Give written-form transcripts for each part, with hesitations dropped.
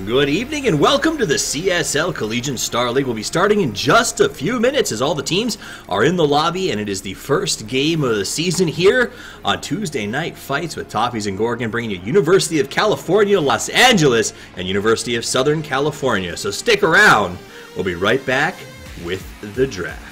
Good evening and welcome to the CSL Collegiate Star League. We'll be starting in just a few minutes as all the teams are in the lobby, and it is the first game of the season here on Tuesday Night Fights with Toffees and Gorgon, bringing you University of California, Los Angeles, and University of Southern California. So stick around. We'll be right back with the draft.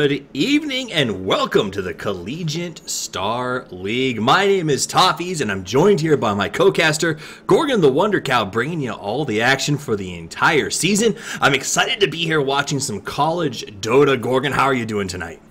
Good evening and welcome to the Collegiate Star League. My name is Toffees and I'm joined here by my co-caster, Gorgon the Wonder Cow, bringing you all the action for the entire season. I'm excited to be here watching some college Dota. Gorgon, how are you doing tonight?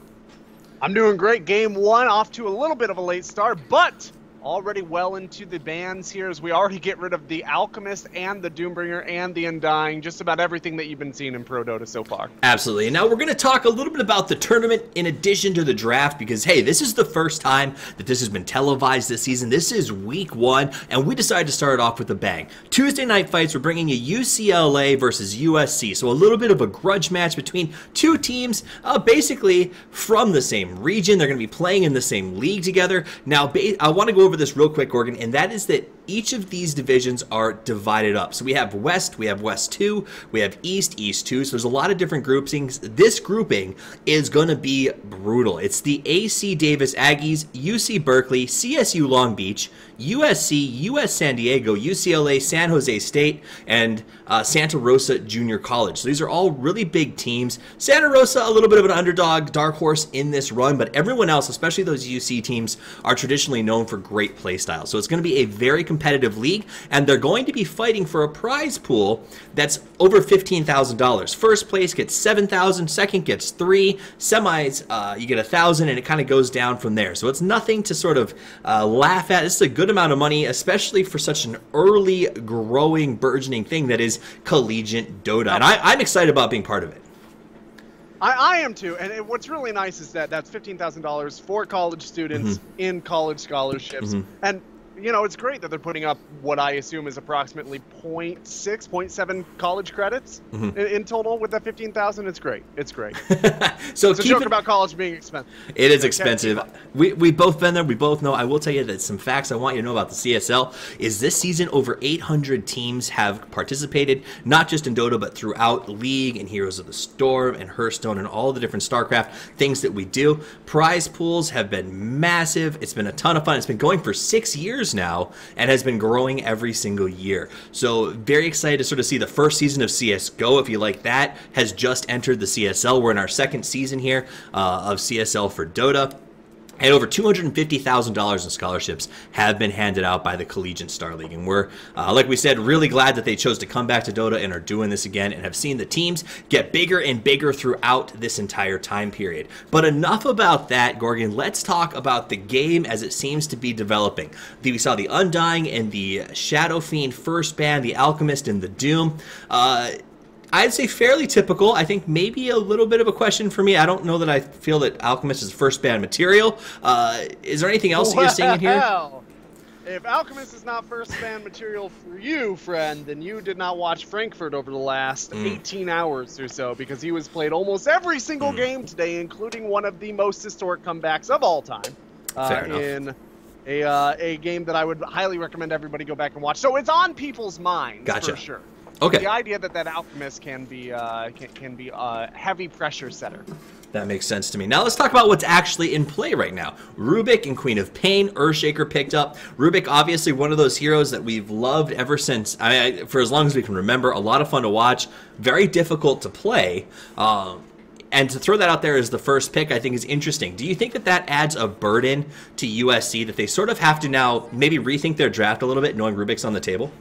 I'm doing great. Game one off to a little bit of a late start, but already well into the bans here as we already get rid of the Alchemist and the Doombringer and the Undying, just about everything that you've been seeing in Pro Dota so far. Absolutely. And now we're going to talk a little bit about the tournament in addition to the draft because, hey, this is the first time that this has been televised this season. This is week one, and we decided to start it off with a bang. Tuesday night fights, we're bringing you UCLA versus USC. So a little bit of a grudge match between two teams basically from the same region. They're going to be playing in the same league together. Now, I want to go over this real quick, Gorgon, and that is that each of these divisions are divided up. So we have West 2, we have East 2, so there's a lot of different groupings. This grouping is going to be brutal. It's the AC Davis Aggies, UC Berkeley, CSU Long Beach, USC, US San Diego, UCLA, San Jose State, and Santa Rosa Junior College. So these are all really big teams. Santa Rosa, a little bit of an underdog, dark horse in this run, but everyone else, especially those UC teams, are traditionally known for great play style. So it's going to be a very competitive league, and they're going to be fighting for a prize pool that's over $15,000. First place gets $7,000, second gets $3,000, semis you get $1,000, and it kind of goes down from there. So it's nothing to sort of laugh at. This is a good amount of money, especially for such an early, growing, burgeoning thing that is collegiate Dota, and I'm excited about being part of it. I am too, and what's really nice is that that's $15,000 for college students in college scholarships, and you know, it's great that they're putting up what I assume is approximately 0.6, 0.7 college credits in total with that 15,000. It's great. It's great. So it's a joke about college being expensive. It is expensive. We've both been there. We both know. I will tell you that some facts I want you to know about the CSL is this season over 800 teams have participated, not just in Dota, but throughout League and Heroes of the Storm and Hearthstone and all the different StarCraft things that we do. Prize pools have been massive. It's been a ton of fun. It's been going for 6 years now and has been growing every single year. So very excited to sort of see the first season of CSGO, if you like that, has just entered the CSL. We're in our second season here of CSL for Dota. And over $250,000 in scholarships have been handed out by the Collegiate Star League. And we're, like we said, really glad that they chose to come back to Dota and are doing this again and have seen the teams get bigger and bigger throughout this entire time period. But enough about that, Gorgon. Let's talk about the game as it seems to be developing. We saw the Undying and the Shadow Fiend first ban, the Alchemist and the Doom. I'd say fairly typical. I think maybe a little bit of a question for me. I don't know that I feel that Alchemist is first ban material. Is there anything else that you're seeing in here? If Alchemist is not first ban material for you, friend, then you did not watch Frankfurt over the last 18 hours or so, because he was played almost every single game today, including one of the most historic comebacks of all time in a game that I would highly recommend everybody go back and watch. So it's on people's minds for sure. Okay. The idea that that Alchemist can be a heavy pressure setter. That makes sense to me. Now let's talk about what's actually in play right now. Rubik and Queen of Pain, Earthshaker picked up. Rubik, obviously one of those heroes that we've loved ever since, for as long as we can remember. A lot of fun to watch, very difficult to play. And to throw that out there as the first pick, I think is interesting. Do you think that that adds a burden to USC that they sort of have to now maybe rethink their draft a little bit, knowing Rubik's on the table?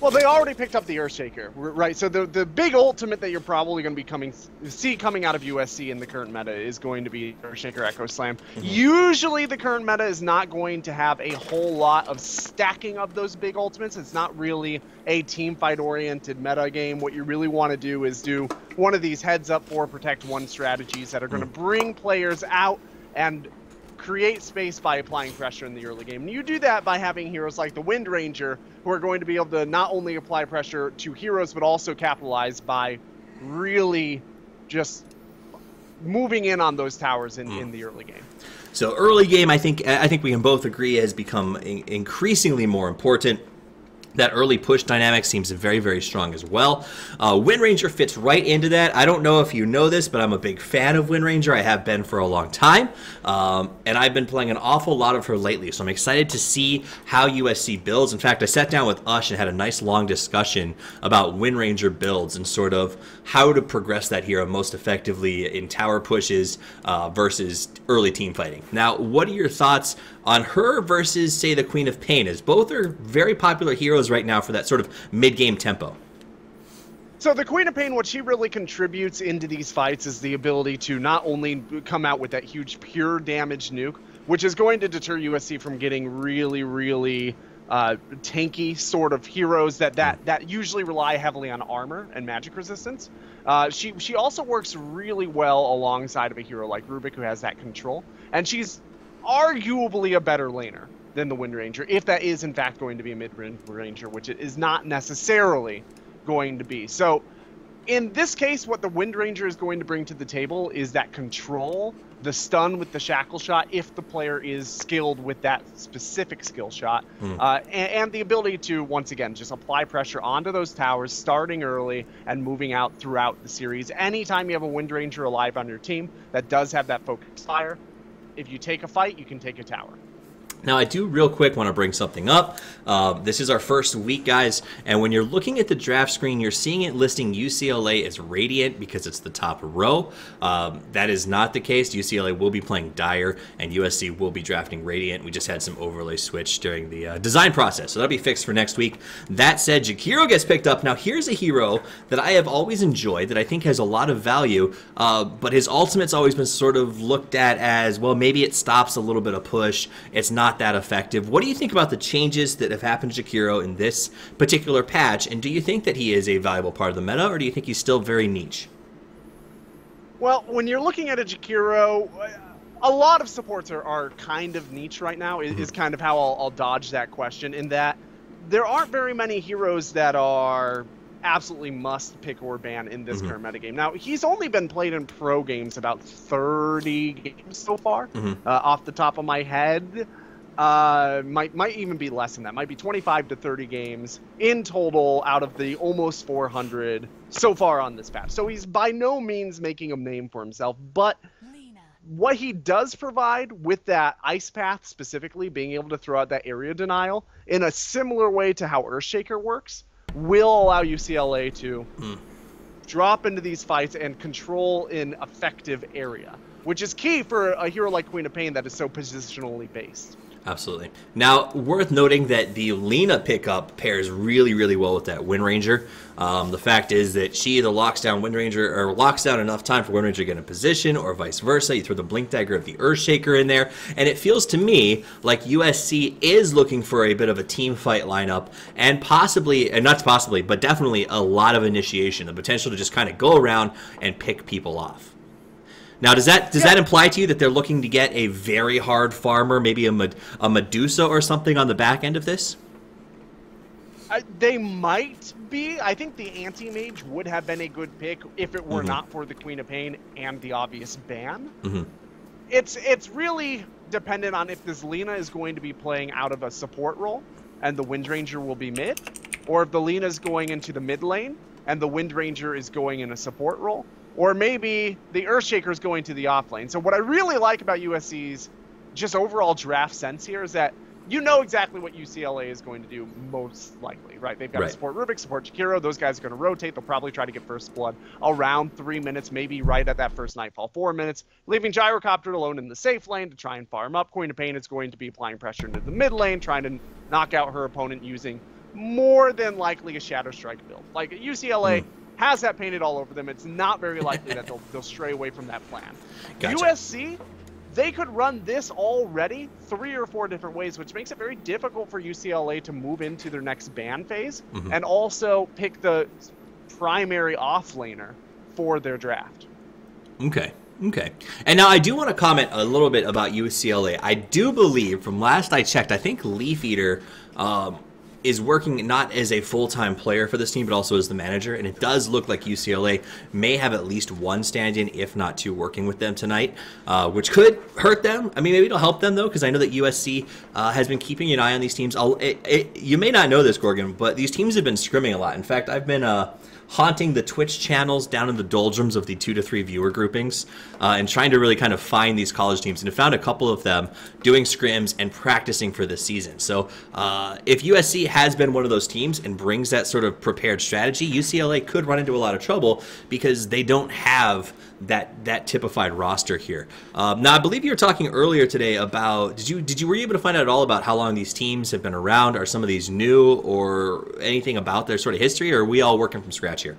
Well, they already picked up the Earthshaker, right? So the big ultimate that you're probably going to be see coming out of USC in the current meta is going to be Earthshaker Echo Slam. Usually the current meta is not going to have a whole lot of stacking of those big ultimates. It's not really a team fight oriented meta game. What you really want to do is do one of these heads up 4 protect 1 strategies that are going to bring players out and create space by applying pressure in the early game. And you do that by having heroes like the Wind Ranger, who are going to be able to not only apply pressure to heroes, but also capitalize by really just moving in on those towers in the early game. So early game, I think we can both agree, has become increasingly more important. That early push dynamic seems very, very strong as well. Wind Ranger fits right into that. I don't know if you know this, but I'm a big fan of Wind Ranger. I have been for a long time. And I've been playing an awful lot of her lately. So I'm excited to see how USC builds. In fact, I sat down with Ush and had a nice long discussion about Wind Ranger builds and sort of how to progress that hero most effectively in tower pushes versus early team fighting. Now, what are your thoughts on her versus, say, the Queen of Pain, as both are very popular heroes right now for that sort of mid-game tempo? So the Queen of Pain, what she really contributes into these fights is the ability to not only come out with that huge pure damage nuke, which is going to deter USC from getting really, really tanky sort of heroes that usually rely heavily on armor and magic resistance. She also works really well alongside of a hero like Rubik, who has that control, and she's arguably a better laner than the Wind Ranger, if that is in fact going to be a mid-range Ranger, which it is not necessarily going to be. So in this case, what the Wind Ranger is going to bring to the table is that control, the stun with the shackle shot if the player is skilled with that specific skill shot, and the ability to, once again, just apply pressure onto those towers starting early and moving out throughout the series. Anytime you have a Wind Ranger alive on your team that does have that focused fire, if you take a fight, you can take a tower. Now, I do real quick want to bring something up. This is our first week, guys, and when you're looking at the draft screen, you're seeing it listing UCLA as Radiant because it's the top row. That is not the case. UCLA will be playing Dire, and USC will be drafting Radiant. We just had some overlay switch during the design process, so that'll be fixed for next week. That said, Jakiro gets picked up. Now, here's a hero that I have always enjoyed that I think has a lot of value, but his ultimate's always been sort of looked at as, well, maybe it stops a little bit of push. It's not that effective. What do you think about the changes that have happened to Jakiro in this particular patch, and do you think that he is a valuable part of the meta, or do you think he's still very niche? Well, when you're looking at a Jakiro, a lot of supports are kind of niche right now, is kind of how I'll dodge that question, in that there aren't very many heroes that are absolutely must pick or ban in this current metagame. Now, he's only been played in pro games about 30 games so far, off the top of my head. Might even be less than that. Might be 25 to 30 games in total out of the almost 400 so far on this patch. So he's by no means making a name for himself, but what he does provide with that ice path, specifically being able to throw out that area denial in a similar way to how Earthshaker works, will allow UCLA to drop into these fights and control an effective area, which is key for a hero like Queen of Pain that is so positionally based. Absolutely. Now, worth noting that the Lena pickup pairs really, really well with that Wind Ranger. The fact is that she either locks down Wind Ranger or locks down enough time for Wind Ranger to get in position, or vice versa. You throw the Blink Dagger of the Earthshaker in there, and it feels to me like USC is looking for a bit of a team fight lineup, and possibly, and not possibly, but definitely a lot of initiation, the potential to just kind of go around and pick people off. Now, does that imply to you that they're looking to get a very hard farmer, maybe a Medusa or something on the back end of this? They might be. I think the Anti-Mage would have been a good pick if it were not for the Queen of Pain and the obvious ban. It's really dependent on if this Lena is going to be playing out of a support role and the Wind Ranger will be mid, or if the Lena is going into the mid lane and the Wind Ranger is going in a support role. Or maybe the Earthshaker is going to the off lane. So what I really like about USC's just overall draft sense here is that you know exactly what UCLA is going to do most likely, right? They've got to support Rubik, support Jakiro. Those guys are going to rotate. They'll probably try to get first blood around 3 minutes, maybe right at that first Nightfall 4 minutes, leaving Gyrocopter alone in the safe lane to try and farm up. Queen of Pain is going to be applying pressure into the mid lane, trying to knock out her opponent using more than likely a Shadow Strike build. Like UCLA has that painted all over them. It's not very likely that they'll stray away from that plan. Gotcha. USC, they could run this already 3 or 4 different ways, which makes it very difficult for UCLA to move into their next ban phase and also pick the primary offlaner for their draft. Okay. And now I do want to comment a little bit about UCLA. I do believe, from last I checked, I think Leaf Eater is working not as a full-time player for this team, but also as the manager. And it does look like UCLA may have at least one stand-in, if not two, working with them tonight, which could hurt them. I mean, maybe it'll help them, though, because I know that USC has been keeping an eye on these teams. You may not know this, Gorgon, but these teams have been scrimming a lot. In fact, I've been haunting the Twitch channels down in the doldrums of the 2 to 3 viewer groupings and trying to really kind of find these college teams, and have found a couple of them doing scrims and practicing for this season. So if USC has been one of those teams and brings that sort of prepared strategy, UCLA could run into a lot of trouble because they don't have that typified roster here. Now, I believe you were talking earlier today about, were you able to find out at all about how long these teams have been around? Are some of these new, or anything about their sort of history, or are we all working from scratch here?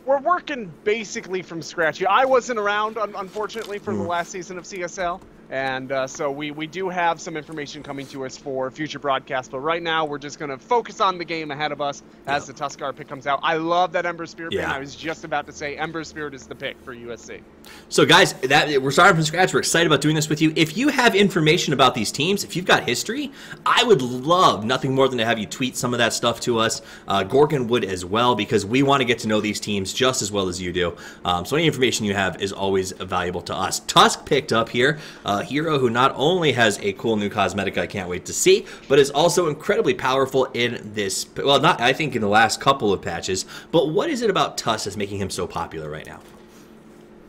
We're working basically from scratch. I wasn't around, unfortunately, for the last season of CSL. And so we do have some information coming to us for future broadcasts, but right now we're just going to focus on the game ahead of us as the Tuskar pick comes out. I love that Ember Spirit ban. I was just about to say Ember Spirit is the pick for USC. So guys, we're starting from scratch. We're excited about doing this with you. If you have information about these teams, if you've got history, I would love nothing more than to have you tweet some of that stuff to us. Gorgon would as well, because we want to get to know these teams just as well as you do. So any information you have is always valuable to us. Tusk picked up here a hero who not only has a cool new cosmetic I can't wait to see, but is also incredibly powerful in this, well, not I think in the last couple of patches. But what is it about Tusk that's making him so popular right now?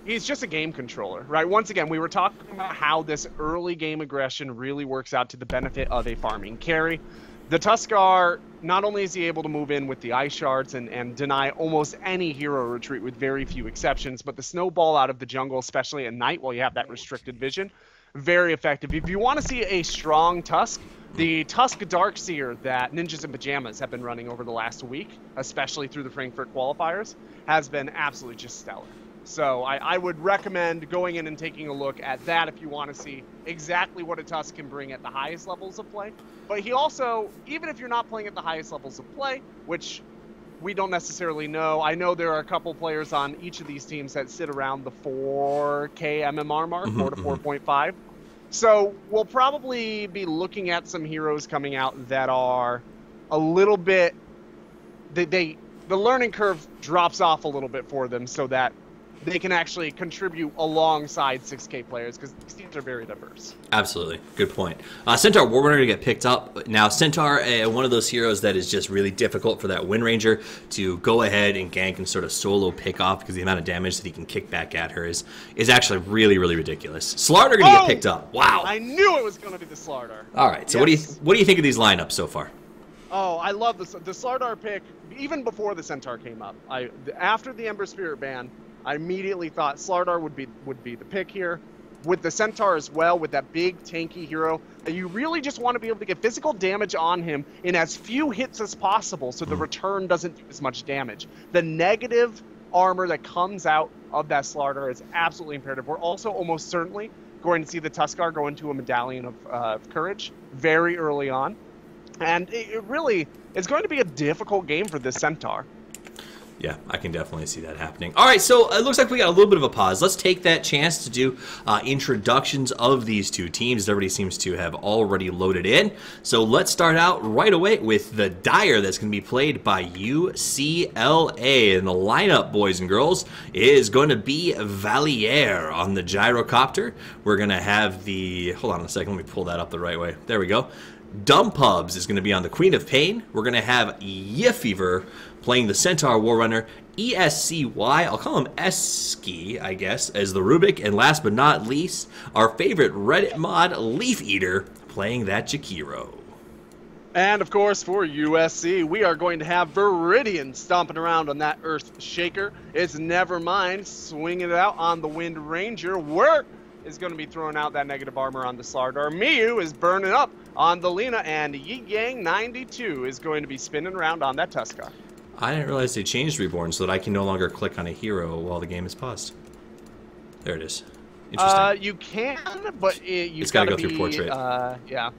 He's just a game controller, right? Once again, we were talking about how this early game aggression really works out to the benefit of a farming carry. The Tuskar, not only is he able to move in with the ice shards and deny almost any hero retreat with very few exceptions, but the snowball out of the jungle, especially at night while you have that restricted vision, very effective. If you want to see a strong Tusk, the Tusk Darkseer that Ninjas in Pajamas have been running over the last week, especially through the Frankfurt qualifiers, has been absolutely just stellar. So I would recommend going in and taking a look at that if you want to see exactly what a Tusk can bring at the highest levels of play. But he also, even if you're not playing at the highest levels of play, which we don't necessarily know, I know there are a couple players on each of these teams that sit around the 4K MMR mark, 4 to 4.5. So we'll probably be looking at some heroes coming out that are a little bit, the learning curve drops off a little bit for them so that they can actually contribute alongside 6K players, because these teams are very diverse. Absolutely. Good point. Centaur Warrunner to get picked up. Now, Centaur, one of those heroes that is just really difficult for that Wind Ranger to go ahead and gank and sort of solo pick off, because the amount of damage that he can kick back at her is actually really, really ridiculous. Slardar going to get picked up. Wow. I knew it was going to be the Slardar. All right. So yes. What do you think of these lineups so far? Oh, I love the Slardar pick. Even before the Centaur came up, after the Ember Spirit ban, I immediately thought Slardar would be the pick here. With the Centaur as well, with that big tanky hero, you really just want to be able to get physical damage on him in as few hits as possible so the return doesn't do as much damage. The negative armor that comes out of that Slardar is absolutely imperative. We're also almost certainly going to see the Tuskar go into a Medallion of Courage very early on. And it really is going to be a difficult game for this Centaur. Yeah, I can definitely see that happening. All right, so it looks like we got a little bit of a pause. Let's take that chance to do introductions of these two teams. Everybody seems to have already loaded in. So let's start out right away with the Dire that's going to be played by UCLA. And the lineup, boys and girls, is going to be Valier on the Gyrocopter. We're going to have the... Hold on a second, let me pull that up the right way. There we go. Dumpubs is going to be on the Queen of Pain. We're going to have Yefever playing the Centaur Warrunner. ESCY, I'll call him Eski, I guess, as the Rubik. And last but not least, our favorite Reddit mod, Leaf Eater, playing that Jakiro. And of course, for USC, we are going to have Viridian stomping around on that Earth Shaker. It's Nevermind swinging it out on the Wind Ranger. Work is going to be throwing out that negative armor on the Slardar. Miyu is burning up on the Lina, and Yi Yang 92 is going to be spinning around on that Tuskar. I didn't realize they changed Reborn so that I can no longer click on a hero while the game is paused. There it is. Interesting. You can, but it's got to go through portrait. Yeah.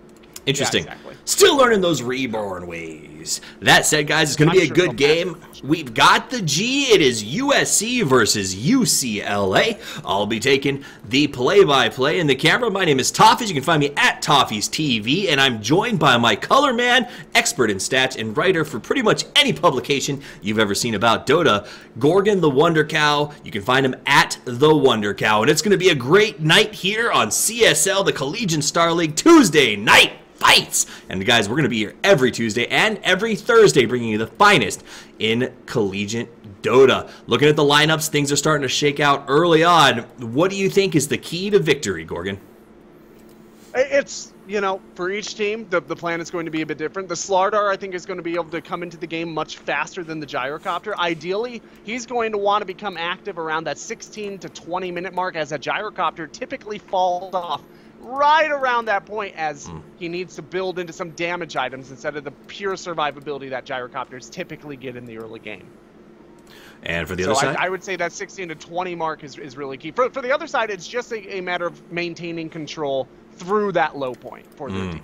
Interesting. Yeah, exactly. Still learning those Reborn ways. G's. That said, guys, it's going to be a good game. We've got the G. It is USC versus UCLA. I'll be taking the play-by-play in the camera. My name is Toffees. You can find me at Toffees TV, and I'm joined by my color man, expert in stats, and writer for pretty much any publication you've ever seen about Dota, Gorgon the Wonder Cow. You can find him at the Wonder Cow, and it's going to be a great night here on CSL, the Collegiate Star League, Tuesday night fights. And guys, we're going to be here every Tuesday and every Thursday bringing you the finest in collegiate Dota. Looking at the lineups, things are starting to shake out early on. What do you think is the key to victory, Gorgon? It's, you know, for each team, the plan is going to be a bit different. The Slardar, I think, is going to be able to come into the game much faster than the Gyrocopter. Ideally, he's going to want to become active around that 16 to 20 minute mark, as a Gyrocopter typically falls off right around that point, as he needs to build into some damage items instead of the pure survivability that Gyrocopters typically get in the early game. And for the other side? I would say that 16 to 20 mark is really key. For the other side, it's just a matter of maintaining control through that low point for their team.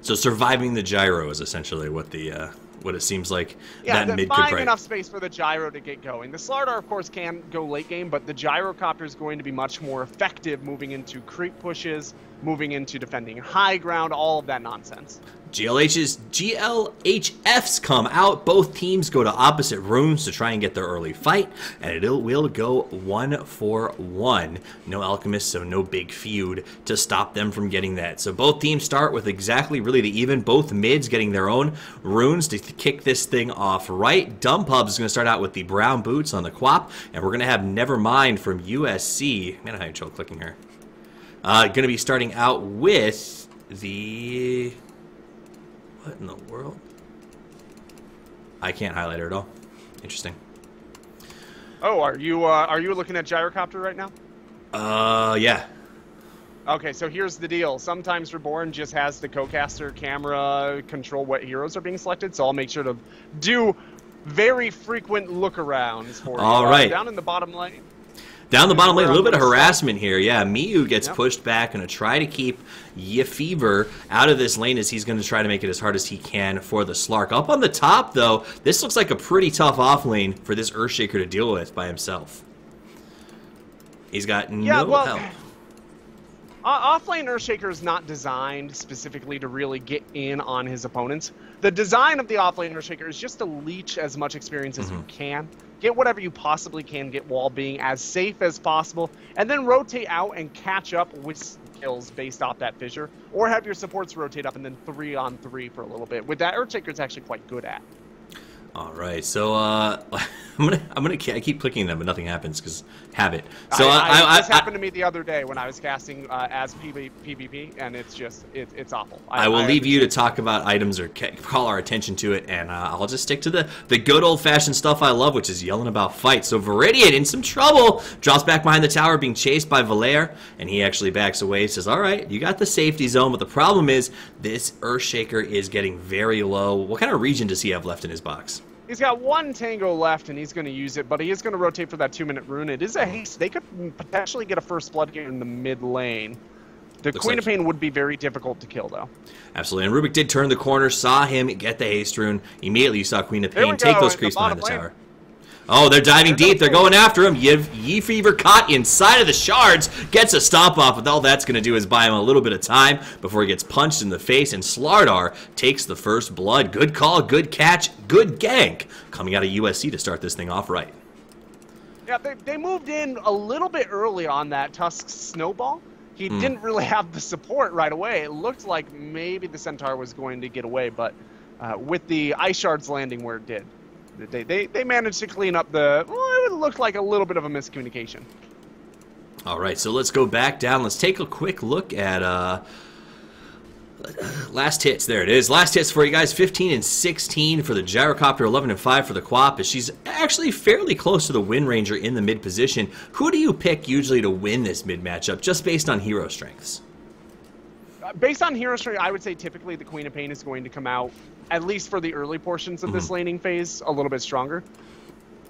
So surviving the gyro is essentially what the what it seems like that mid could find enough space for the gyro to get going. The Slardar, of course, can go late game, but the Gyrocopter is going to be much more effective moving into creep pushes, moving into defending high ground, all of that nonsense. GLHFs come out. Both teams go to opposite rooms to try and get their early fight, and it will go 1-for-1. No Alchemist, so no big feud to stop them from getting that. So both teams start with exactly really the even. Both mids getting their own runes to kick this thing off right. Dumb Pub is going to start out with the brown boots on the Quap, and we're going to have Nevermind from USC. Man, I'm having trouble clicking here. Going to be starting out with the... What in the world? I can't highlight her at all. Interesting. Oh, are you looking at Gyrocopter right now? Yeah. Okay, so here's the deal. Sometimes Reborn just has the co-caster camera control what heroes are being selected, so I'll make sure to do very frequent lookarounds for you. All right. Down in the bottom lane. Down the bottom lane, a little bit of harassment here. Yeah, Miyu gets pushed back, and to try to keep Yefever out of this lane as he's going to try to make it as hard as he can for the Slark. Up on the top, though, this looks like a pretty tough off lane for this Earthshaker to deal with by himself. He's got no help. Offlane Earthshaker is not designed specifically to really get in on his opponents. The design of the offlane Earthshaker is just to leech as much experience as you can. Get whatever you possibly can get while being as safe as possible, and then rotate out and catch up with kills based off that fissure, or have your supports rotate up and then 3-on-3 for a little bit. With that, Earthshaker is actually quite good at. All right, so I keep clicking them, but nothing happens because habit. So this happened to me the other day when I was casting as PvP, and it's awful. I will leave you to talk about items or call our attention to it, and I'll just stick to the good old-fashioned stuff I love, which is yelling about fights. So Viridian in some trouble, drops back behind the tower, being chased by Valair, and he actually backs away. Says, "All right, you got the safety zone," but the problem is this Earthshaker is getting very low. What kind of region does he have left in his box? He's got one Tango left, and he's going to use it, but he is going to rotate for that 2-minute rune. It is a haste. They could potentially get a first blood here in the mid lane. The Queen of Pain would be very difficult to kill, though. Absolutely, and Rubik did turn the corner, saw him get the haste rune. Immediately, you saw Queen of Pain take those creeps behind the tower. Oh, they're diving deep. They're going after him. Yefever caught inside of the shards. Gets a stomp off, but all that's going to do is buy him a little bit of time before he gets punched in the face. And Slardar takes the first blood. Good call, good catch, good gank. Coming out of USC to start this thing off right. Yeah, they moved in a little bit early on that Tusk snowball. He didn't really have the support right away. It looked like maybe the Centaur was going to get away, but with the ice shards landing where it did, they managed to clean up it looked like a little bit of a miscommunication. All right, so let's go back down. Let's take a quick look at last hits. There it is. Last hits for you guys. 15-16 for the Gyrocopter, 11-5 for the Quap. As she's actually fairly close to the Wind Ranger in the mid position. Who do you pick usually to win this mid matchup, just based on hero strengths? Based on hero strength, I would say typically the Queen of Pain is going to come out, at least for the early portions of this laning phase, a little bit stronger.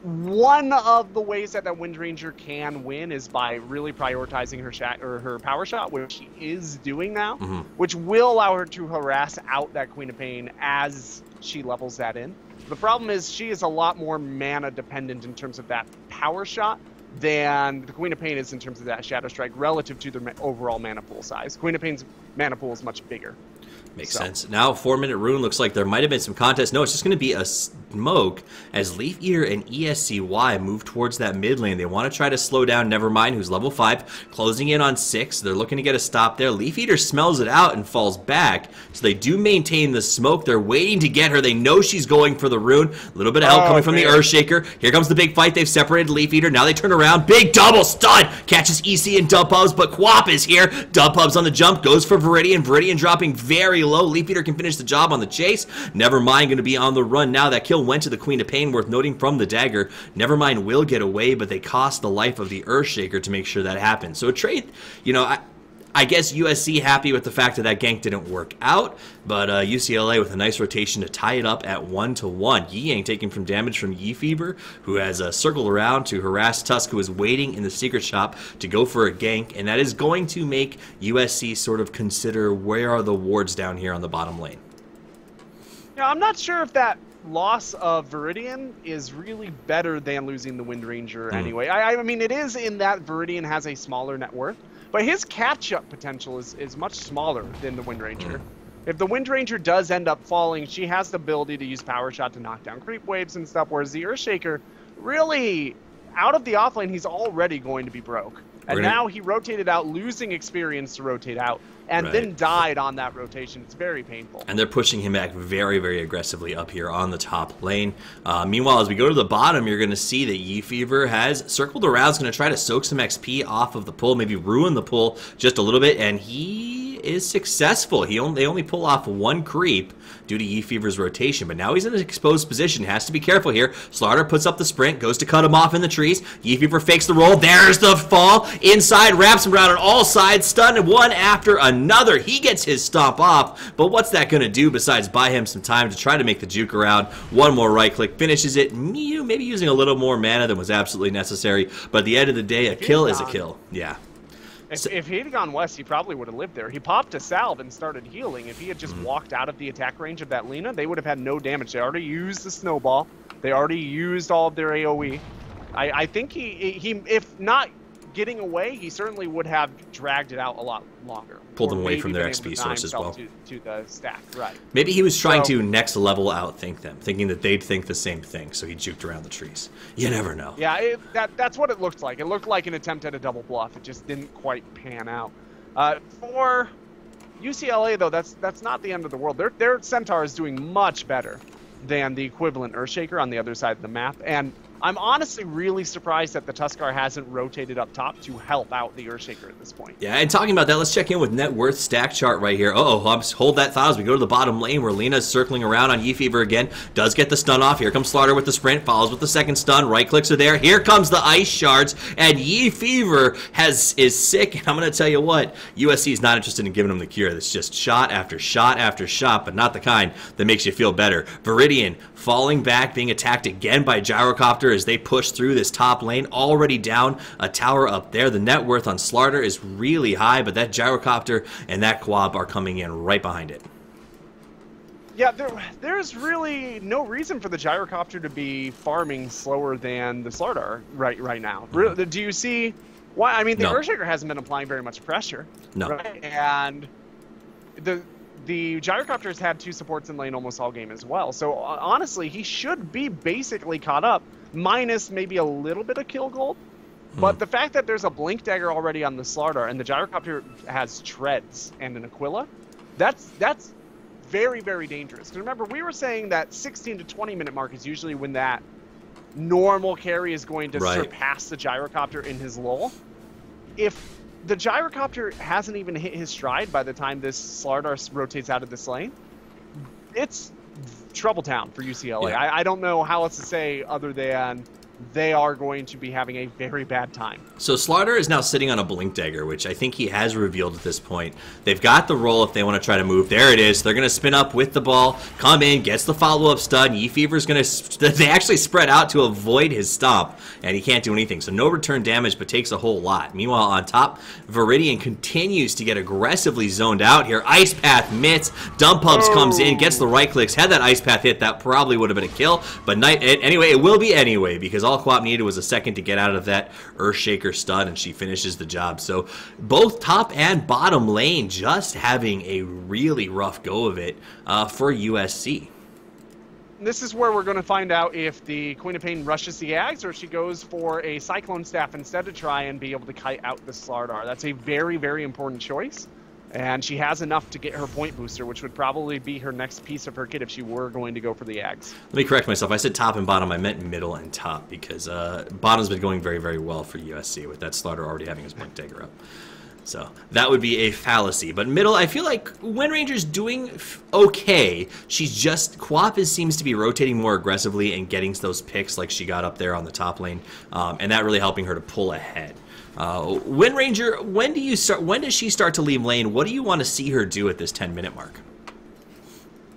one of the ways that Wind Ranger can win is by really prioritizing her power shot, which she is doing now, which will allow her to harass out that Queen of Pain as she levels that in. The problem is she is a lot more mana dependent in terms of that power shot than the Queen of Pain is in terms of that Shadow Strike relative to their overall mana pool size. Queen of Pain's mana pool is much bigger. Makes sense. Now, 4-minute rune looks like there might have been some contest. No, it's just going to be a smoke as Leaf Eater and ESCY move towards that mid lane. They want to try to slow down Nevermind, who's level 5, closing in on 6. They're looking to get a stop there. Leaf Eater smells it out and falls back, so they do maintain the smoke. They're waiting to get her. They know she's going for the rune. A little bit of help coming from the Earthshaker. Here comes the big fight. They've separated Leaf Eater. Now they turn around. Big double stun. Catches EC and Dubhubs, but Quap is here. Dubhubs on the jump. Goes for Viridian. Viridian dropping very low. Leaf Eater can finish the job on the chase. Nevermind going to be on the run now. That kill went to the Queen of Pain, worth noting from the dagger. Nevermind will get away, but they cost the life of the Earthshaker to make sure that happens. So a trade, you know, I guess USC happy with the fact that gank didn't work out, but UCLA with a nice rotation to tie it up at 1-1. Yi taking from damage from Yi Fever, who has circled around to harass Tusk, who is waiting in the secret shop to go for a gank, and that is going to make USC sort of consider where are the wards down here on the bottom lane. Yeah, I'm not sure if that loss of Viridian is really better than losing the Wind Ranger anyway. I mean, it is in that Viridian has a smaller net worth, but his catch-up potential is much smaller than the Wind Ranger. If the Wind Ranger does end up falling, she has the ability to use Power Shot to knock down creep waves and stuff, whereas the Earthshaker, really, out of the offlane, he's already going to be broke. And now he rotated out, losing experience to rotate out, and then died on that rotation. It's very painful. And they're pushing him back very, very aggressively up here on the top lane. Meanwhile, as we go to the bottom, you're going to see that Yi Fever has circled around. He's going to try to soak some XP off of the pull, maybe ruin the pull just a little bit, and he is successful. They only pull off one creep due to Yi Fever's rotation, but now he's in an exposed position. Has to be careful here. Slaughter puts up the sprint, goes to cut him off in the trees. Yi Fever fakes the roll. There's the fall. Inside, wraps him around on all sides, stunned one after another. He gets his stomp off, but what's that going to do besides buy him some time to try to make the juke around? One more right click finishes it, maybe using a little more mana than was absolutely necessary, but at the end of the day, a kill is a kill. Yeah. If he had gone west, he probably would have lived there. He popped a salve and started healing. If he had just walked out of the attack range of that Lina, they would have had no damage. They already used the snowball. They already used all of their AoE. I think he if not getting away, he certainly would have dragged it out a lot longer. Pulled them away from their XP source as well. To the stack, right. Maybe he was trying to next level outthink them, thinking that they'd think the same thing, so he juked around the trees. You never know. Yeah, that's what it looked like. It looked like an attempt at a double bluff. It just didn't quite pan out. For UCLA, though, that's not the end of the world. Their Centaur is doing much better than the equivalent Earthshaker on the other side of the map, and I'm honestly really surprised that the Tuskar hasn't rotated up top to help out the Earthshaker at this point. Yeah, and talking about that, let's check in with net worth stack chart right here. Hold that thought as we go to the bottom lane where Lina's circling around on Yi Fever again. Does get the stun off. Here comes Slaughter with the sprint, follows with the second stun. Right clicks are there. Here comes the ice shards, and Yi Fever is sick. And I'm going to tell you what, USC is not interested in giving him the cure. It's just shot after shot after shot, but not the kind that makes you feel better. Viridian falling back, being attacked again by Gyrocopter as they push through this top lane, already down a tower up there. The net worth on Slaughter is really high, but that Gyrocopter and that Quab are coming in right behind it. Yeah, there's really no reason for the Gyrocopter to be farming slower than the Slaughter right now. Do you see why? I mean, the Earthshaker hasn't been applying very much pressure. No. Right? And the Gyrocopter's had 2 supports in lane almost all game as well. So honestly, he should be basically caught up, minus maybe a little bit of kill gold. But the fact that there's a Blink Dagger already on the Slaughter and the Gyrocopter has Treads and an Aquila, that's very, very dangerous. Because remember, we were saying that 16 to 20 minute mark is usually when that normal carry is going to surpass the Gyrocopter in his lull. If the Gyrocopter hasn't even hit his stride by the time this Slaughter rotates out of this lane, it's trouble town for UCLA. Yeah. I don't know how else to say other than they are going to be having a very bad time. So Slaughter is now sitting on a Blink Dagger, which I think he has revealed at this point. They've got the roll if they want to try to move. There it is. They're going to spin up with the ball, come in, gets the follow-up stun. Fever's going to... They actually spread out to avoid his stomp, and he can't do anything. So no return damage, but takes a whole lot. Meanwhile, on top, Viridian continues to get aggressively zoned out here. Ice Path mitts. Dumb Pubs comes in, gets the right clicks. Had that Ice Path hit, that probably would have been a kill. But anyway, it will be anyway, because all Quap needed was a second to get out of that Earthshaker stun, and she finishes the job. So both top and bottom lane just having a really rough go of it for USC. This is where we're going to find out if the Queen of Pain rushes the Ags or if she goes for a Cyclone Staff instead to try and be able to kite out the Slardar. That's a very, very important choice. And she has enough to get her point booster, which would probably be her next piece of her kit if she were going to go for the Ags. Let me correct myself. I said top and bottom. I meant middle and top because bottom's been going very, very well for USC with that Slaughter already having his Blink Dagger up. So that would be a fallacy. But middle, I feel like Windranger's doing okay. She's just... Quap seems to be rotating more aggressively and getting those picks like she got up there on the top lane. And that really helping her to pull ahead. Windranger, when does she start to leave lane? What do you want to see her do at this 10-minute mark?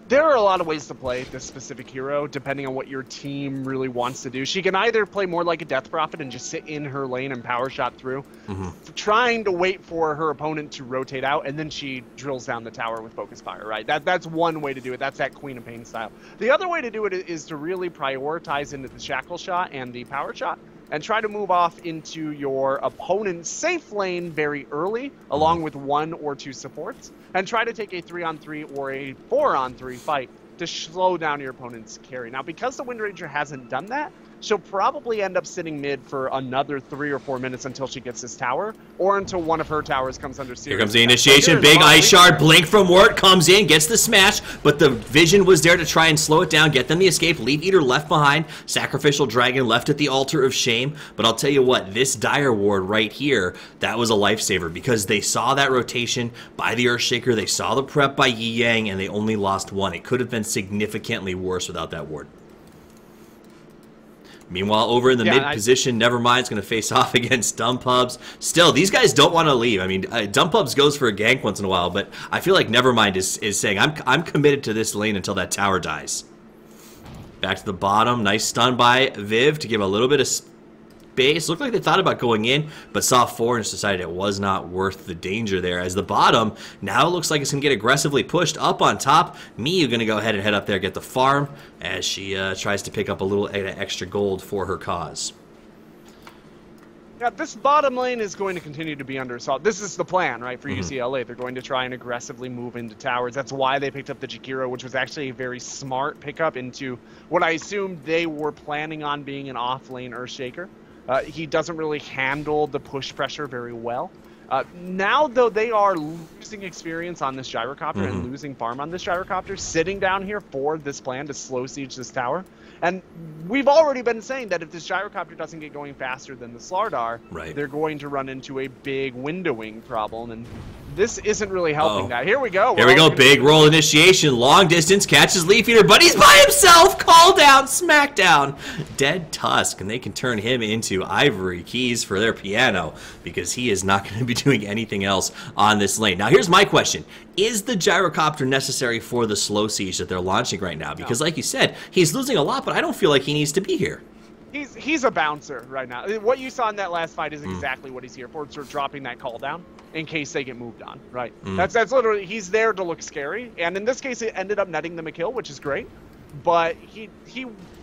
There are a lot of ways to play this specific hero, depending on what your team really wants to do. She can either play more like a Death Prophet and just sit in her lane and power shot through, trying to wait for her opponent to rotate out, and then she drills down the tower with Focus Fire, right? That's one way to do it. That's that Queen of Pain style. The other way to do it is to really prioritize into the Shackle Shot and the Power Shot, and try to move off into your opponent's safe lane very early, along with 1 or 2 supports, and try to take a 3-on-3 or a 4-on-3 fight to slow down your opponent's carry. Now, because the Windranger hasn't done that, she'll probably end up sitting mid for another 3 or 4 minutes until she gets this tower, or until one of her towers comes under serious. Here comes the initiation. Big Ice Shard. Blink from Wart comes in, gets the smash, but the vision was there to try and slow it down, get them the escape. Leaf Eater left behind. Sacrificial Dragon left at the altar of shame. But I'll tell you what, this Dire Ward right here, that was a lifesaver because they saw that rotation by the Earthshaker, they saw the prep by Yi Yang, and they only lost 1. It could have been significantly worse without that ward. Meanwhile, over in the mid position, Nevermind's going to face off against Dumb Pubs. Still, these guys don't want to leave. I mean, Dumb Pubs goes for a gank once in a while, but I feel like Nevermind is saying, I'm committed to this lane until that tower dies. Back to the bottom. Nice stun by Viv to give a little bit of space. Looked like they thought about going in, but saw 4 and just decided it was not worth the danger there. As the bottom now looks like it's going to get aggressively pushed up on top. Miyu going to go ahead and head up there, get the farm as she tries to pick up a little extra gold for her cause. Yeah, this bottom lane is going to continue to be under assault. This is the plan, right, for UCLA. They're going to try and aggressively move into towers. That's why they picked up the Jakiro, which was actually a very smart pickup into what I assumed they were planning on being an off-lane Earthshaker. He doesn't really handle the push pressure very well. Now, though, they are losing experience on this Gyrocopter and losing farm on this Gyrocopter, sitting down here for this plan to slow siege this tower. And we've already been saying that if this Gyrocopter doesn't get going faster than the Slardar, they're going to run into a big windowing problem. And this isn't really helping that. Here we go. Here we go. Big roll initiation. Long distance. Catches Leaf Eater, but he's by himself. Call down. Smackdown. Dead Tusk. And they can turn him into ivory keys for their piano because he is not going to be doing anything else on this lane. Now, here's my question. Is the Gyrocopter necessary for the slow siege that they're launching right now? Because like you said, he's losing a lot, but I don't feel like he needs to be here. He's a bouncer right now. What you saw in that last fight is exactly what he's here for. Sort of dropping that call down in case they get moved on, right? That's literally, he's there to look scary. And in this case, it ended up netting them a kill, which is great. But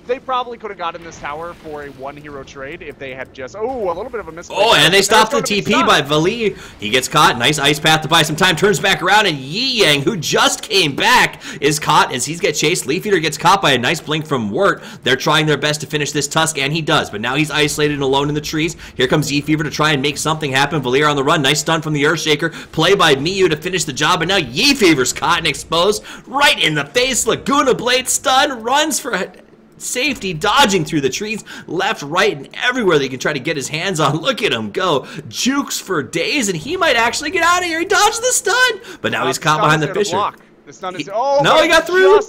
they probably could have gotten this tower for a 1-hero trade if they had just, a little bit of a misplay. Oh, and they stopped the TP by Vali. He gets caught. Nice ice path to buy some time. Turns back around, and Yi Yang, who just came back, is caught as he gets chased. Leaf Eater gets caught by a nice blink from Wirt. They're trying their best to finish this Tusk, and he does. But now he's isolated and alone in the trees. Here comes Fever to try and make something happen. Valir on the run. Nice stun from the Earthshaker. Play by Miyu to finish the job, and now Fever's caught and exposed right in the face. Laguna Blade stun. Runs for safety, dodging through the trees, left, right, and everywhere that he can try to get his hands on. Look at him go. Jukes for days, and he might actually get out of here. He dodged the stun, but now he's caught behind the Fissure. The stun is, no, he got through.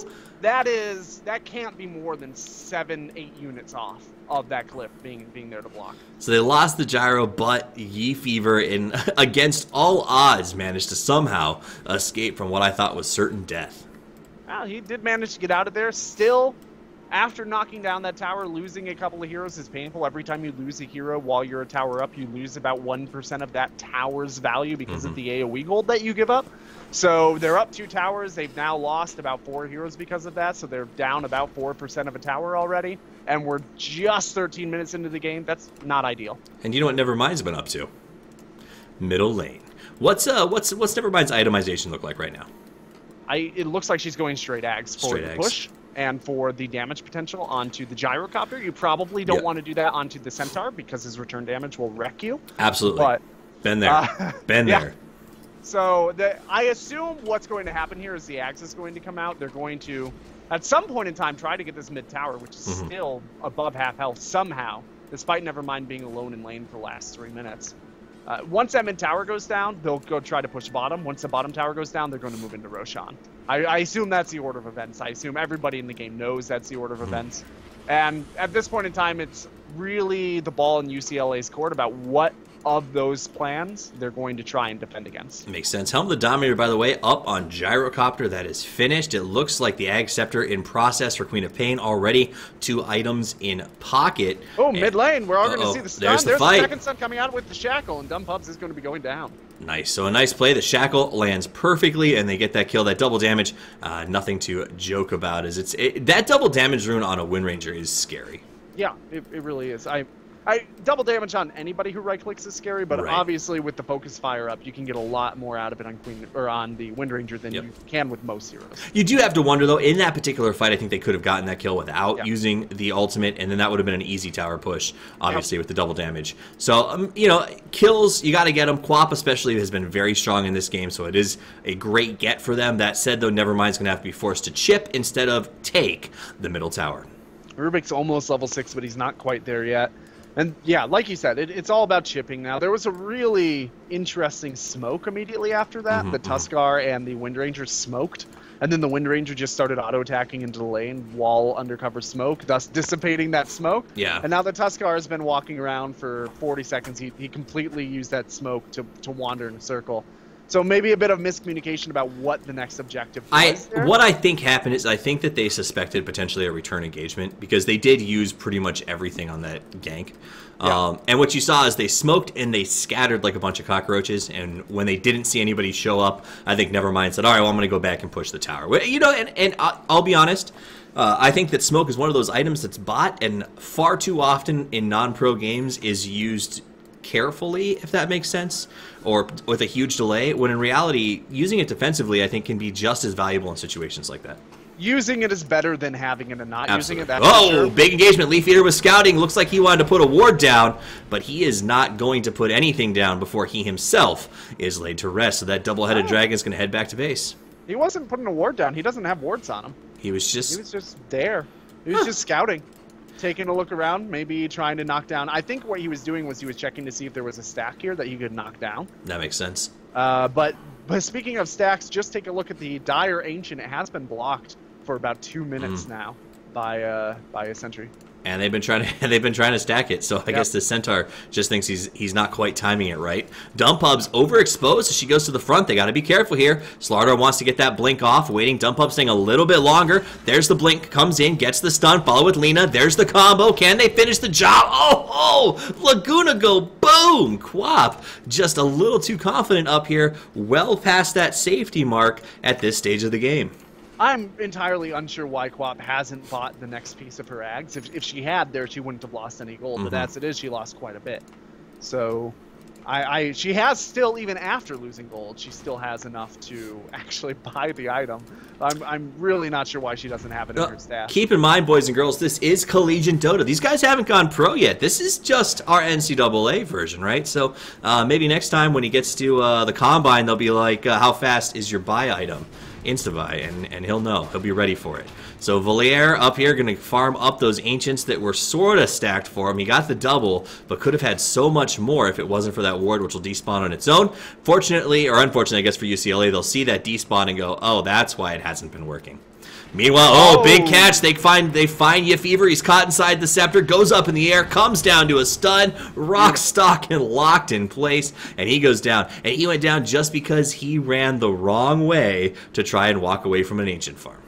that can't be more than 7-8 units off of that cliff being there to block. So they lost the gyro, but Yi Fever, in against all odds, managed to somehow escape from what I thought was certain death. Well, he did manage to get out of there. Still, after knocking down that tower, losing a couple of heroes is painful. Every time you lose a hero while you're a tower up, you lose about 1% of that tower's value because of the AoE gold that you give up. So they're up 2 towers. They've now lost about 4 heroes because of that. So they're down about 4% of a tower already. And we're just 13 minutes into the game. That's not ideal. And you know what Nevermind's been up to? Middle lane. What's Nevermind's itemization look like right now? It looks like she's going straight Ags for the push and for the damage potential onto the gyrocopter. You probably don't want to do that onto the centaur because his return damage will wreck you. Absolutely. But been there. Been there. So I assume what's going to happen here is the Ags is going to come out. They're going to, at some point in time, try to get this mid tower, which is still above half health somehow, despite Nevermind being alone in lane for the last 3 minutes. Once that mid tower goes down, they'll go try to push bottom. Once the bottom tower goes down, they're going to move into Roshan. I assume that's the order of events. I assume everybody in the game knows that's the order of events. And at this point in time, it's really the ball in UCLA's court about what of those plans they're going to try and defend against. Makes sense. Helm the Dominator, by the way, up on Gyrocopter. That is finished. It looks like the Ag Scepter in process for Queen of Pain already. 2 items in pocket. Oh, mid lane. We're all going to see the stun. There's the fight. The second stun coming out with the Shackle, and Dumb Pubs is going to be going down. Nice. So a nice play. The Shackle lands perfectly, and they get that kill. That double damage, nothing to joke about. That double damage rune on a Wind Ranger is scary. Yeah, it really is. Double damage on anybody who right-clicks is scary, but obviously with the focus fire up, you can get a lot more out of it on the Wind Ranger than you can with most heroes. You do have to wonder, though, in that particular fight, I think they could have gotten that kill without using the ultimate, and then that would have been an easy tower push, obviously, with the double damage. So, you know, kills, you got to get them. Quap, especially, has been very strong in this game, so it is a great get for them. That said, though, Nevermind's going to have to be forced to chip instead of take the middle tower. Rubik's almost level 6, but he's not quite there yet. And yeah, like you said, it's all about chipping now. There was a really interesting smoke immediately after that. The Tuskar and the Wind Ranger smoked, and then the Wind Ranger just started auto-attacking into the lane while undercover smoke, thus dissipating that smoke. Yeah. And now the Tuskar has been walking around for 40 seconds. He completely used that smoke to wander in a circle. So maybe a bit of miscommunication about what the next objective was there. What I think happened is I think that they suspected potentially a return engagement because they did use pretty much everything on that gank. And what you saw is they smoked and they scattered like a bunch of cockroaches. And when they didn't see anybody show up, I think Nevermind said, all right, well, I'm going to go back and push the tower. You know, and I'll be honest, I think that smoke is one of those items that's bought and far too often in non-pro games is used carefully, if that makes sense, or with a huge delay, when in reality, using it defensively, I think, can be just as valuable in situations like that. Using it is better than having it and not using it. Big engagement. Leaf Eater was scouting. Looks like he wanted to put a ward down, but he is not going to put anything down before he himself is laid to rest. So that double-headed dragon is going to head back to base. He wasn't putting a ward down. He doesn't have wards on him. He was just there. He was just scouting. Taking a look around, maybe trying to knock down. I think what he was doing was he was checking to see if there was a stack here that he could knock down. That makes sense. But speaking of stacks, just take a look at the Dire Ancient. It has been blocked for about 2 minutes now by a sentry. And they've been trying to stack it. So I guess the Centaur just thinks he's not quite timing it right. Dumpub's overexposed, so she goes to the front. They got to be careful here. Slardar wants to get that blink off, waiting. Dumpub staying a little bit longer. There's the blink, comes in, gets the stun, follow with Lina. There's the combo. Can they finish the job? Oh, Laguna go boom. Quap just a little too confident up here, well past that safety mark at this stage of the game. I'm entirely unsure why Quap hasn't bought the next piece of her Ags. If she had there, she wouldn't have lost any gold. But as it is, she lost quite a bit. So she has still, even after losing gold, she still has enough to actually buy the item. I'm really not sure why she doesn't have it in her stash. Keep in mind, boys and girls, this is Collegiate Dota. These guys haven't gone pro yet. This is just our NCAA version, right? So maybe next time when he gets to the Combine, they'll be like, how fast is your buy item? Insta-buy, and he'll know. He'll be ready for it. So Valier up here going to farm up those Ancients that were sort of stacked for him. He got the double, but could have had so much more if it wasn't for that ward, which will despawn on its own. Fortunately, or unfortunately, I guess for UCLA, they'll see that despawn and go, oh, that's why it hasn't been working. Meanwhile, oh, big catch. They find Yefever. He's caught inside the scepter, goes up in the air, comes down to a stun, rock, stock, and locked in place, and he goes down. And he went down just because he ran the wrong way to try and walk away from an ancient farm.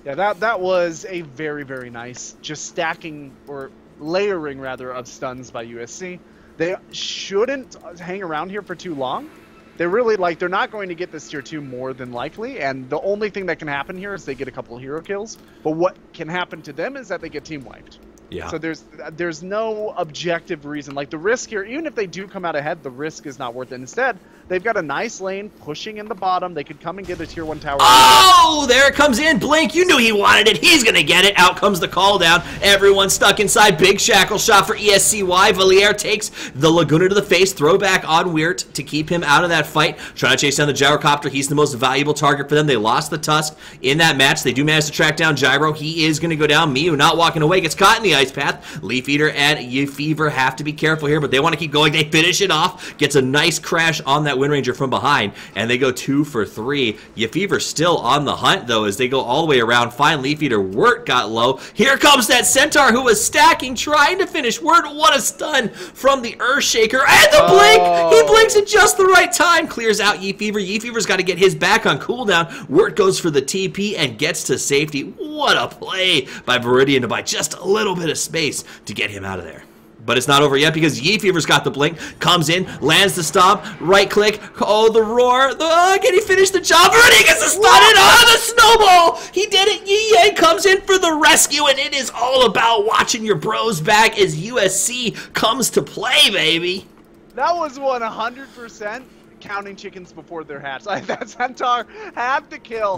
Yeah, that was a very, very nice, just stacking, or layering rather, of stuns by USC. They shouldn't hang around here for too long. They're really, like, they're not going to get this tier 2 more than likely, and the only thing that can happen here is they get a couple of hero kills, but what can happen to them is that they get team wiped. Yeah. So there's no objective reason. Like, the risk here, even if they do come out ahead, the risk is not worth it. Instead, they've got a nice lane pushing in the bottom. They could come and get a tier 1 tower. Oh, there it comes in. Blink, you knew he wanted it. He's going to get it. Out comes the call down. Everyone stuck inside. Big shackle shot for ESCY. Valier takes the Laguna to the face. Throwback on Weird to keep him out of that fight. Trying to chase down the Gyrocopter. He's the most valuable target for them. They lost the Tusk in that match. They do manage to track down Gyro. He is going to go down. Miyu not walking away. Gets caught in the ice path. Leaf Eater and Yefever have to be careful here, but they want to keep going. They finish it off. Gets a nice crash on that Wind Ranger from behind, and they go 2 for 3. Yefever still on the hunt, though, as they go all the way around. Fine Leaf Eater. Wirt got low. Here comes that Centaur who was stacking, trying to finish. Wirt, what a stun from the Earthshaker. And the blink! He blinks at just the right time. Clears out Yefever. Yefever's got to get his back on cooldown. Wirt goes for the TP and gets to safety. What a play by Viridian to buy just a little bit of space to get him out of there. But it's not over yet because Yefever's got the blink, comes in, lands the stomp, right click, oh, the roar, can he finish the job? Viridian gets the stun and the snowball! He did it! Yi Yang comes in for the rescue, and it is all about watching your bros back as USC comes to play, baby. That was 100% counting chickens before they're hatched. Like, that Centaur had the kill.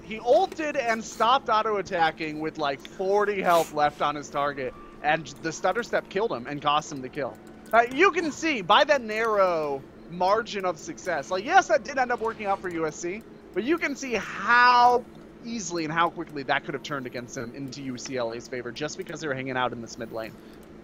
He ulted and stopped auto-attacking with like 40 health left on his target, and the stutter step killed him and cost him the kill. You can see by that narrow margin of success, like, yes, that did end up working out for USC, but you can see how easily and how quickly that could have turned against him into UCLA's favor just because they were hanging out in this mid lane.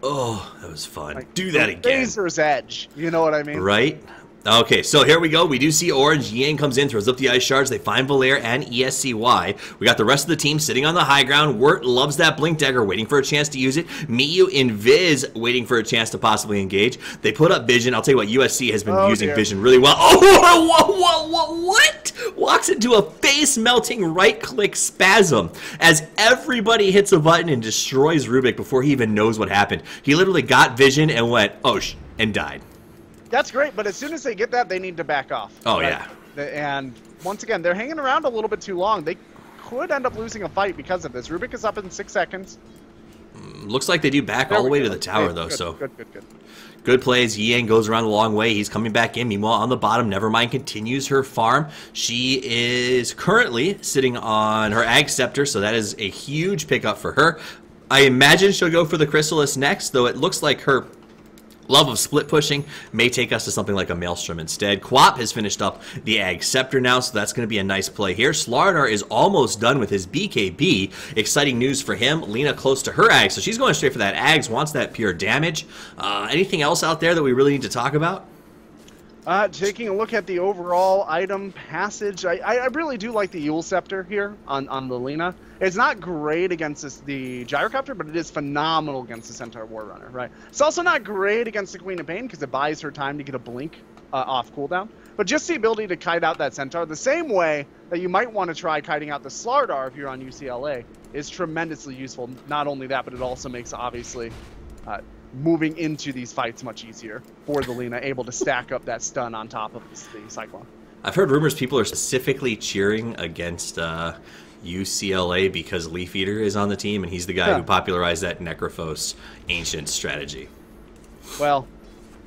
Oh, that was fun. Like, do that again. Razor's edge, you know what I mean? Right? Okay, so here we go. We do see Orange. Yang comes in, throws up the ice shards. They find Valier and ESCY. We got the rest of the team sitting on the high ground. Wirt loves that Blink Dagger, waiting for a chance to use it. Miyu in Viz, waiting for a chance to possibly engage. They put up Vision. I'll tell you what, USC has been using Vision really well. Oh, what? Walks into a face-melting right-click spasm as everybody hits a button and destroys Rubik before he even knows what happened. He literally got Vision and went, oh, and died. That's great, but as soon as they get that, they need to back off. Oh, right? Yeah. And once again, they're hanging around a little bit too long. They could end up losing a fight because of this. Rubik is up in 6 seconds. Looks like they do back all the way to the tower, though. Good plays. Yang goes around the long way. He's coming back in. Meanwhile, on the bottom, Nevermind continues her farm. She is currently sitting on her Ag Scepter, so that is a huge pickup for her. I imagine she'll go for the Chrysalis next, though it looks like her love of split pushing may take us to something like a Maelstrom instead. Quap has finished up the Ag Scepter now, so that's going to be a nice play here. Slardar is almost done with his BKB. Exciting news for him. Lena close to her Ag, so she's going straight for that Ags, wants that pure damage. Anything else out there that we really need to talk about? Taking a look at the overall item passage, I really do like the Yule Scepter here on the Lena. It's not great against the Gyrocopter, but it is phenomenal against the Centaur Warrunner, right? It's also not great against the Queen of Pain because it buys her time to get a blink off cooldown. But just the ability to kite out that Centaur, the same way that you might want to try kiting out the Slardar if you're on UCLA, is tremendously useful. Not only that, but it also makes, obviously, moving into these fights much easier for the Lena, able to stack up that stun on top of the Cyclone. I've heard rumors people are specifically cheering against UCLA because Leaf Eater is on the team, and he's the guy who popularized that Necrophos ancient strategy. Well,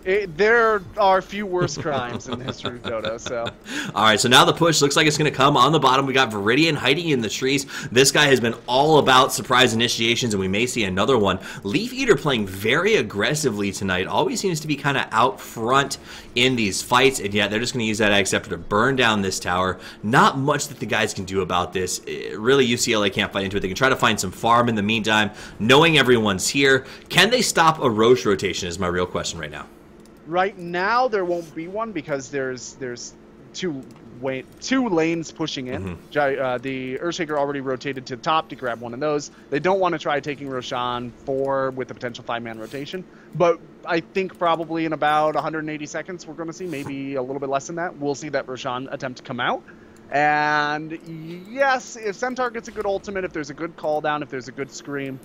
there are few worse crimes in the history of Dota, so. All right, so now the push looks like it's going to come on the bottom. We got Viridian hiding in the trees. This guy has been all about surprise initiations, and we may see another one. Leaf Eater playing very aggressively tonight. Always seems to be kind of out front in these fights, and yet they're just going to use that Ag Scepter to burn down this tower. Not much that the guys can do about this. Really, UCLA can't fight into it. They can try to find some farm in the meantime, knowing everyone's here. Can they stop a Roche rotation is my real question right now. Right now, there won't be one because there's two lanes pushing in. The Earthshaker already rotated to the top to grab one of those. They don't want to try taking Roshan 4 with the potential 5-man rotation, but I think probably in about 180 seconds we're going to see, maybe a little bit less than that, we'll see that Roshan attempt to come out. And yes, if Centaur gets a good ultimate, if there's a good call down, if there's a good scream,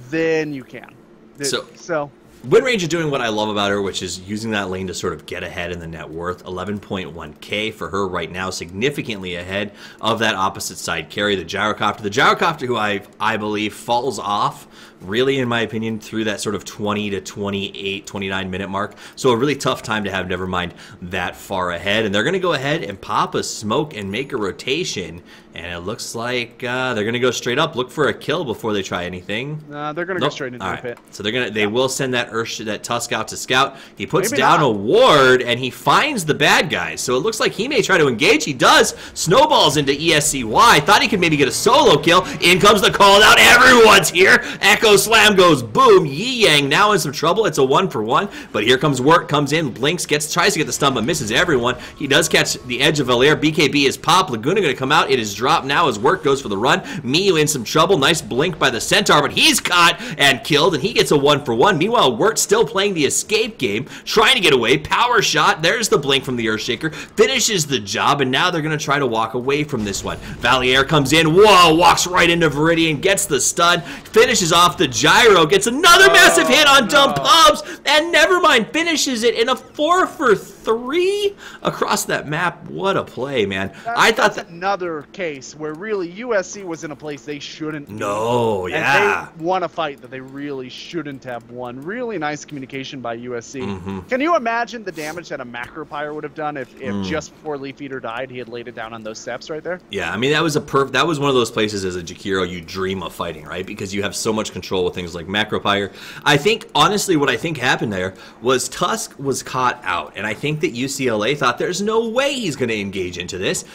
then you can. So Wind Ranger doing what I love about her, which is using that lane to sort of get ahead in the net worth. 11.1k for her right now, significantly ahead of that opposite side carry, the Gyrocopter. The Gyrocopter, who I believe falls off, really, in my opinion, through that sort of 20 to 28, 29 minute mark. So a really tough time to have Nevermind that far ahead. And they're going to go ahead and pop a smoke and make a rotation. And it looks like they're going to go straight up, look for a kill before they try anything. They're going to go straight into the pit. So they will send that Tusk out to scout. He puts down a ward and he finds the bad guys. So it looks like he may try to engage. He does. Snowballs into ESCY. Thought he could maybe get a solo kill. In comes the call out. Everyone's here. Echo Slam goes boom. Yi Yang now in some trouble. It's a 1-for-1. But here comes Work. Comes in. Blinks. Tries to get the stun but misses everyone. He does catch the edge of Valir. BKB is pop. Laguna going to come out. It is dropped now as Work goes for the run. Miyu in some trouble. Nice blink by the Centaur, but he's caught and killed, and he gets a 1-for-1. Meanwhile, Wirt still playing the escape game, trying to get away. Power shot. There's the blink from the Earthshaker. Finishes the job, and now they're going to try to walk away from this one. Valier comes in. Whoa! Walks right into Viridian. Gets the stun. Finishes off the gyro. Gets another massive hit on Dumb Pubs, and Nevermind finishes it in a 4-for-3 across that map. What a play, man. That's another case where really USC was in a place they shouldn't be. No, yeah. And they won a fight that they really shouldn't have won. Really nice communication by USC. Can you imagine the damage that a Macropyre would have done if just before Leaf Eater died, he had laid it down on those steps right there? Yeah, I mean, that was one of those places as a Jakiro you dream of fighting, right? Because you have so much control with things like Macropyre. I think, honestly, what I think happened there was Tusk was caught out, and I think that UCLA thought there's no way he's going to engage into this.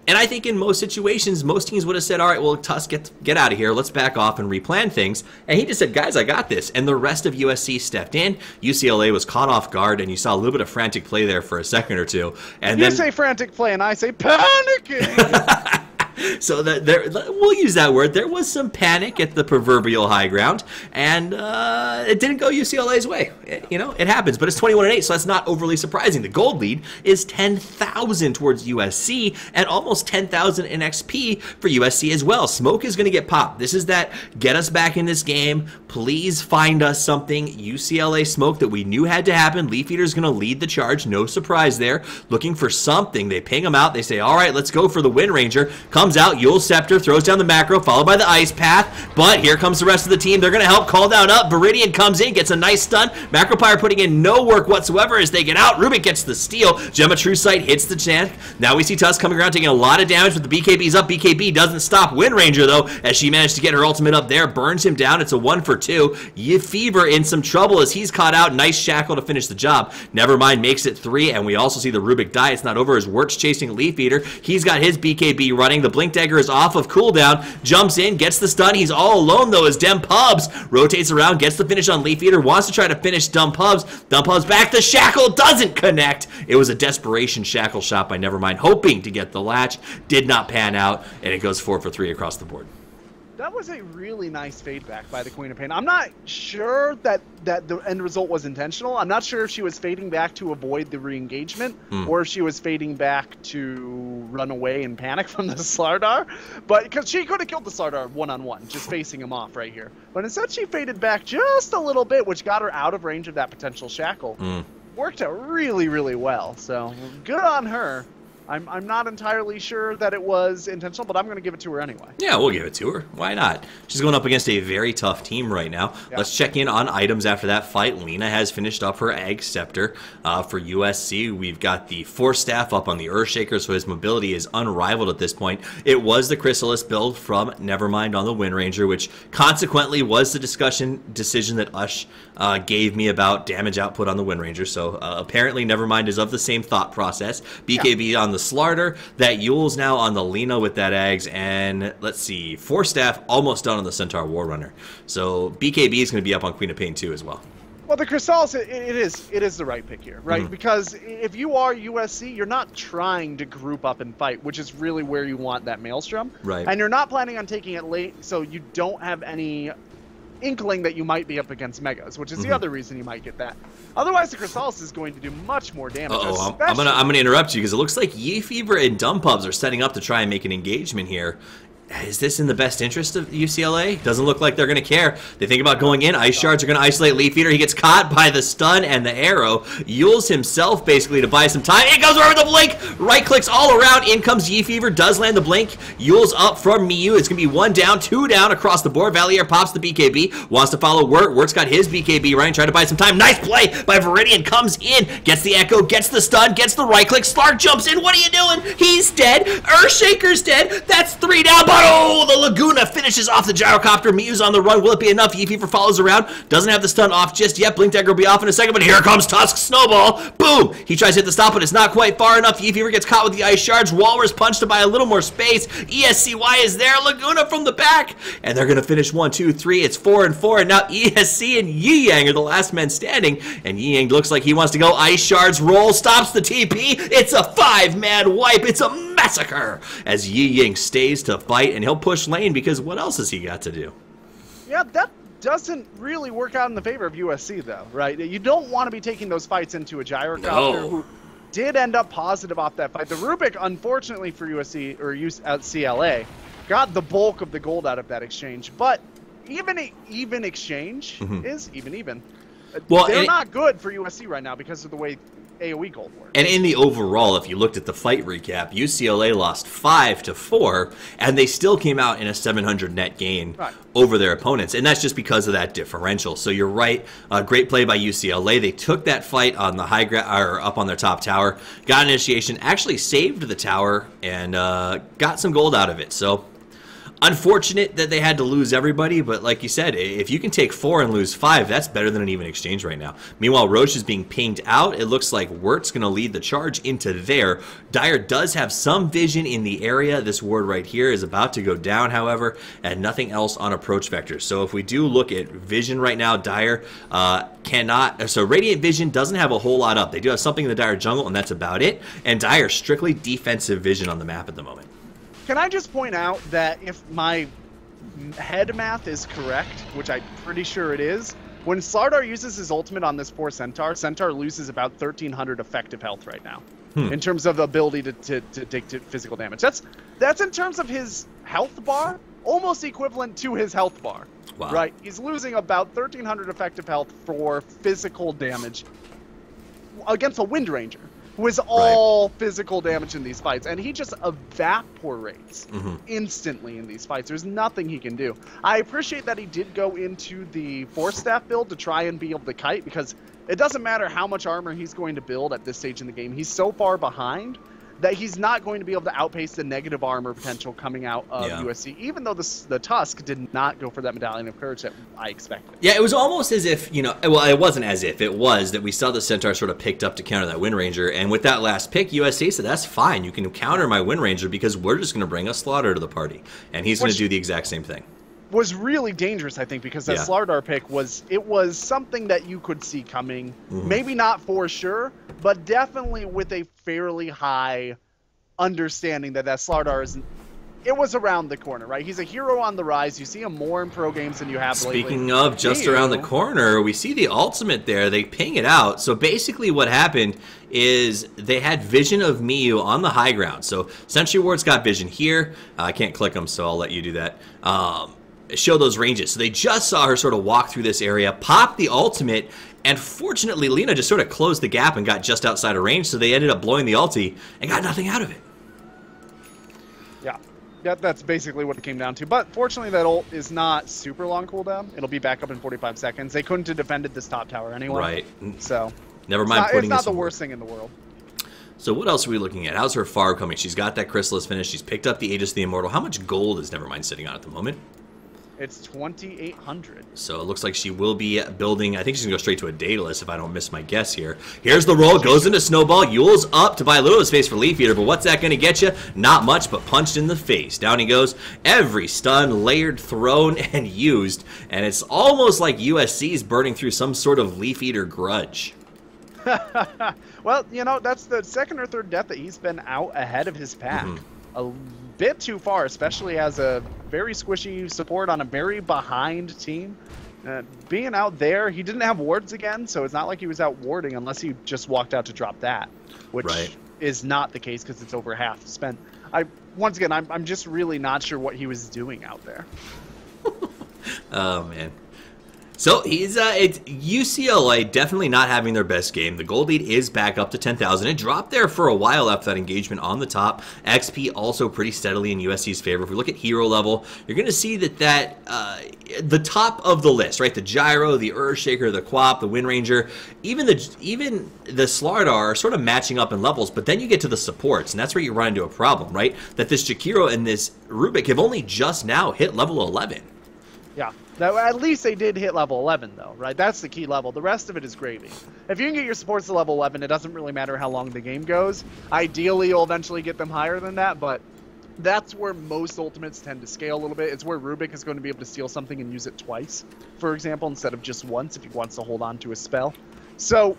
And I think in most situations, most teams would have said, all right, well, Tusk, get out of here. Let's back off and replan things. And he just said, guys, I got this. And the rest of USC stepped in. UCLA was caught off guard, and you saw a little bit of frantic play there for a second or two. And you say frantic play, and I say panicking. So we'll use that word. There was some panic at the proverbial high ground, and it didn't go UCLA's way. It happens, but it's 21-8, so that's not overly surprising. The gold lead is 10,000 towards USC, and almost 10,000 in XP for USC as well. Smoke is going to get popped. This is that get us back in this game. Please find us something. UCLA Smoke that we knew had to happen. Leaf Eater's going to lead the charge. No surprise there. Looking for something. They ping him out. They say, all right, let's go for the Wind Ranger. Comes out, Yule Scepter, throws down the macro, followed by the Ice Path, but here comes the rest of the team. They're going to help call down up. Viridian comes in, gets a nice stun. Macropyre putting in no work whatsoever as they get out. Rubik gets the steal. Gemma True Sight hits the tank. Now we see Tusk coming around, taking a lot of damage, but the BKB's up. BKB doesn't stop Wind Ranger, though, as she managed to get her ultimate up there. Burns him down. It's a 1-for-2. Fever in some trouble as he's caught out. Nice shackle to finish the job. Nevermind makes it 3, and we also see the Rubik die. It's not over as Wirt's chasing Leaf Eater. He's got his BKB running. The Blink Dagger is off of cooldown, jumps in, gets the stun. He's all alone, though, as Dem Pubs rotates around, gets the finish on Leaf Eater, wants to try to finish Dumb Pubs. Dumb Pubs back. The shackle doesn't connect. It was a desperation shackle shot by Nevermind, hoping to get the latch. Did not pan out, and it goes 4-for-3 across the board. That was a really nice fade back by the Queen of Pain. I'm not sure that the end result was intentional. I'm not sure if she was fading back to avoid the re-engagement or if she was fading back to run away and panic from the Slardar. But because she could have killed the Slardar one-on-one, just facing him off right here. But instead she faded back just a little bit, which got her out of range of that potential shackle. Worked out really, really well. So good on her. I'm not entirely sure that it was intentional, but I'm going to give it to her anyway. Yeah, we'll give it to her. Why not? She's going up against a very tough team right now. Yeah. Let's check in on items after that fight. Lena has finished up her Egg Scepter. For USC, we've got the Force Staff up on the Earthshaker, so his mobility is unrivaled at this point. It was the Chrysalis build from Nevermind on the Wind Ranger, which consequently was the decision that Ush gave me about damage output on the Wind Ranger. So apparently Nevermind is of the same thought process. BKB on the Slardar, that Yule's now on the Lena with that Eggs, and let's see, Force Staff almost done on the Centaur War Runner. So BKB is going to be up on Queen of Pain too as well. Well, the Crystals, it is the right pick here, right? Because if you are USC, you're not trying to group up and fight, which is really where you want that Maelstrom. Right. And you're not planning on taking it late, so you don't have any inkling that you might be up against Megas, which is the other reason you might get that. Otherwise, the Crystals is going to do much more damage. I'm gonna interrupt you because it looks like Yi Fever and Dumb Pubs are setting up to try and make an engagement here. Is this in the best interest of UCLA? Doesn't look like they're going to care. They think about going in. Ice Shards are going to isolate Leaf Eater. He gets caught by the stun and the arrow. Yules himself basically to buy some time. In goes over the blink. Right clicks all around. In comes Yi Fever. Does land the blink. Yules up from Miyu. It's going to be 1 down, 2 down across the board. Valier pops the BKB. Wants to follow Wirt. Wirt's got his BKB running. Trying to buy some time. Nice play by Viridian. Comes in. Gets the echo. Gets the stun. Gets the right click. Slark jumps in. What are you doing? He's dead. Earthshaker's dead. That's 3 down. But oh, the Laguna finishes off the gyrocopter. Miyu's on the run. Will it be enough? Yi Fever follows around. Doesn't have the stun off just yet. Blink Dagger will be off in a second, but here comes Tusk Snowball. Boom! He tries to hit the stop, but it's not quite far enough. Yi Fever gets caught with the Ice Shards. Walrus punch to buy a little more space. ESCY is there. Laguna from the back. And they're going to finish 1, 2, 3. It's 4 and 4. And now ESC and Yi Yang are the last men standing. And Yi Yang looks like he wants to go. Ice Shards roll. Stops the TP. It's a 5-man wipe. It's a massacre as Yi Yang stays to fight, and he'll push lane because what else has he got to do? Yeah, that doesn't really work out in the favor of USC, though, right? You don't want to be taking those fights into a gyrocopter who did end up positive off that fight. The Rubik, unfortunately for USC or UCLA, got the bulk of the gold out of that exchange, but even exchange is even. Well, they're not good for USC right now because of the way AoE gold works. And in the overall, if you looked at the fight recap, UCLA lost 5-4, and they still came out in a 700 net gain over their opponents, and that's just because of that differential. So you're right, great play by UCLA. They took that fight on the high ground, or up on their top tower, got initiation, actually saved the tower, and got some gold out of it. So unfortunate that they had to lose everybody, but like you said, if you can take 4 and lose 5, that's better than an even exchange right now. Meanwhile, Roche is being pinged out. It looks like Wirt's going to lead the charge into there. Dire does have some vision in the area. This ward right here is about to go down, however, and nothing else on approach vectors. So if we do look at vision right now, Dire cannot. So Radiant Vision doesn't have a whole lot up. They do have something in the Dire jungle, and that's about it. And Dire strictly defensive vision on the map at the moment. Can I just point out that if my head math is correct, which I'm pretty sure it is, when Slardar uses his ultimate on this poor Centaur, Centaur loses about 1,300 effective health right now in terms of the ability to take physical damage. That's in terms of his health bar, almost equivalent to his health bar. Wow. Right? He's losing about 1,300 effective health for physical damage against a Wind Ranger, who is all physical damage in these fights, and he just evaporates instantly in these fights. There's nothing he can do. I appreciate that he did go into the Force Staff build to try and be able to kite, because it doesn't matter how much armor he's going to build at this stage in the game. He's so far behind that he's not going to be able to outpace the negative armor potential coming out of USC, even though the Tusk did not go for that Medallion of Courage that I expected. Yeah, it was almost as if, well, it wasn't as if, it was that we saw the Centaur sort of picked up to counter that Wind Ranger, and with that last pick, USC said, that's fine, you can counter my Wind Ranger because we're just going to bring a Slaughter to the party, and he's going to do the exact same thing. Was really dangerous, I think, because that Slardar pick was something that you could see coming. Maybe not for sure, but definitely with a fairly high understanding that Slardar isn't. It was around the corner, right? He's a hero on the rise. You see him more in pro games than you have lately. Speaking of just around the corner, we see the ultimate there. They ping it out. So basically what happened is they had vision of Miyu on the high ground. So Sentry Ward's got vision here. I can't click them, so I'll let you do that. Show those ranges. So they just saw her sort of walk through this area, pop the ultimate, and fortunately Lena just sort of closed the gap and got just outside of range, so they ended up blowing the ulti and got nothing out of it. Yeah, that's basically what it came down to. But fortunately that ult is not super long cooldown. It'll be back up in 45 seconds. They couldn't have defended this top tower anyway. Right. So never mind putting it's not the worst thing in the world. So what else are we looking at? How's her farm coming? She's got that Chrysalis finish. She's picked up the Aegis of the Immortal. How much gold is Nevermind sitting on at the moment? It's 2,800. So it looks like she will be building. I think she's going to go straight to a Daedalus if I don't miss my guess here. Here's the roll. Goes into Snowball. Yule's up to buy a little bit of space for Leaf Eater, but what's that going to get you? Not much, but punched in the face. Down he goes. Every stun layered, thrown, and used. And it's almost like USC's burning through some sort of Leaf Eater grudge. Well, you know, that's the second or third death that he's been out ahead of his pack. A bit too far, especially as a very squishy support on a very behind team. Being out there, he didn't have wards again, so it's not like he was out warding unless he just walked out to drop that, which is not the case because it's over half spent. Once again, I'm just really not sure what he was doing out there. Oh, man. So it's UCLA definitely not having their best game. The gold lead is back up to 10,000. It dropped there for a while after that engagement on the top. XP also pretty steadily in USC's favor. If we look at hero level, you're going to see that the top of the list, right? The Gyro, the Earthshaker, the Quap, the Wind Ranger, even the Slardar are sort of matching up in levels. But then you get to the supports, and that's where you run into a problem, right? That this Jakiro and this Rubik have only just now hit level 11. Yeah. Now, at least they did hit level 11, though, right? That's the key level. The rest of it is gravy. If you can get your supports to level 11, it doesn't really matter how long the game goes. Ideally, you'll eventually get them higher than that, but that's where most ultimates tend to scale a little bit. It's where Rubik is going to be able to steal something and use it twice, for example, instead of just once if he wants to hold on to a spell. So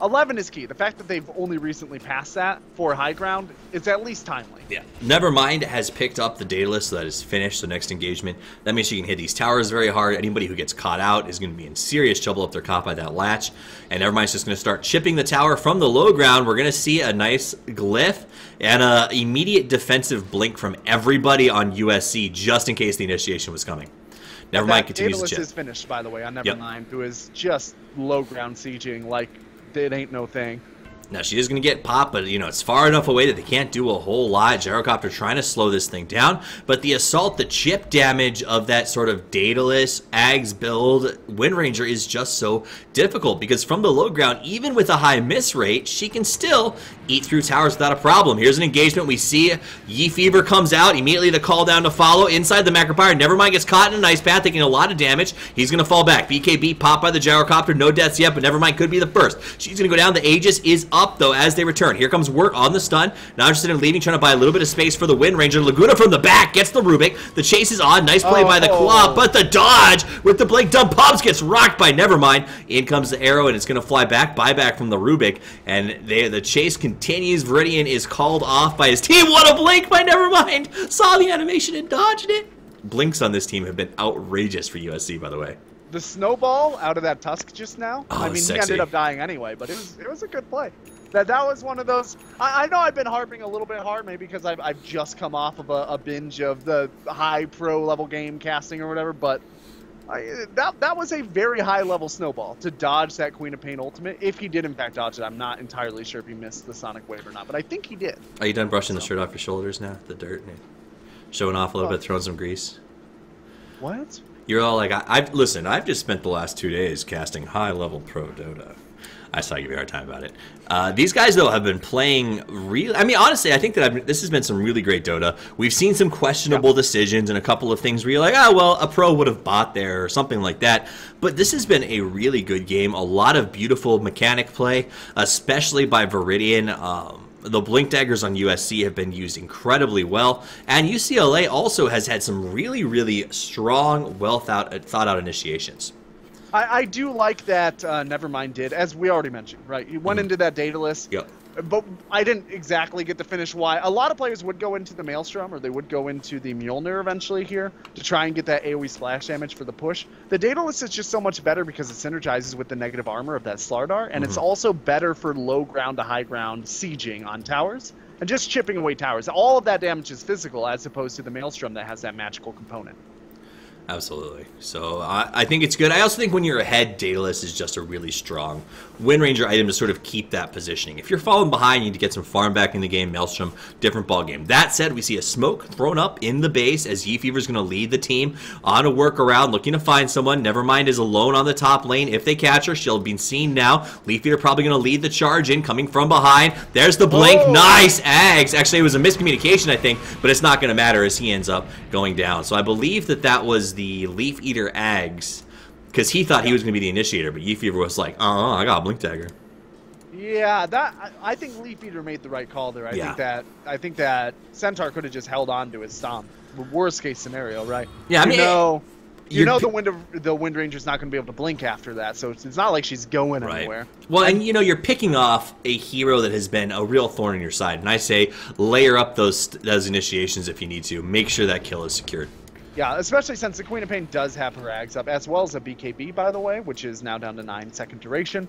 11 is key. The fact that they've only recently passed that for high ground is at least timely. Yeah. Nevermind has picked up the Daedalus, so that is finished. So next engagement, that means she can hit these towers very hard. Anybody who gets caught out is going to be in serious trouble if they're caught by that latch. And Nevermind's just going to start chipping the tower from the low ground. We're going to see a nice glyph and an immediate defensive blink from everybody on USC just in case the initiation was coming. Nevermind continues to chip. Daedalus is finished, by the way, on Nevermind, who is just low ground sieging like it ain't no thing. Now, she is going to get popped, but, you know, it's far enough away that they can't do a whole lot. Gyrocopter trying to slow this thing down, but the assault, the chip damage of that sort of Daedalus, Ags build, Wind Ranger is just so difficult because from the low ground, even with a high miss rate, she can still eat through towers without a problem. Here's an engagement. We see Yi Fever comes out, immediately the call down to follow. Inside the Macropyre, Nevermind gets caught in an ice path, taking a lot of damage. He's going to fall back. BKB popped by the Gyrocopter, no deaths yet, but Nevermind could be the first. She's going to go down. The Aegis is up though as they return. Here comes Work on the stun. Not interested in leaving, trying to buy a little bit of space for the Wind Ranger. Laguna from the back gets the Rubik. The chase is on. Nice play by the Quap, but the dodge with the Blink Dump Pubs gets rocked by Nevermind. In comes the arrow, and it's going to fly back. Buyback from the Rubik, and the chase continues. Viridian is called off by his team. What a blink by Nevermind! Saw the animation and dodged it. Blinks on this team have been outrageous for USC, by the way. The snowball out of that Tusk just now. Oh, I mean, sexy. he ended up dying anyway, but it was a good play. That was one of those. I know I've been harping a little bit hard, maybe because I've just come off of a binge of the high pro level game casting or whatever, but that was a very high level snowball to dodge that Queen of Pain ultimate. If he did in fact dodge it, I'm not entirely sure if he missed the Sonic Wave or not, but I think he did. Are you done brushing the shirt off your shoulders now? The dirt, showing off a little bit, throwing some grease. What? You're all like, listen, I've just spent the last 2 days casting high-level pro Dota. I saw you give me a hard time about it. These guys, though, have been playing really... I mean, honestly, I think that this has been some really great Dota. We've seen some questionable decisions and a couple of things where you're like, oh, well, a pro would have bought there or something like that. But this has been a really good game. A lot of beautiful mechanic play, especially by Viridian. The Blink Daggers on USC have been used incredibly well, and UCLA also has had some really, really strong, well thought out initiations. I do like that Nevermind did, as we already mentioned, right? You went into that Daedalus, but I didn't exactly get to finish why. A lot of players would go into the Maelstrom, or they would go into the Mjolnir eventually here to try and get that AoE splash damage for the push. The Daedalus is just so much better because it synergizes with the negative armor of that Slardar, and it's also better for low ground to high ground sieging on towers, and just chipping away towers. All of that damage is physical, as opposed to the Maelstrom that has that magical component. Absolutely. So I think it's good. I also think when you're ahead, Daedalus is just a really strong Wind Ranger item to sort of keep that positioning. If you're falling behind, you need to get some farm back in the game. Maelstrom, different ball game. That said, we see a smoke thrown up in the base as Yi Fever is going to lead the team on a workaround, looking to find someone. Nevermind is alone on the top lane. If they catch her, she'll be seen now. Leaf Eater probably going to lead the charge in, coming from behind. There's the blink. Oh. Nice, Ags. Actually, it was a miscommunication, I think, but it's not going to matter as he ends up going down. So I believe that was was the Leaf Eater Ags, because he thought he was going to be the initiator, but Yeefever was like, I got a Blink Dagger. Yeah, I think Leaf Eater made the right call there. I think that Centaur could have just held on to his stomp. Worst case scenario, right? Yeah, I mean, the Wind Ranger's not going to be able to blink after that, so it's not like she's going anywhere. Well, and you're picking off a hero that has been a real thorn in your side, and I say layer up those initiations if you need to. Make sure that kill is secured. Yeah, especially since the Queen of Pain does have her Ags up, as well as a BKB, by the way, which is now down to 9-second duration.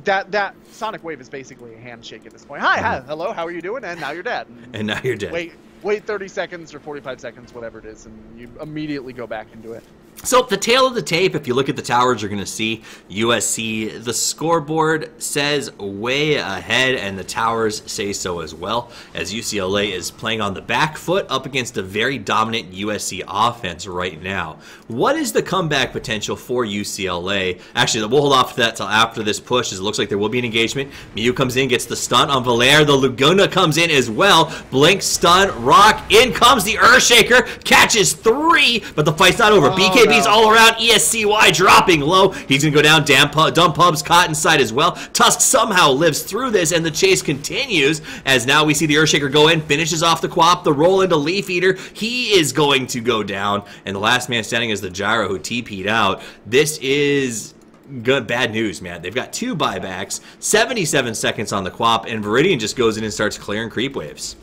That Sonic Wave is basically a handshake at this point. Hi, hello, how are you doing? And now you're dead. And now you're dead. Wait 30 seconds or 45 seconds, whatever it is, and you immediately go back into it. So the tail of the tape, if you look at the towers, you're going to see USC. The scoreboard says way ahead, and the towers say so as well, as UCLA is playing on the back foot up against a very dominant USC offense right now. What is the comeback potential for UCLA? Actually, we'll hold off to that till after this push, as it looks like there will be an engagement. Miu comes in, gets the stun on Valere. The Laguna comes in as well. Blink, stun, rock. In comes the Earthshaker. Catches 3, but the fight's not over. BKB's all around. ESCY dropping low. He's going to go down. Dumb Pub's caught inside as well. Tusk somehow lives through this, and the chase continues as now we see the Earthshaker go in, finishes off the Quap, the roll into Leaf Eater. He is going to go down, and the last man standing is the Gyro, who TP'd out. This is bad news, man. They've got 2 buybacks, 77 seconds on the Quap, and Viridian just goes in and starts clearing creep waves.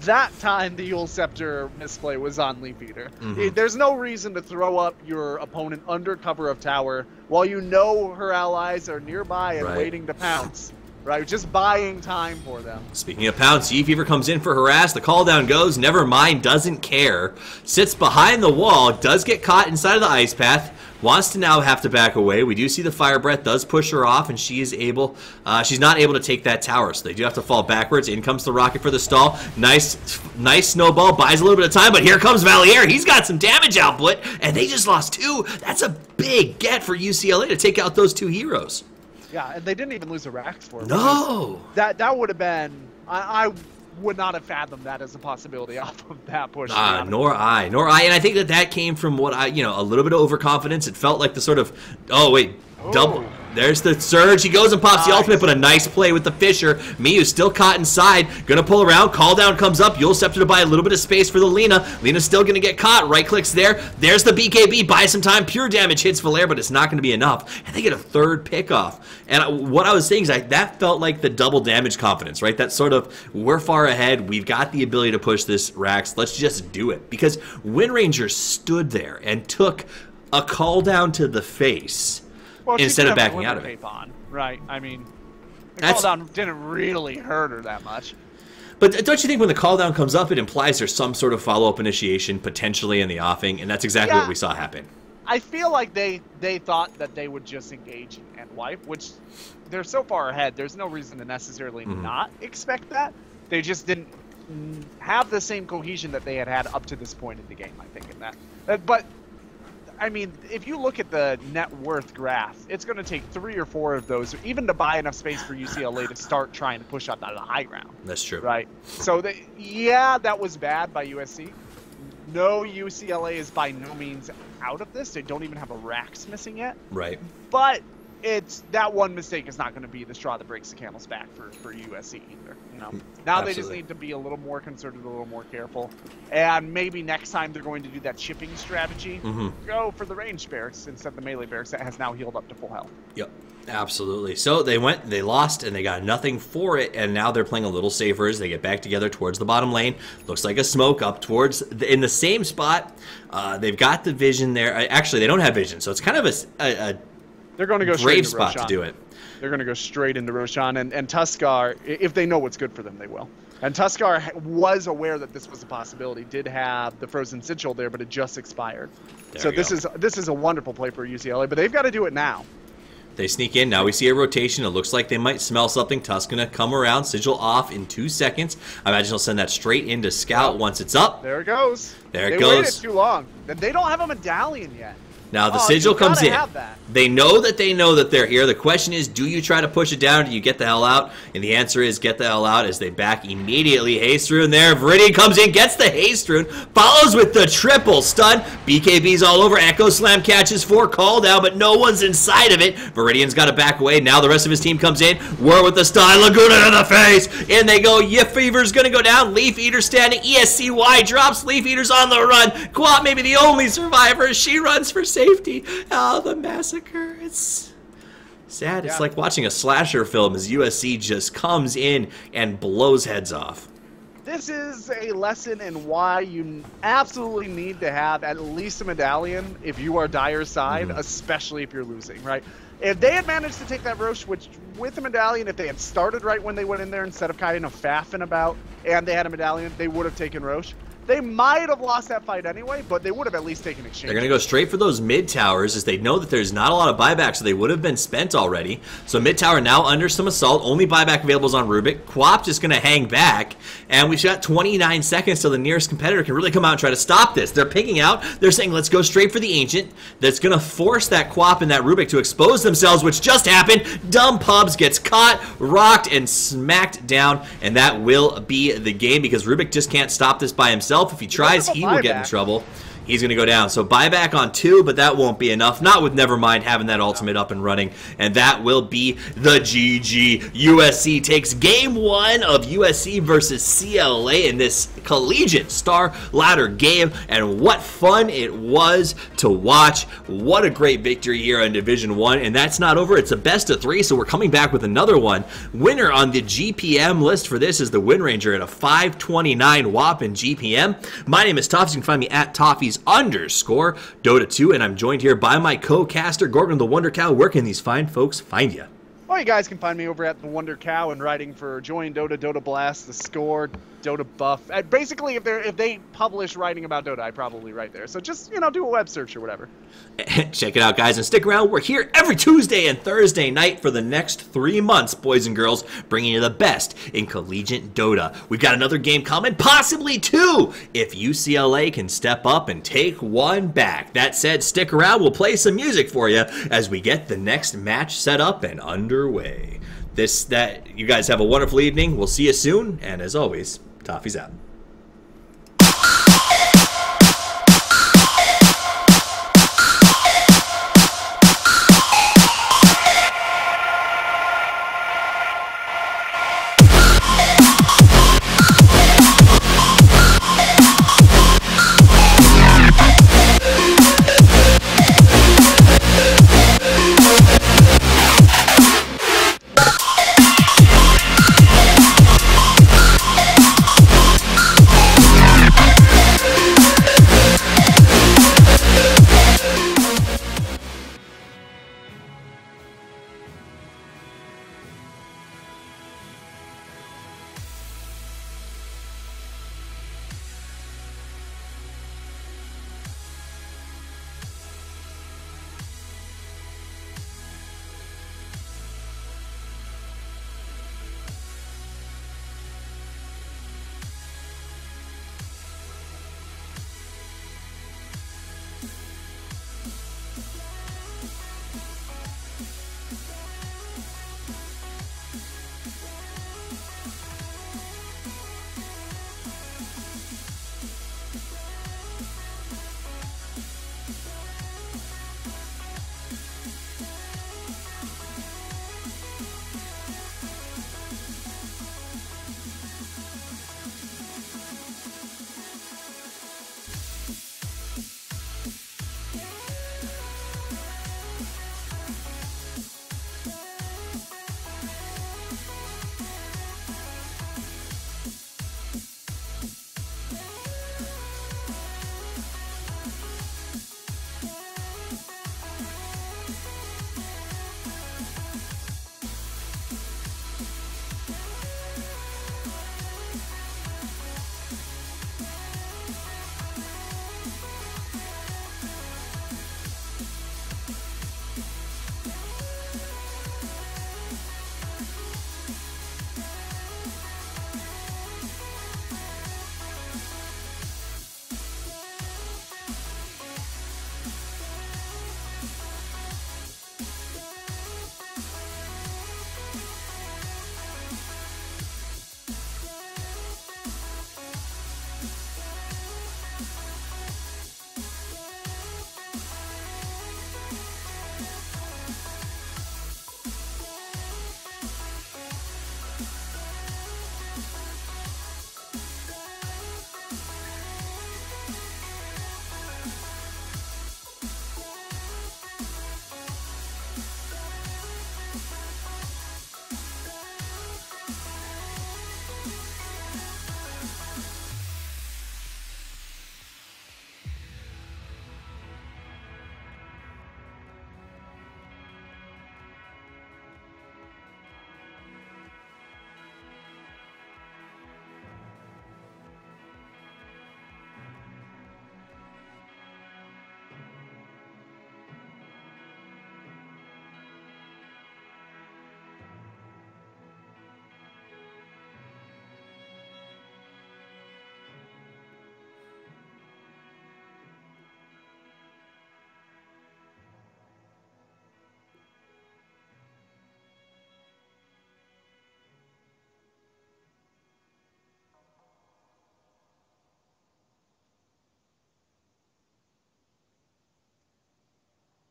That time the Yule Scepter misplay was on Leaf Eater. There's no reason to throw up your opponent under cover of tower while you know her allies are nearby and waiting to pounce. Right, just buying time for them. Speaking of pounce, Yeefever comes in for harass. The call down goes. Never mind, doesn't care. Sits behind the wall. Does get caught inside of the ice path. Wants to now have to back away. We do see the Fire Breath does push her off, and she is able. She's not able to take that tower, so they do have to fall backwards. In comes the rocket for the stall. Nice snowball. Buys a little bit of time, but here comes Valier. He's got some damage output, and they just lost 2. That's a big get for UCLA to take out those 2 heroes. Yeah, and they didn't even lose a Rax for him. No! That would have been... I would not have fathomed that as a possibility off of that push. Nor I. And I think that came from what a little bit of overconfidence. It felt like the sort of, double. There's the surge. He goes and pops the ultimate, but a nice play with the Fisher. Miu's still caught inside. Gonna pull around. Call down comes up. Yule Scepter to buy a little bit of space for the Lina. Lina's still gonna get caught. Right clicks there. There's the BKB. Buy some time. Pure damage hits Valere, but it's not gonna be enough. And they get a 3rd pickoff. And what I was saying is that felt like the double damage confidence, right? That sort of, we're far ahead. We've got the ability to push this Rax. Let's just do it. Because Wind Ranger stood there and took a call down to the face. Well, instead of backing out of it. Right, I mean, the call down didn't really hurt her that much. But don't you think when the call down comes up, it implies there's some sort of follow-up initiation potentially in the offing, and that's exactly what we saw happen. I feel like they thought that they would just engage and wipe, which they're so far ahead, there's no reason to necessarily not expect that. They just didn't have the same cohesion that they had up to this point in the game, I think, in that. But I mean, if you look at the net worth graph, it's going to take 3 or 4 of those, even to buy enough space for UCLA to start trying to push out the high ground. That's true. Right. So, that was bad by USC. No, UCLA is by no means out of this. They don't even have a Rax missing yet. Right. But that one mistake is not going to be the straw that breaks the camel's back for USC either. Now they just need to be a little more concerted, a little more careful, and maybe next time they're going to do that chipping strategy. Go for the ranged barracks instead of the melee barracks that has now healed up to full health. Yep, absolutely. So they lost, and they got nothing for it, and now they're playing a little safer as they get back together towards the bottom lane. Looks like a smoke up towards in the same spot. They've got the vision there. Actually, they don't have vision, so it's kind of a they're going to go straight into spot Roshan. to do it. They're going to go straight into Roshan, and Tuskar, if they know what's good for them, they will. And Tuskar was aware that this was a possibility, did have the Frozen Sigil there, but it just expired. So this is a wonderful play for UCLA, but they've got to do it now. They sneak in. Now we see a rotation. It looks like they might smell something. Tusk gonna come around, Sigil off in 2 seconds. I imagine he'll send that straight into Scout once it's up. There it goes. There it goes. They waited too long. They don't have a medallion yet. Now the sigil comes in. Have that. They know that they're here. The question is, do you try to push it down? Do you get the hell out? And the answer is get the hell out as they back immediately. Haste Rune there. Viridian comes in, gets the Haste Rune, follows with the triple stun. BKB's all over. Echo Slam catches 4, call down, but no one's inside of it. Viridian's got to back away. Now the rest of his team comes in. War with the stun. Laguna to the face. In they go. Fever's going to go down. Leaf Eater standing. ESCY drops. Leaf Eater's on the run. Quap maybe the only survivor. She runs for safety. Oh, the massacre. It's sad. It's like watching a slasher film as USC just comes in and blows heads off. This is a lesson in why you absolutely need to have at least a medallion if you are Dire's side, especially if you're losing, right? If they had managed to take that Roche, which with the medallion, if they had started right when they went in there instead of kind of faffing about and they had a medallion, they would have taken Roche. They might have lost that fight anyway, but they would have at least taken exchange. They're going to go straight for those mid towers as they know that there's not a lot of buyback, so they would have been spent already. So mid tower now under some assault. Only buyback available is on Rubik. Quap just going to hang back, and we've got 29 seconds till the nearest competitor can really come out and try to stop this. They're picking out. They're saying, let's go straight for the Ancient. That's going to force that Quap and that Rubik to expose themselves, which just happened. Dumb Pubs gets caught, rocked, and smacked down, and that will be the game because Rubik just can't stop this by himself. If he tries, he will get in trouble. He's going to go down. So buyback on 2, but that won't be enough. Not with Nevermind having that ultimate up and running. And that will be the GG. USC takes game 1 of USC versus CLA in this collegiate star ladder game. And what fun it was to watch. What a great victory here in Division 1. And that's not over. It's a best of 3, so we're coming back with another one. Winner on the GPM list for this is the Wind Ranger at a 529 WAP in GPM. My name is Toffees. You can find me at Toffees _Dota2, and I'm joined here by my co-caster, Gorgon the Wonder Cow. Where can these fine folks find you? Well, you guys can find me over at the Wonder Cow and writing for Join Dota, Dota Blast, The Score, Dota Buff. And basically, if they publish writing about Dota, I probably write there. So just, do a web search or whatever. Check it out, guys, and stick around. We're here every Tuesday and Thursday night for the next 3 months, boys and girls, bringing you the best in collegiate Dota. We've got another game coming, possibly 2, if UCLA can step up and take one back. That said, stick around. We'll play some music for you as we get the next match set up and underway. You guys have a wonderful evening. We'll see you soon, and as always, Toffees out.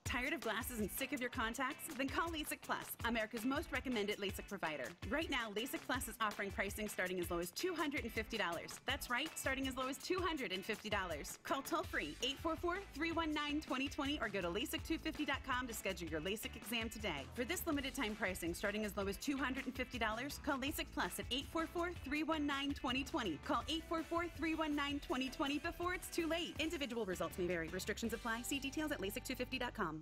Tired of glasses and sick of your contacts? Then call LASIK Plus, America's most recommended LASIK provider. Right now, LASIK Plus is offering pricing starting as low as $250. That's right, starting as low as $250. Call toll-free 844-319-2020 or go to LASIK250.com to schedule your LASIK exam today. For this limited time pricing starting as low as $250, call LASIK Plus at 844-319-2020. Call 844-319-2020 before it's too late. Individual results may vary. Restrictions apply. See details at LASIK250.com.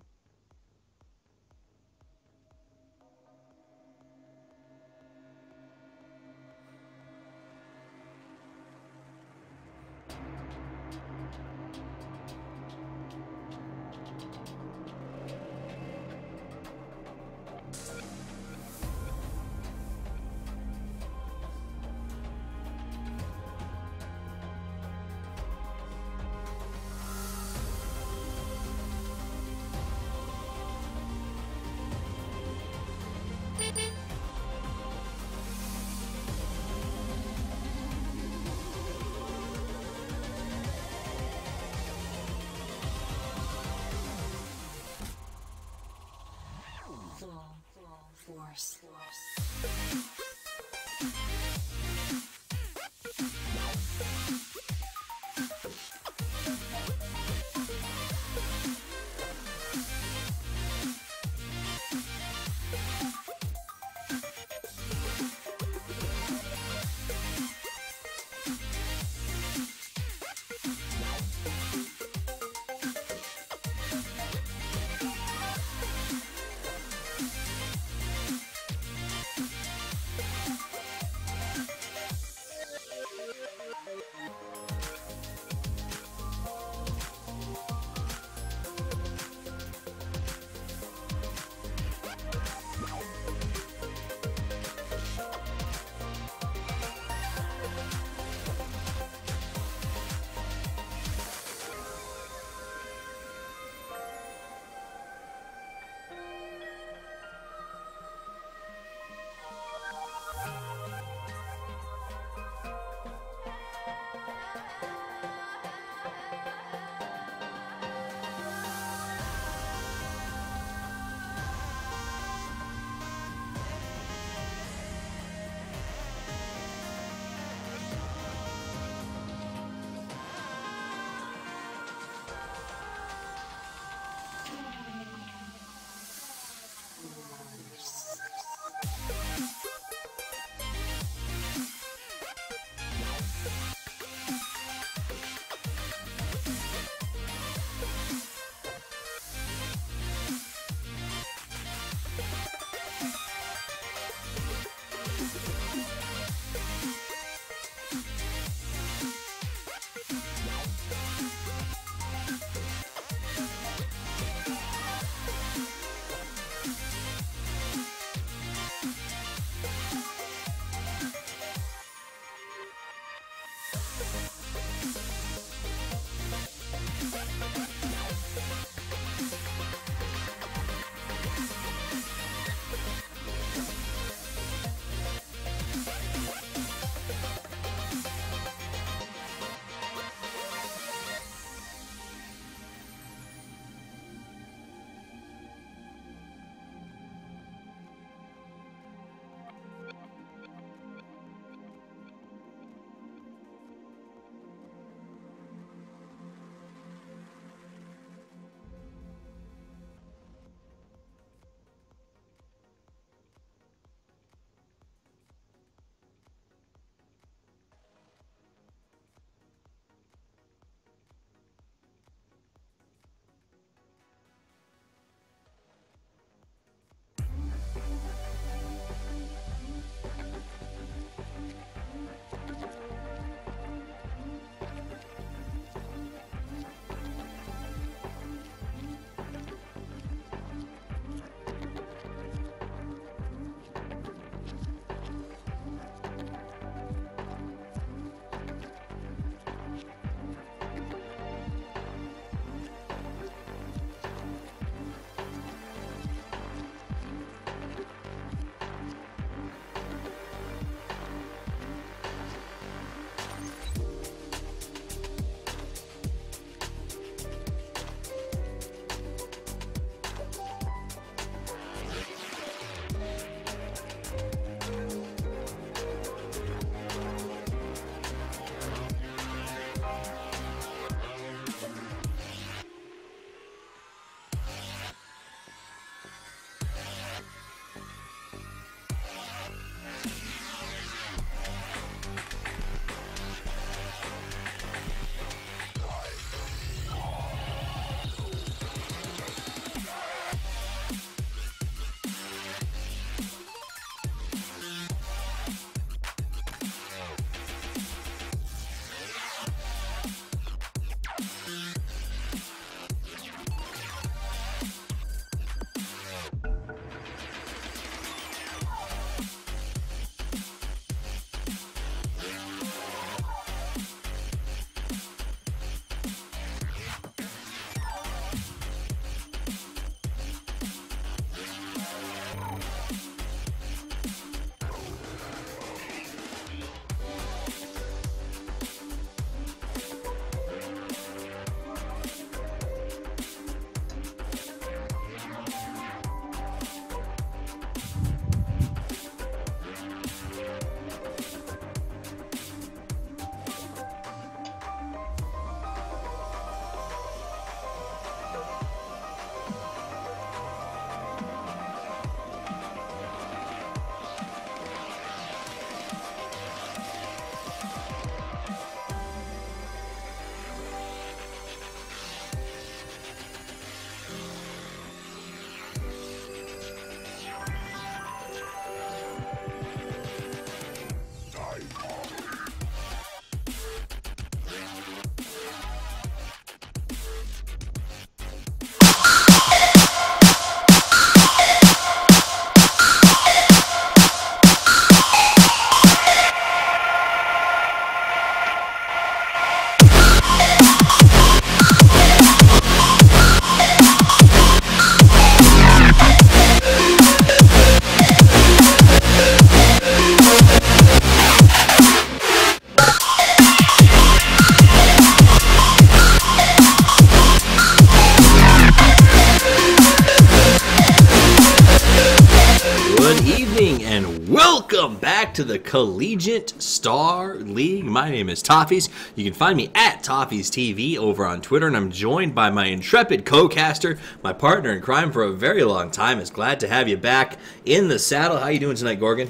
back to the Collegiate Star League. My name is Toffees. You can find me at Toffees TV over on Twitter, and I'm joined by my intrepid co-caster, my partner in crime for a very long time. Is glad to have you back in the saddle. How you doing tonight, Gorgon?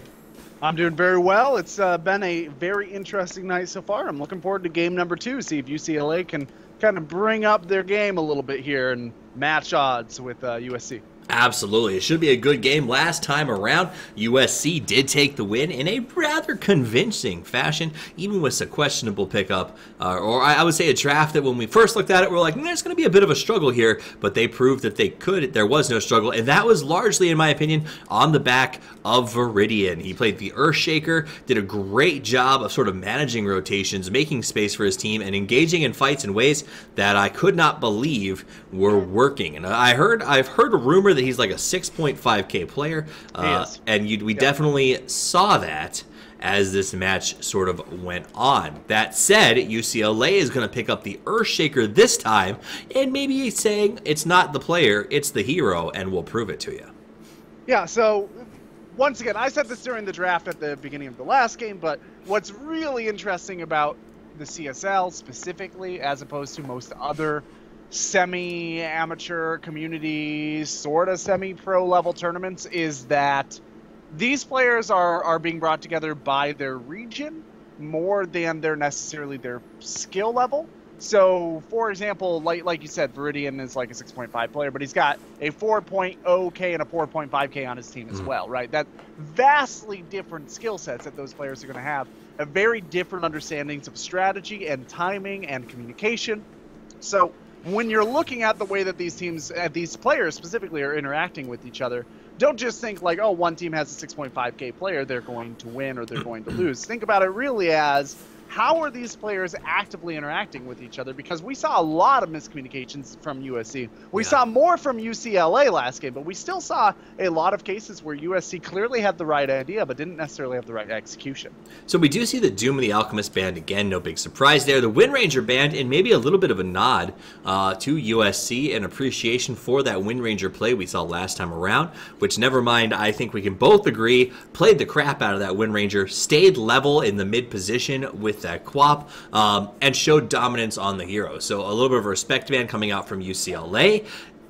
I'm doing very well. It's been a very interesting night so far. I'm looking forward to game number 2, see if UCLA can kind of bring up their game a little bit here and match odds with USC. Absolutely. It should be a good game. Last time around, USC did take the win in a rather convincing fashion, even with a questionable pickup, or I would say a draft that when we first looked at it, we're like, there's going to be a bit of a struggle here, but they proved that they could. There was no struggle, and that was largely, in my opinion, on the back of Viridian. He played the Earthshaker, did a great job of sort of managing rotations, making space for his team, and engaging in fights in ways that I could not believe were working. And I've heard a rumor that he's like a 6.5K player, and we definitely saw that as this match sort of went on. That said, UCLA is going to pick up the Earthshaker this time, and maybe saying it's not the player, it's the hero, and we'll prove it to you. Yeah, so once again, I said this during the draft at the beginning of the last game, but what's really interesting about the CSL specifically, as opposed to most other semi-amateur communities, sort of semi-pro level tournaments, is that these players are being brought together by their region more than necessarily their skill level. So, for example, like you said, Viridian is like a 6.5 player, but he's got a 4.0K and a 4.5K on his team as well, right? That vastly different skill sets that those players are going to have, a very different understandings of strategy and timing and communication. So when you're looking at the way that these teams, these players specifically, are interacting with each other, don't just think like, oh, one team has a 6.5K player, they're going to win or they're going to lose. Think about it really as, how are these players actively interacting with each other? Because we saw a lot of miscommunications from USC. We saw more from UCLA last game, but we still saw a lot of cases where USC clearly had the right idea, but didn't necessarily have the right execution. So we do see the Doom and the Alchemist band again, no big surprise there. The Wind Ranger band, and maybe a little bit of a nod to USC, and appreciation for that Wind Ranger play we saw last time around, which, never mind, I think we can both agree, played the crap out of that Wind Ranger, stayed level in the mid position with that quap, and showed dominance on the hero. So a little bit of a respect band coming out from UCLA.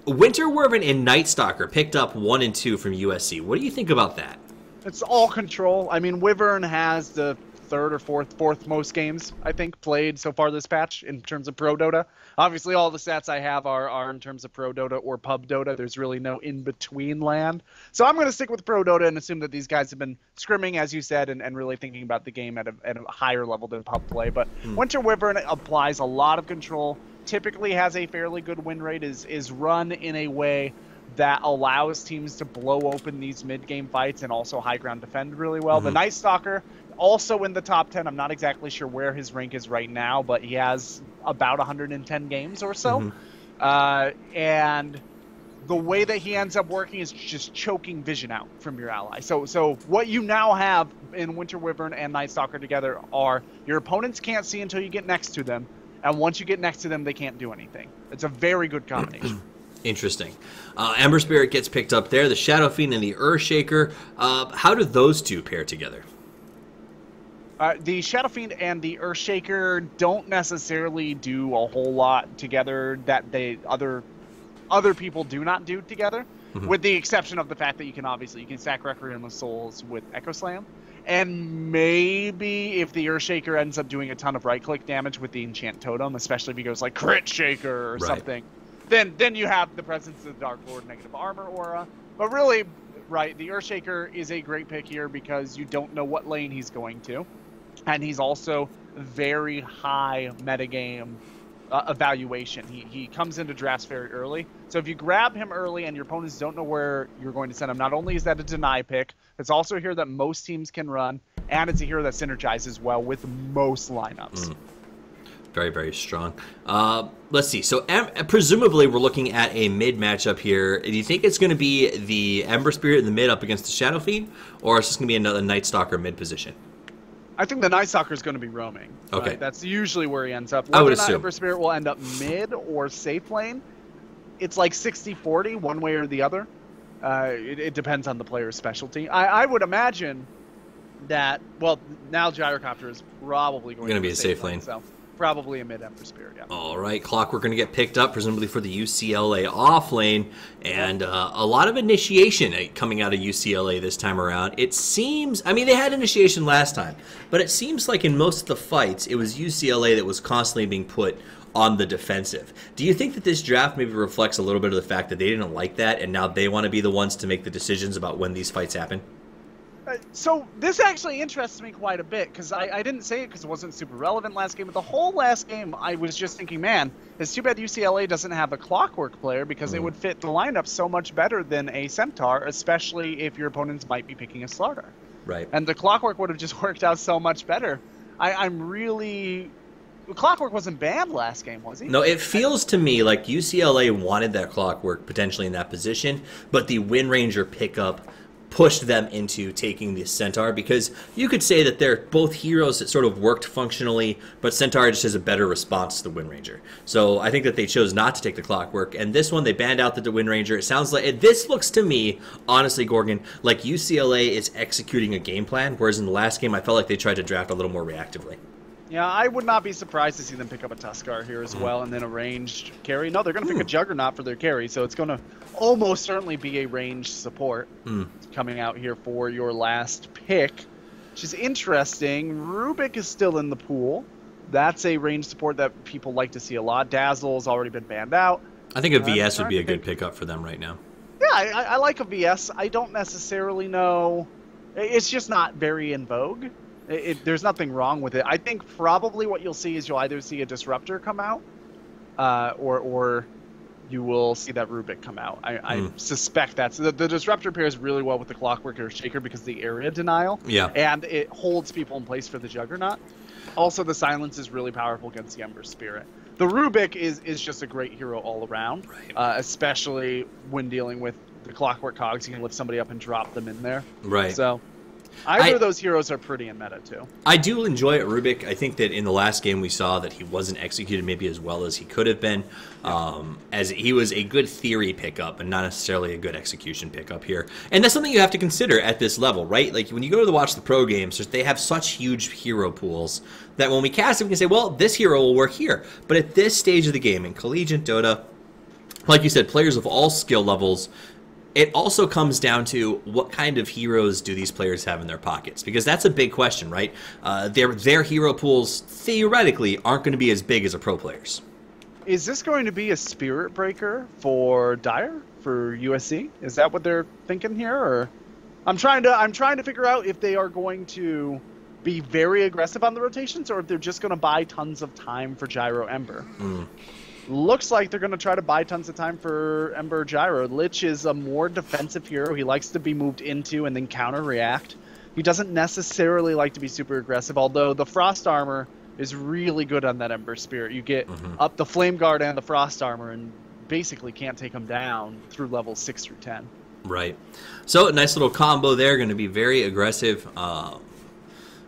Winter Wyvern and Night Stalker picked up 1 and 2 from USC. What do you think about that? It's all control. I mean, Wyvern has the third or fourth most games, I think, played so far this patch in terms of Pro Dota. Obviously, all the stats I have are in terms of Pro Dota or Pub Dota. There's really no in-between land. So I'm going to stick with Pro Dota and assume that these guys have been scrimming, as you said, and really thinking about the game at a higher level than Pub play. But Winter Wyvern applies a lot of control, typically has a fairly good win rate, is run in a way that allows teams to blow open these mid-game fights and also high ground defend really well. The Night Stalker, also in the top 10. I'm not exactly sure where his rank is right now, but he has about 110 games or so. And the way that he ends up working is just choking vision out from your ally. So what you now have in Winter Wyvern and Night Stalker together are your opponents can't see until you get next to them, and once you get next to them, they can't do anything. It's a very good combination. Interesting. Ember Spirit gets picked up there. The Shadow Fiend and the Earthshaker. How do those two pair together? The Shadow Fiend and the Earthshaker don't necessarily do a whole lot together that other people do not do together, with the exception of the fact that you can stack Requiem of Souls with Echo Slam. And maybe if the Earthshaker ends up doing a ton of right-click damage with the Enchant Totem, especially if he goes like Crit Shaker or something, then you have the presence of the Dark Lord negative armor aura. But really, right, the Earthshaker is a great pick here because you don't know what lane he's going to. And he's also very high metagame evaluation. He comes into drafts very early. So if you grab him early and your opponents don't know where you're going to send him, not only is that a deny pick, it's also a hero that most teams can run, and it's a hero that synergizes well with most lineups. Very, very strong. Let's see. So presumably we're looking at a mid matchup here. Do you think it's going to be the Ember Spirit in the mid up against the Shadow Fiend, or is this going to be another Night Stalker mid position? I think the Night Stalker is going to be roaming. Okay. Right? That's usually where he ends up. I would Whether or not assume. Ember Spirit will end up mid or safe lane, it's like 60-40, one way or the other. It depends on the player's specialty. I would imagine that, well, now Gyrocopter is probably going to be a safe lane. So probably a mid-Ember Spirit, yeah. All right, Clockwork going to get picked up, presumably for the UCLA off lane, and a lot of initiation coming out of UCLA this time around. It seems, I mean, they had initiation last time, but it seems like in most of the fights, it was UCLA that was constantly being put on the defensive. Do you think that this draft maybe reflects a little bit of the fact that they didn't like that, and now they want to be the ones to make the decisions about when these fights happen? So this actually interests me quite a bit, because I didn't say it because it wasn't super relevant last game, but the whole last game I was just thinking, man, it's too bad UCLA doesn't have a Clockwork player, because it would fit the lineup so much better than a Centaur, especially if your opponents might be picking a Slardar. Right. And the Clockwork would have just worked out so much better. I'm really... Clockwork wasn't banned last game, was he? No, it feels to me like UCLA wanted that Clockwork potentially in that position, but the Wind Ranger pickup pushed them into taking the Centaur, because you could say that they're both heroes that sort of worked functionally, but Centaur just has a better response to the Wind Ranger. So I think that they chose not to take the Clockwork, and this one they banned out the Wind Ranger. It sounds like, this looks to me, honestly, Gorgon, like UCLA is executing a game plan, whereas in the last game I felt like they tried to draft a little more reactively. Yeah, I would not be surprised to see them pick up a Tuskar here as well, and then a ranged carry. No, they're going to pick a Juggernaut for their carry, so it's going to almost certainly be a ranged support coming out here for your last pick, which is interesting. Rubik is still in the pool. That's a ranged support that people like to see a lot. Dazzle has already been banned out. I think a VS would be a good pickup for them right now. Yeah, I like a VS. I don't necessarily know. It's just not very in vogue. There's nothing wrong with it. I think probably what you'll see is you'll either see a Disruptor come out, or you will see that Rubik come out. I suspect that's... The Disruptor pairs really well with the Clockwork or Shaker because of the area denial. Yeah. And it holds people in place for the Juggernaut. Also, the Silence is really powerful against the Ember Spirit. The Rubik is just a great hero all around, right. Especially when dealing with the Clockwork cogs. You can lift somebody up and drop them in there. Right. So... Either of those heroes are pretty in meta, too. I do enjoy it, Rubik. I think that in the last game we saw that he wasn't executed maybe as well as he could have been, as he was a good theory pickup and not necessarily a good execution pickup here. And that's something you have to consider at this level, right? Like, when you go to watch the pro games, they have such huge hero pools that when we cast it, we can say, well, this hero will work here. But at this stage of the game, in Collegiate Dota, like you said, players of all skill levels, it also comes down to what kind of heroes do these players have in their pockets, because that's a big question, right? Their hero pools theoretically aren't going to be as big as a pro player's. Is this going to be a Spirit Breaker for Dire for USC? Is that what they're thinking here, or I'm trying to figure out if they are going to be very aggressive on the rotations, or if they're just going to buy tons of time for Gyro Ember. Looks like they're going to try to buy tons of time for Ember Gyro. Lich is a more defensive hero. He likes to be moved into and then counter-react. He doesn't necessarily like to be super aggressive, although the Frost Armor is really good on that Ember Spirit. You get up the Flame Guard and the Frost Armor and basically can't take him down through levels 6 through 10. Right. So, a nice little combo there. Going to be very aggressive.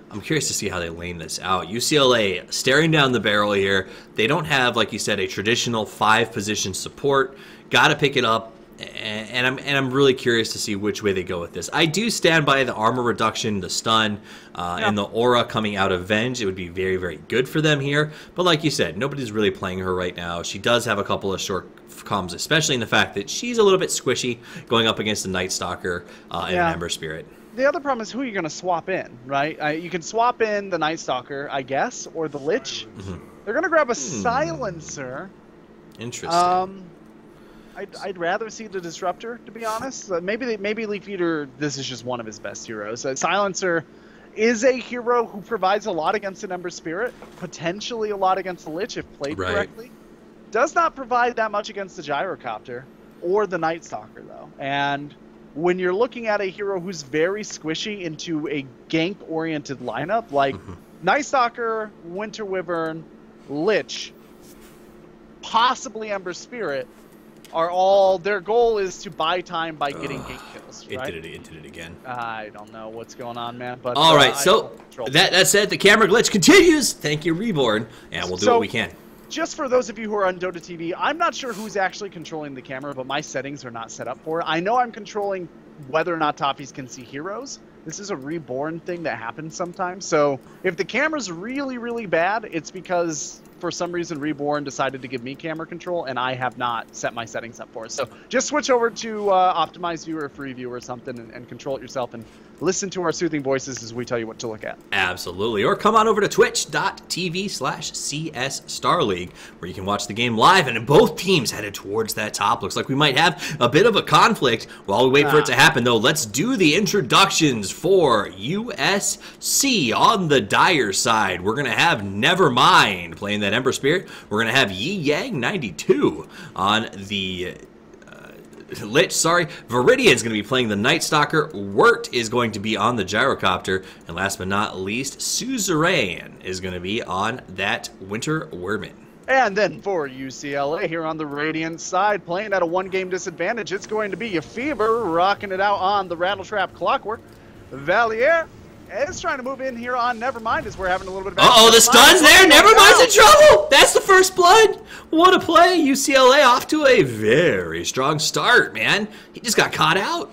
I'm curious to see how they lane this out. UCLA staring down the barrel here. They don't have, like you said, a traditional 5-position support. Got to pick it up, and I'm really curious to see which way they go with this. I do stand by the armor reduction, the stun, and the aura coming out of Venge. It would be very, very good for them here. But like you said, nobody's really playing her right now. She does have a couple of short comms, especially in the fact that she's a little bit squishy going up against the Night Stalker and an Ember Spirit. The other problem is who you're going to swap in, right? You can swap in the Night Stalker, I guess, or the Lich. They're going to grab a Silencer. Interesting. I'd rather see the Disruptor, to be honest. Maybe Leaf Eater, this is just one of his best heroes. Silencer is a hero who provides a lot against an Ember Spirit, potentially a lot against the Lich if played correctly. Does not provide that much against the Gyrocopter or the Night Stalker, though. And when you're looking at a hero who's very squishy into a gank-oriented lineup, like Night Stalker, Winter Wyvern, Lich, possibly Ember Spirit, are all... Their goal is to buy time by getting gank kills, right? It did it again. I don't know what's going on, man. But all right, so that said, the camera glitch continues. Thank you, Reborn, and we'll do what we can. Just for those of you who are on Dota TV, I'm not sure who's actually controlling the camera, but my settings are not set up for it. I know I'm controlling whether or not Toppies can see heroes, this is a reborn thing that happens sometimes. So if the camera's really, really bad, it's because for some reason Reborn decided to give me camera control and I have not set my settings up for it. So just switch over to Optimize View or Free View or something and control it yourself and listen to our soothing voices as we tell you what to look at. Absolutely. Or come on over to twitch.tv/CS Star League, where you can watch the game live, and both teams headed towards that top. Looks like we might have a bit of a conflict. While we wait for it to happen, though, let's do the introductions for USC. On the Dire side, we're going to have Nevermind playing that Ember Spirit. We're going to have Yi Yang 92 on the Lich, Viridian's going to be playing the Night Stalker. Wirt is going to be on the Gyrocopter. And last but not least, Suzerain is going to be on that Winter Warbin. And then for UCLA here on the Radiant side, playing at a one-game disadvantage, it's going to be Yefever rocking it out on the Rattletrap Clockwork. Valier is trying to move in here on Nevermind as we're having a little bit of... Uh-oh, the stun's there! Nevermind's in trouble! That's the first blood! What a play! UCLA off to a very strong start, man. He just got caught out.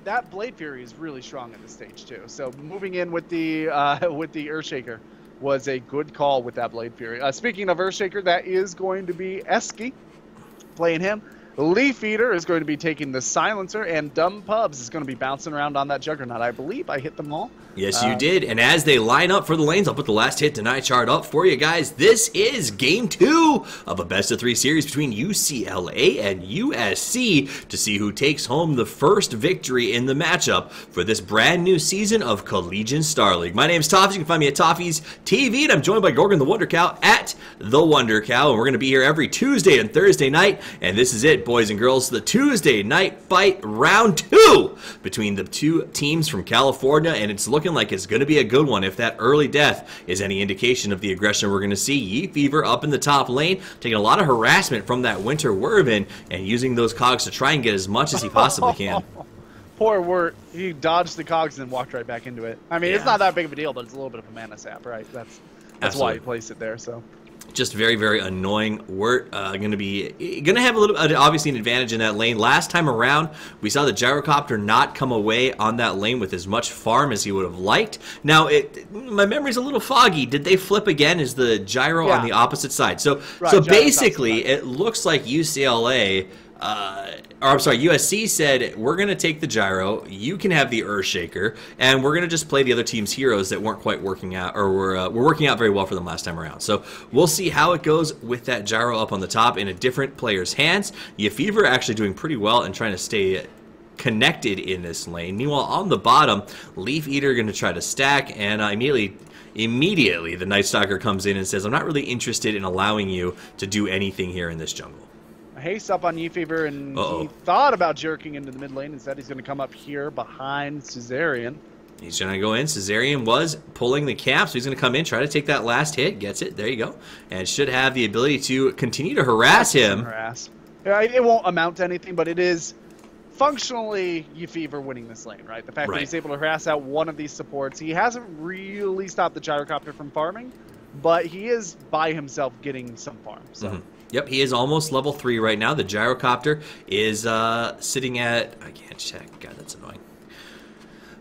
That Blade Fury is really strong in this stage, too. So moving in with the Earthshaker was a good call with that Blade Fury. Speaking of Earthshaker, that is going to be Eski playing him. Leaf Eater is going to be taking the Silencer, and Dumb Pubs is going to be bouncing around on that Juggernaut. I believe I hit them all. Yes, you did. And as they line up for the lanes, I'll put the last hit deny chart up for you guys. This is Game 2 of a best-of-3 series between UCLA and USC to see who takes home the first victory in the matchup for this brand new season of Collegiate Star League. My name is Toffees. You can find me at Toffees TV, and I'm joined by Gorgon the Wonder Cow at The Wonder Cow. And we're going to be here every Tuesday and Thursday night. And this is it, boys and girls, the Tuesday night fight round 2 between the two teams from California, and it's looking like it's going to be a good one if that early death is any indication of the aggression we're going to see. Yefever up in the top lane, taking a lot of harassment from that Winter Warbin and using those cogs to try and get as much as he possibly can. Poor Wirt, he dodged the cogs and walked right back into it. I mean, it's not that big of a deal, but it's a little bit of a mana sap, right? That's why he placed it there, so... Just very, very annoying. We're going to have a little, obviously, an advantage in that lane. Last time around, we saw the Gyrocopter not come away on that lane with as much farm as he would have liked. Now, my memory's a little foggy. Did they flip again? Is the Gyro on the opposite side? So, right, so basically, it looks like UCLA... USC said, we're going to take the Gyro, you can have the Earthshaker, and we're going to just play the other team's heroes that weren't quite working out, or were working out very well for them last time around. So we'll see how it goes with that Gyro up on the top in a different player's hands. Yefever actually doing pretty well and trying to stay connected in this lane. Meanwhile, on the bottom, Leaf Eater going to try to stack, and immediately the Night Stalker comes in and says, I'm not really interested in allowing you to do anything here in this jungle. Haste up on Yefever, and he thought about jerking into the mid lane. Instead, he's going to come up here behind Suzerain. He's going to go in. Suzerain was pulling the cap, so he's going to come in, try to take that last hit. Gets it. There you go. And should have the ability to continue to harass him. It won't amount to anything, but it is functionally Yefever winning this lane, right? The fact that he's able to harass out one of these supports. He hasn't really stopped the Gyrocopter from farming, but he is by himself getting some farm. So. Yep, he is almost level 3 right now. The Gyrocopter is sitting at... I can't check. God, that's annoying.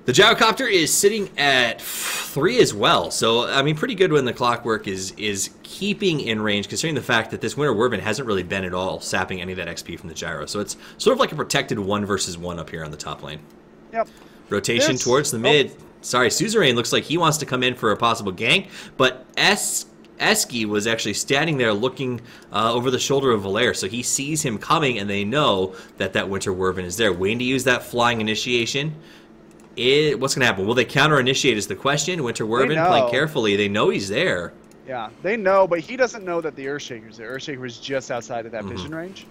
The Gyrocopter is sitting at 3 as well. So, I mean, pretty good when the Clockwork is keeping in range, considering the fact that this Winter Warbin hasn't really been at all sapping any of that XP from the Gyro. So it's sort of like a protected 1 versus 1 up here on the top lane. Yep. Rotation towards the mid. Sorry, Suzerain looks like he wants to come in for a possible gank, but Eski was actually standing there looking over the shoulder of Valair, so he sees him coming, and they know that that Winter Warbin is there. Waiting to use that flying initiation. What's going to happen? Will they counter-initiate is the question. Winter Warbin playing carefully. They know he's there. Yeah, they know, but he doesn't know that the Earthshaker's there. Earthshaker is just outside of that vision range.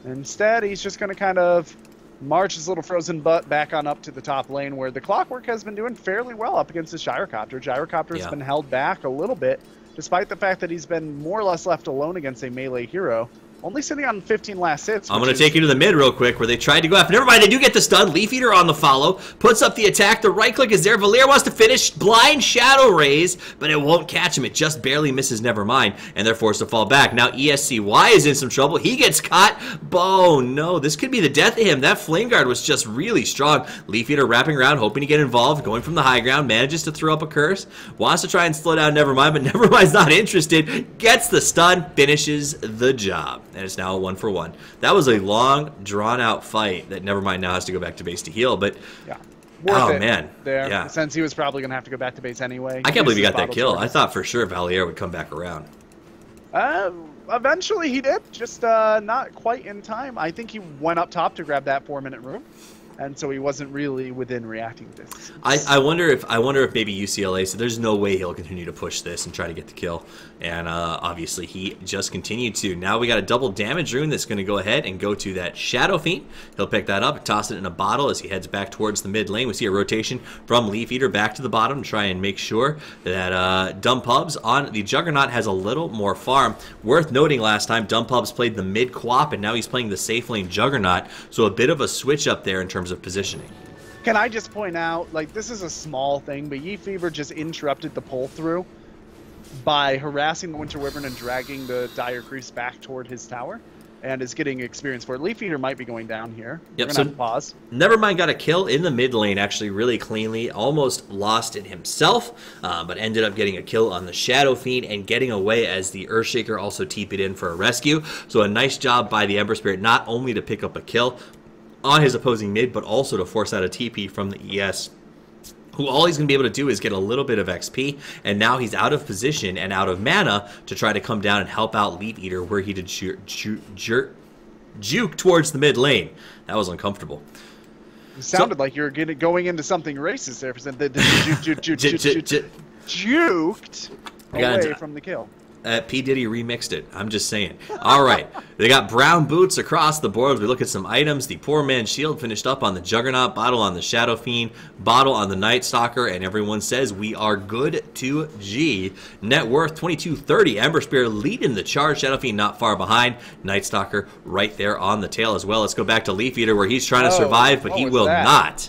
Instead, he's just going to kind of march his little frozen butt back on up to the top lane, where the Clockwork has been doing fairly well up against this Gyrocopter. Gyrocopter has been held back a little bit, despite the fact that he's been more or less left alone against a melee hero. only sitting on 15 last hits. I'm going to take you to the mid real quick where they tried to go after. Never mind, they do get the stun. Leaf Eater on the follow. Puts up the attack. The right click is there. Valier wants to finish. Blind Shadow Rays, but it won't catch him. It just barely misses Never mind, and they're forced to fall back. Now ESCY is in some trouble. He gets caught. Oh, no. This could be the death of him. That Flame Guard was just really strong. Leaf Eater wrapping around, hoping to get involved. Going from the high ground. Manages to throw up a curse. Wants to try and slow down Never mind, but Never mind's not interested. Gets the stun. Finishes the job. And it's now a 1-for-1. That was a long, drawn-out fight that Nevermind now has to go back to base to heal, but yeah, worth it man, there. Yeah. Since he was probably going to have to go back to base anyway. I can't believe he got that kill. I thought for sure Valier would come back around. Eventually he did, just not quite in time. I think he went up top to grab that 4-minute room, and so he wasn't really within reacting distance. I wonder if maybe UCLA, so there's no way he'll continue to push this and try to get the kill. And obviously he just continued to. Now we got a double damage rune that's going to go ahead and go to that Shadow Fiend. He'll pick that up, toss it in a bottle as he heads back towards the mid lane. We see a rotation from Leaf Eater back to the bottom to try and make sure that Dumb Pubs on the Juggernaut has a little more farm. Worth noting, last time Dumb Pubs played the mid co-op and now he's playing the safe lane Juggernaut. So a bit of a switch up there in terms of positioning. Can I just point out, like, this is a small thing, but Yi Fever just interrupted the pull through by harassing the Winter Wyvern and dragging the Dire Crease back toward his tower, and is getting experience for it. Leaf Eater might be going down here. Yep, We're gonna have to pause. Nevermind got a kill in the mid lane, actually really cleanly. Almost lost it himself, but ended up getting a kill on the Shadow Fiend and getting away as the Earthshaker also TP'd in for a rescue. So a nice job by the Ember Spirit, not only to pick up a kill on his opposing mid, but also to force out a TP from the ES, who all he's going to be able to do is get a little bit of XP, and now he's out of position and out of mana to try to come down and help out Leaf Eater where he did juke towards the mid lane. That was uncomfortable. It sounded like you were going into something racist there, juked away from the kill. P. Diddy remixed it. I'm just saying. All right. They got brown boots across the board. We look at some items. The Poor Man's Shield finished up on the Juggernaut, bottle on the Shadow Fiend, bottle on the Night Stalker, and everyone says we are good to G. Net worth 2230. Ember Spirit leading the charge. Shadow Fiend not far behind. Night Stalker right there on the tail as well. Let's go back to Leaf Eater where he's trying to survive, but he will not.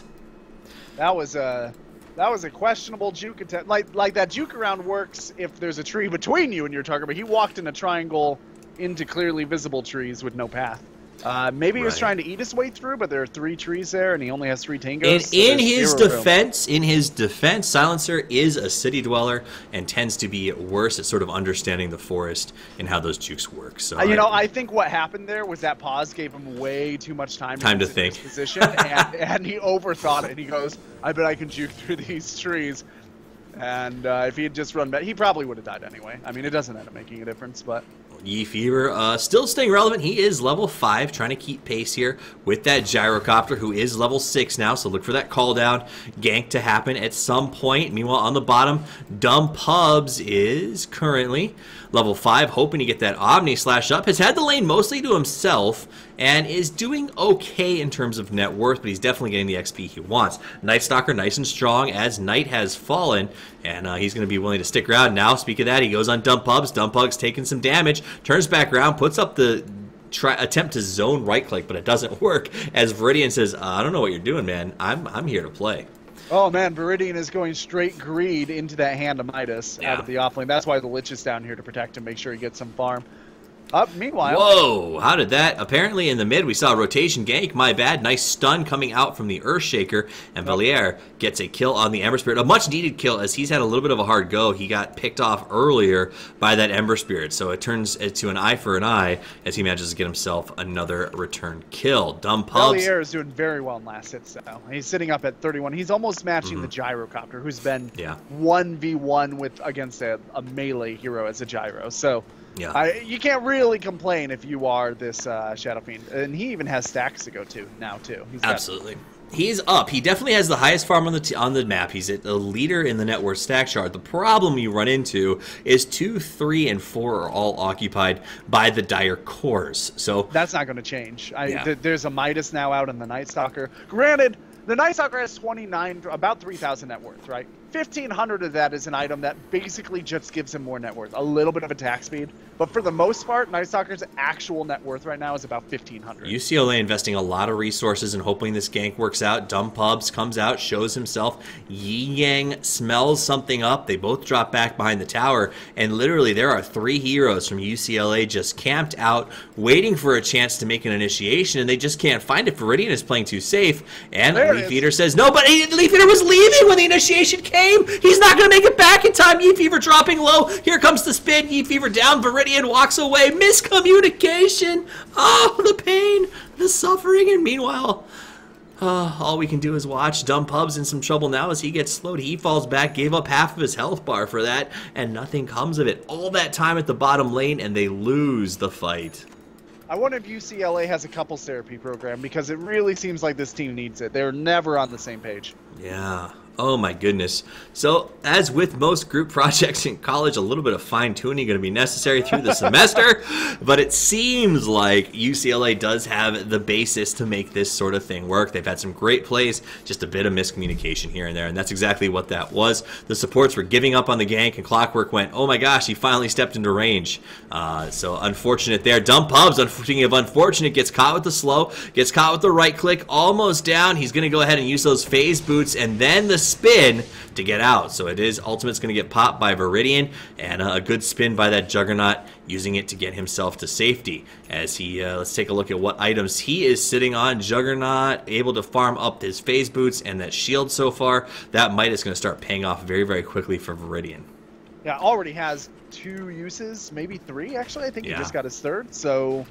That was a questionable juke attempt. Like that juke around works if there's a tree between you and your target, but he walked in a triangle into clearly visible trees with no path. Maybe he was trying to eat his way through, but there are 3 trees there, and he only has 3 tangos. And so in his defense, Silencer is a city dweller and tends to be worse at sort of understanding the forest and how those jukes work. So I think what happened there was that pause gave him way too much time to think. His position, and he overthought it. And he goes, "I bet I can juke through these trees." And if he had just run back, he probably would have died anyway. I mean, it doesn't end up making a difference, but. Yi Fever still staying relevant. He is level 5, trying to keep pace here with that Gyrocopter, who is level 6 now, so look for that call down gank to happen at some point. Meanwhile, on the bottom, Dumb Pubs is currently level 5, hoping to get that Omni Slash up. Has had the lane mostly to himself and is doing okay in terms of net worth, but he's definitely getting the XP he wants. Night Stalker nice and strong as Night has fallen, and he's going to be willing to stick around. Now, speaking of that, he goes on Dumb Pubs. Dumb Pubs taking some damage, turns back around, puts up the attempt to zone right click, but it doesn't work as Viridian says, I don't know what you're doing, man. I'm here to play. Oh man, Viridian is going straight greed into that hand of Midas out of the offlane. That's why the Lich is down here to protect him, make sure he gets some farm. Meanwhile... Whoa, how did that... Apparently in the mid we saw a rotation gank, my bad. Nice stun coming out from the Earthshaker, and Valier gets a kill on the Ember Spirit. A much needed kill as he's had a little bit of a hard go. He got picked off earlier by that Ember Spirit, so it turns to an eye for an eye as he manages to get himself another return kill. Dumb Pubs... Valier is doing very well in last hits now. He's sitting up at 31. He's almost matching the Gyrocopter, who's been 1v1 against a melee hero as a Gyro, so... Yeah, you can't really complain if you are this Shadow Fiend, and he even has stacks to go to now too. Absolutely, he's up. He definitely has the highest farm on the map. He's a leader in the net worth stack chart. The problem you run into is 2, 3, and 4 are all occupied by the Dire Cores. So that's not going to change. There's a Midas now out in the Night Stalker. Granted, the Night Stalker has 29, about 3,000 net worth, right? 1,500 of that is an item that basically just gives him more net worth, a little bit of attack speed. But for the most part, Night Stalker's actual net worth right now is about 1,500. UCLA investing a lot of resources and hoping this gank works out. Dumb Pubs comes out, shows himself. Yi Yang smells something up. They both drop back behind the tower. And literally, there are 3 heroes from UCLA just camped out, waiting for a chance to make an initiation, and they just can't find it. Viridian is playing too safe. And Leaf Eater says, no, but Leaf Eater was leaving when the initiation came. He's not going to make it back in time. Yi Fever dropping low. Here comes the spin. Yi Fever down. Viridian walks away. Miscommunication. Oh, the pain, the suffering. And meanwhile, all we can do is watch. Dumb Pub's in some trouble now as he gets slowed. He falls back, gave up half of his health bar for that, and nothing comes of it. All that time at the bottom lane, and they lose the fight. I wonder if UCLA has a couples therapy program, because it really seems like this team needs it. They're never on the same page. Yeah. Oh my goodness. So, as with most group projects in college, a little bit of fine-tuning going to be necessary through the semester, but it seems like UCLA does have the basis to make this sort of thing work. They've had some great plays, just a bit of miscommunication here and there, and that's exactly what that was. The supports were giving up on the gank, and Clockwork went, oh my gosh, he finally stepped into range. So, unfortunate there. Dumb Pubs, speaking of unfortunate, gets caught with the slow, gets caught with the right click, almost down. He's going to go ahead and use those phase boots, and then the spin to get out. So it is Ultimate's going to get popped by Viridian, and a good spin by that Juggernaut, using it to get himself to safety. As he, let's take a look at what items he is sitting on. Juggernaut able to farm up his phase boots and that shield so far. That Might is going to start paying off very, very quickly for Viridian. Yeah, already has 2 uses, maybe 3 actually. I think he just got his 3rd. So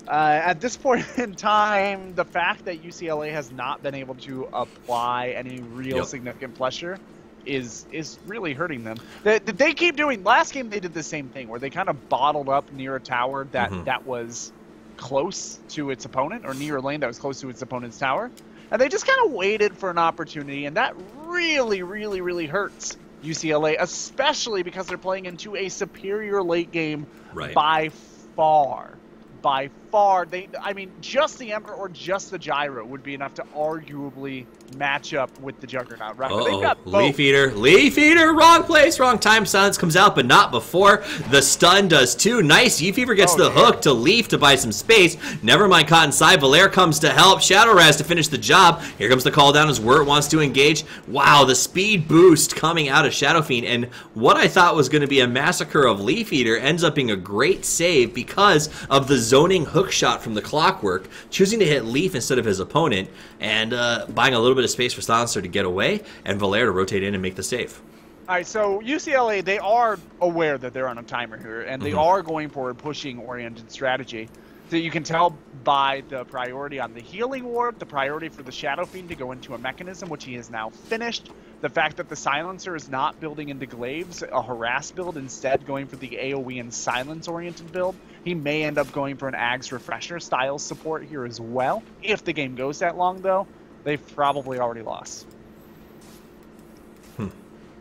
at this point in time, the fact that UCLA has not been able to apply any real significant pressure is really hurting them. They keep doing. Last game they did the same thing, where they kind of bottled up near a tower that was close to its opponent, or near a lane that was close to its opponent's tower, and they just kind of waited for an opportunity, and that really, really, really hurts UCLA, especially because they're playing into a superior late game by far. By far, I mean, just the Emperor or just the Gyro would be enough to arguably match up with the Juggernaut, right? But they've got both. Leaf Eater, wrong place, wrong time. Silence comes out, but not before. The stun does too. Nice. Yi Fever gets the hook to Leaf to buy some space. Never mind caught inside. Valaire comes to help. Shadow Raz to finish the job. Here comes the call down as Wirt wants to engage. Wow, the speed boost coming out of Shadow Fiend, and what I thought was going to be a massacre of Leaf Eater ends up being a great save because of the zoning hook shot from the Clockwork, choosing to hit Leaf instead of his opponent, and buying a little bit of space for Silencer to get away, and Valaire to rotate in and make the save. All right, so UCLA, they are aware that they're on a timer here, and they are going for a pushing-oriented strategy. So you can tell by the priority on the healing ward, the priority for the Shadow Fiend to go into a mechanism, which he has now finished. The fact that the Silencer is not building into Glaives, a harass build, instead going for the AoE and silence-oriented build. He may end up going for an Ags Refresher style support here as well. If the game goes that long, though, they've probably already lost.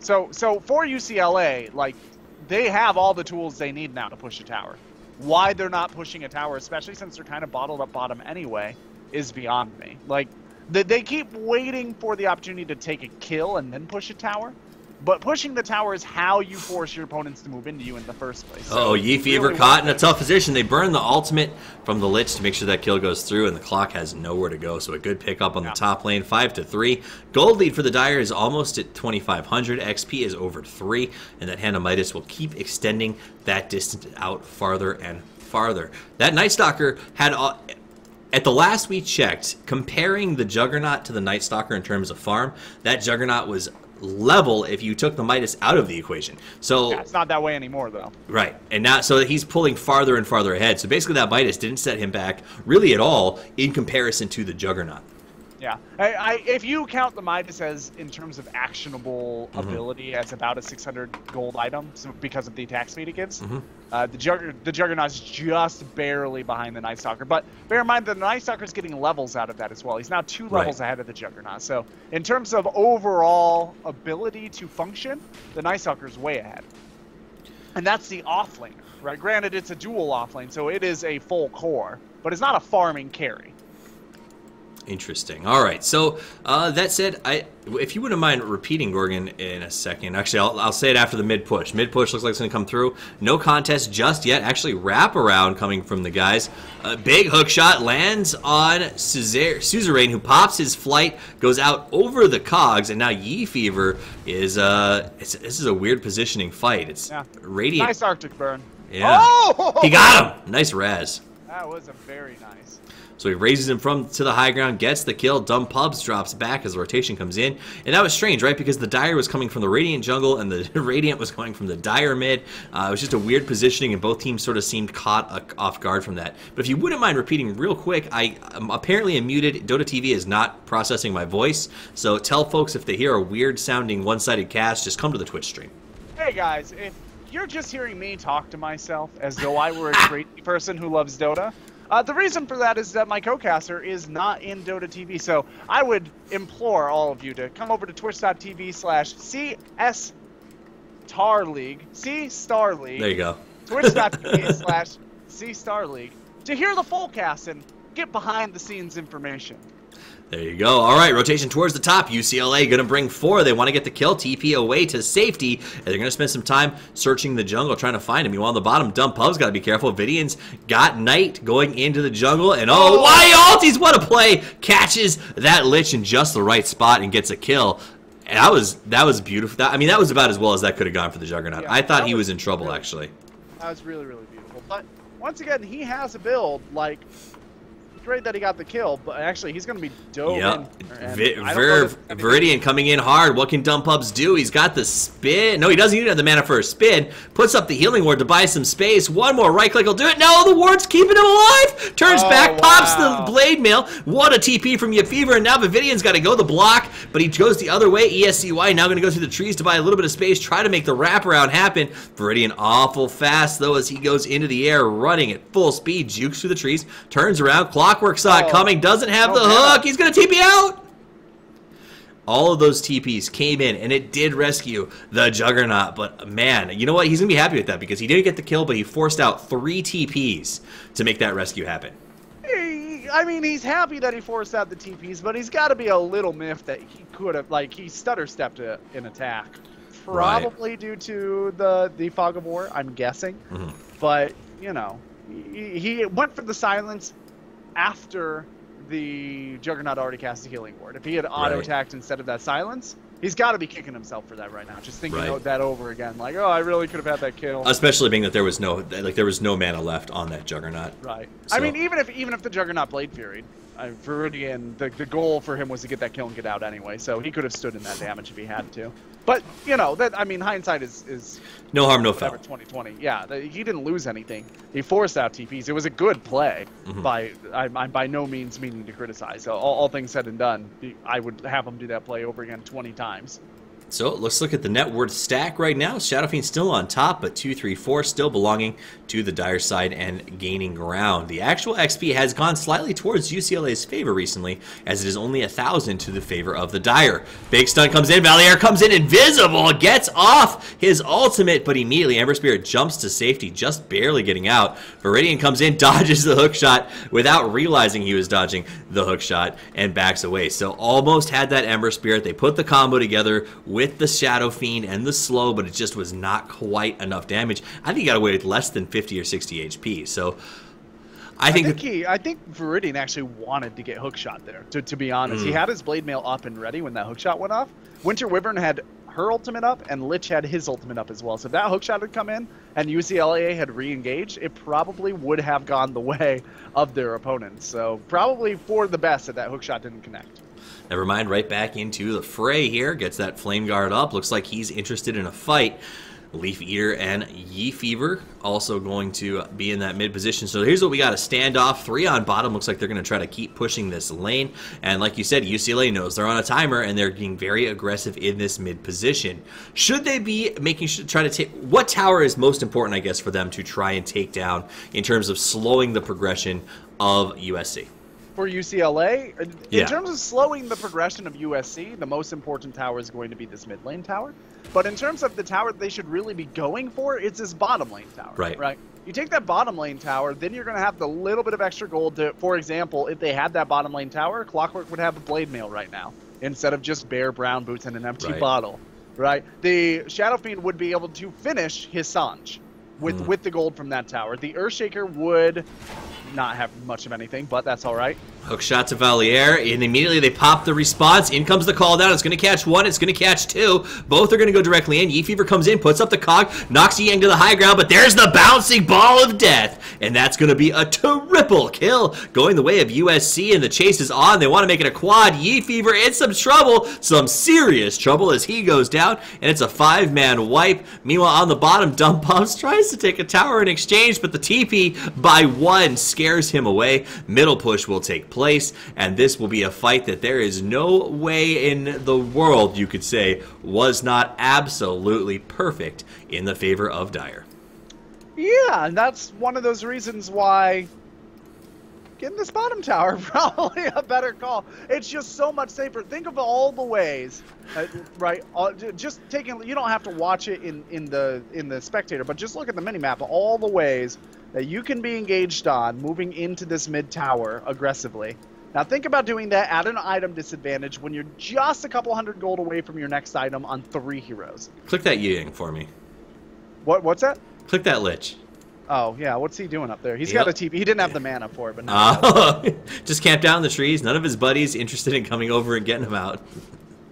So for UCLA, like, they have all the tools they need now to push a tower. Why they're not pushing a tower, especially since they're kind of bottled up bottom anyway, is beyond me. Like, they keep waiting for the opportunity to take a kill and then push a tower. But pushing the tower is how you force your opponents to move into you in the first place. So Yi Fever really caught in a tough position. They burn the ultimate from the Lich to make sure that kill goes through, and the clock has nowhere to go. So a good pickup on the top lane, 5-3. Gold lead for the Dire is almost at 2,500. XP is over 3, and that Hand of Midas will keep extending that distance out farther and farther. That Night Stalker had... at the last we checked, comparing the Juggernaut to the Night Stalker in terms of farm, that Juggernaut was level if you took the Midas out of the equation. So it's not that way anymore, though. Right, and now so he's pulling farther and farther ahead. So basically, that Midas didn't set him back really at all in comparison to the Juggernaut. Yeah, if you count the Midas as in terms of actionable ability as about a 600 gold item, so because of the attack speed it gives, the Juggernaut's just barely behind the Night Stalker. But bear in mind the Night Stalker's getting levels out of that as well. He's now 2 levels ahead of the Juggernaut. So in terms of overall ability to function, the Night Stalker's way ahead. And that's the offlane, right? Granted, it's a dual offlane, so it is a full core, but it's not a farming carry. Interesting. All right. So that said, if you wouldn't mind repeating Gorgon in a second. Actually, I'll say it after the mid push. Mid push looks like it's going to come through. No contest just yet. Actually, wraparound coming from the guys. A big hook shot lands on Suzerain, who pops his flight, goes out over the cogs, and now Yi Fever is this is a weird positioning fight. It's Radiant. Nice Arctic burn. Yeah. Oh! He got him. Nice raz. That was a very nice. So he raises him to the high ground, gets the kill. Dumb Pubs drops back as the rotation comes in. And that was strange, right? Because the Dire was coming from the Radiant jungle and the Radiant was going from the Dire mid. It was just a weird positioning and both teams sort of seemed caught off guard from that. But if you wouldn't mind repeating real quick, I apparently am muted. Dota TV is not processing my voice. So tell folks if they hear a weird sounding one-sided cast, just come to the Twitch stream. Hey guys, if you're just hearing me talk to myself as though I were a crazy person who loves Dota, the reason for that is that my co-caster is not in Dota TV, so I would implore all of you to come over to twitch.tv/CStarLeague, C-Star League. There you go. Twitch.tv/CStarLeague to hear the full cast and get behind the scenes information. There you go. All right, rotation towards the top. UCLA going to bring 4. They want to get the kill. TP away to safety. And they're going to spend some time searching the jungle, trying to find him. Meanwhile, on the bottom, Dumb Pub's got to be careful. Vidian's got Knight going into the jungle. And why ulties? What a play. Catches that Lich in just the right spot and gets a kill. And that was beautiful. That was about as well as that could have gone for the Juggernaut. Yeah, I thought he was in trouble, really, actually. That was really, really beautiful. But once again, he has a build like... Great that he got the kill, but actually he's going to be dove in. Viridian coming in hard. What can Dumb Pubs do? He's got the spin. No, he doesn't even have the mana for a spin. Puts up the healing ward to buy some space. One more right click will do it. No, the ward's keeping him alive. Turns back, pops the blade mail. What a TP from Yafever, and now Vividian's got to go the block, but he goes the other way. ESCY now going to go through the trees to buy a little bit of space, try to make the wraparound happen. Viridian awful fast, though, as he goes into the air, running at full speed, jukes through the trees, turns around, Clockwork saw it coming, doesn't have the hook, he's going to TP out! All of those TPs came in, and it did rescue the Juggernaut, but man, you know what? He's going to be happy with that, because he didn't get the kill, but he forced out 3 TPs to make that rescue happen. I mean, he's happy that he forced out the TPs, but he's got to be a little miffed that he could have, like, he stutter-stepped in attack. Probably due to the Fog of War, I'm guessing. But, you know, he went for the silence after the Juggernaut already cast a healing ward. If he had auto-attacked instead of that silence, he's got to be kicking himself for that right now. Just thinking that over again, like, oh, I really could have had that kill. Especially being that there was no mana left on that Juggernaut. Right. So. I mean, even if the Juggernaut Blade Fury, Viridian, the goal for him was to get that kill and get out anyway, so he could have stood in that damage if he had to. But, you know, hindsight is no harm, no foul. 2020. Yeah, he didn't lose anything. He forced out TPs. It was a good play. I'm by no means meaning to criticize. So all things said and done, I would have him do that play over again 20 times. So let's look at the net worth stack right now. Shadowfiend still on top, but 2, 3, 4 still belonging to the Dire side and gaining ground. The actual XP has gone slightly towards UCLA's favor recently, as it is only 1,000 to the favor of the Dire. Big stun comes in, Valier comes in invisible, gets off his ultimate, but immediately Ember Spirit jumps to safety, just barely getting out. Viridian comes in, dodges the hook shot without realizing he was dodging the hook shot, and backs away. So almost had that Ember Spirit. They put the combo together with the Shadow Fiend and the slow, but it just was not quite enough damage. I think he got away with less than 50 or 60 HP. So I think Viridian actually wanted to get hookshot there, to be honest. He had his blade mail up and ready when that hookshot went off. Winter Wyvern had her ultimate up, and Lich had his ultimate up as well. So if that hookshot had come in and UCLA had re-engaged, it probably would have gone the way of their opponents. So probably for the best that hookshot didn't connect. Never mind, right back into the fray here. Gets that Flame Guard up. Looks like he's interested in a fight. Leaf Eater and Yi Fever also going to be in that mid position. So here's what we got, a standoff. 3 on bottom. Looks like they're going to try to keep pushing this lane. And like you said, UCLA knows they're on a timer and they're being very aggressive in this mid position. Should they be try to take, what tower is most important, I guess, for them to try and take down in terms of slowing the progression of USC? for UCLA. Yeah. In terms of slowing the progression of USC, the most important tower is going to be this mid lane tower. But in terms of the tower they should really be going for, it's this bottom lane tower. Right. You take that bottom lane tower, then you're going to have the little bit of extra gold to, for example, if they had that bottom lane tower, Clockwork would have a blade mail right now instead of just bare brown boots and an empty bottle. Right. The Shadow Fiend would be able to finish his Sanj with the gold from that tower. The Earthshaker would not have much of anything, but that's all right. Hook shot to Valier, and immediately they pop the response. In comes the call down. It's going to catch one. It's going to catch two. Both are going to go directly in. Fever comes in, puts up the cog, knocks Yang to the high ground, but there's the bouncing ball of death, and that's going to be a triple kill going the way of USC, and the chase is on. They want to make it a quad. Fever in some trouble, some serious trouble as he goes down, and it's a 5-man wipe. Meanwhile, on the bottom, Dumb Pumps tries to take a tower in exchange, but the TP by one scares him away. Middle push will take place, and this will be a fight that there is no way in the world you could say was not absolutely perfect in the favor of Dire. Yeah, and that's one of those reasons why getting this bottom tower probably a better call. It's just so much safer. Think of all the ways, right? Just taking, you don't have to watch it in the spectator, but just look at the minimap. All the ways that you can be engaged on moving into this mid tower aggressively. Now think about doing that at an item disadvantage when you're just a couple hundred gold away from your next item on 3 heroes. Click that Yang for me. What's that? Click that Lich. Oh, yeah. What's he doing up there? He's got a TP. He didn't have the mana for it, but now just camped down in the trees. None of his buddies interested in coming over and getting him out.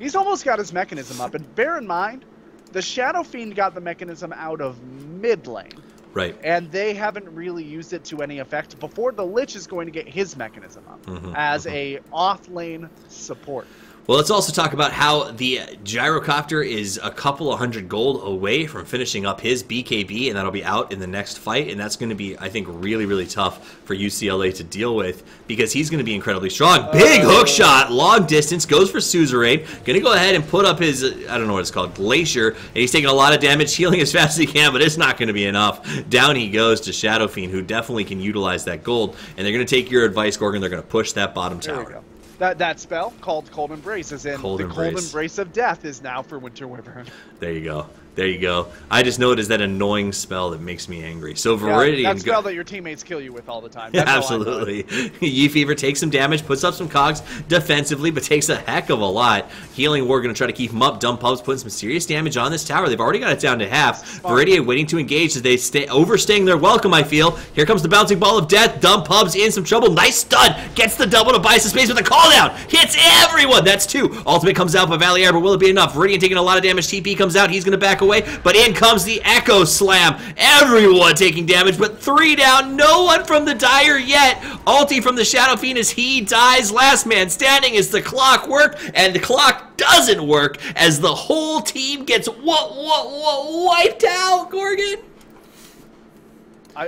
He's almost got his mechanism up. And bear in mind, the Shadow Fiend got the mechanism out of mid lane. Right. And they haven't really used it to any effect before the Lich is going to get his mechanism up as a off-lane support. Well, let's also talk about how the Gyrocopter is a couple of hundred gold away from finishing up his BKB, and that'll be out in the next fight, and that's going to be, I think, really, really tough for UCLA to deal with because he's going to be incredibly strong. Big hook shot, long distance, goes for Suzerain. Going to go ahead and put up his, I don't know what it's called, Glacier, and he's taking a lot of damage, healing as fast as he can, but it's not going to be enough. Down he goes to Shadow Fiend, who definitely can utilize that gold, and they're going to take your advice, Gorgon. They're going to push that bottom tower. There we go. That spell called Cold Embrace is in Cold Embrace of Death is now for Winter Wyvern. There you go. There you go. I just know it is that annoying spell that makes me angry. So Viridian... Yeah, that spell that your teammates kill you with all the time. That's absolutely. Fever takes some damage, puts up some cogs defensively, but takes a heck of a lot. Healing War going to try to keep him up. Dumb Pubs putting some serious damage on this tower. They've already got it down to half. Viridian waiting to engage as they stay overstaying their welcome, I feel. Here comes the bouncing ball of death. Dumb Pubs in some trouble. Nice stun. Gets the double to buy some space with a call down. Hits everyone. That's 2. Ultimate comes out by Valier, but will it be enough? Viridian taking a lot of damage. TP comes out. He's going to back away. But in comes the Echo Slam. Everyone taking damage, but 3 down. No one from the Dire yet. Ulti from the Shadow Fiend as he dies. Last man standing as the clock worked, and the clock doesn't work as the whole team gets wiped out, Gorgon.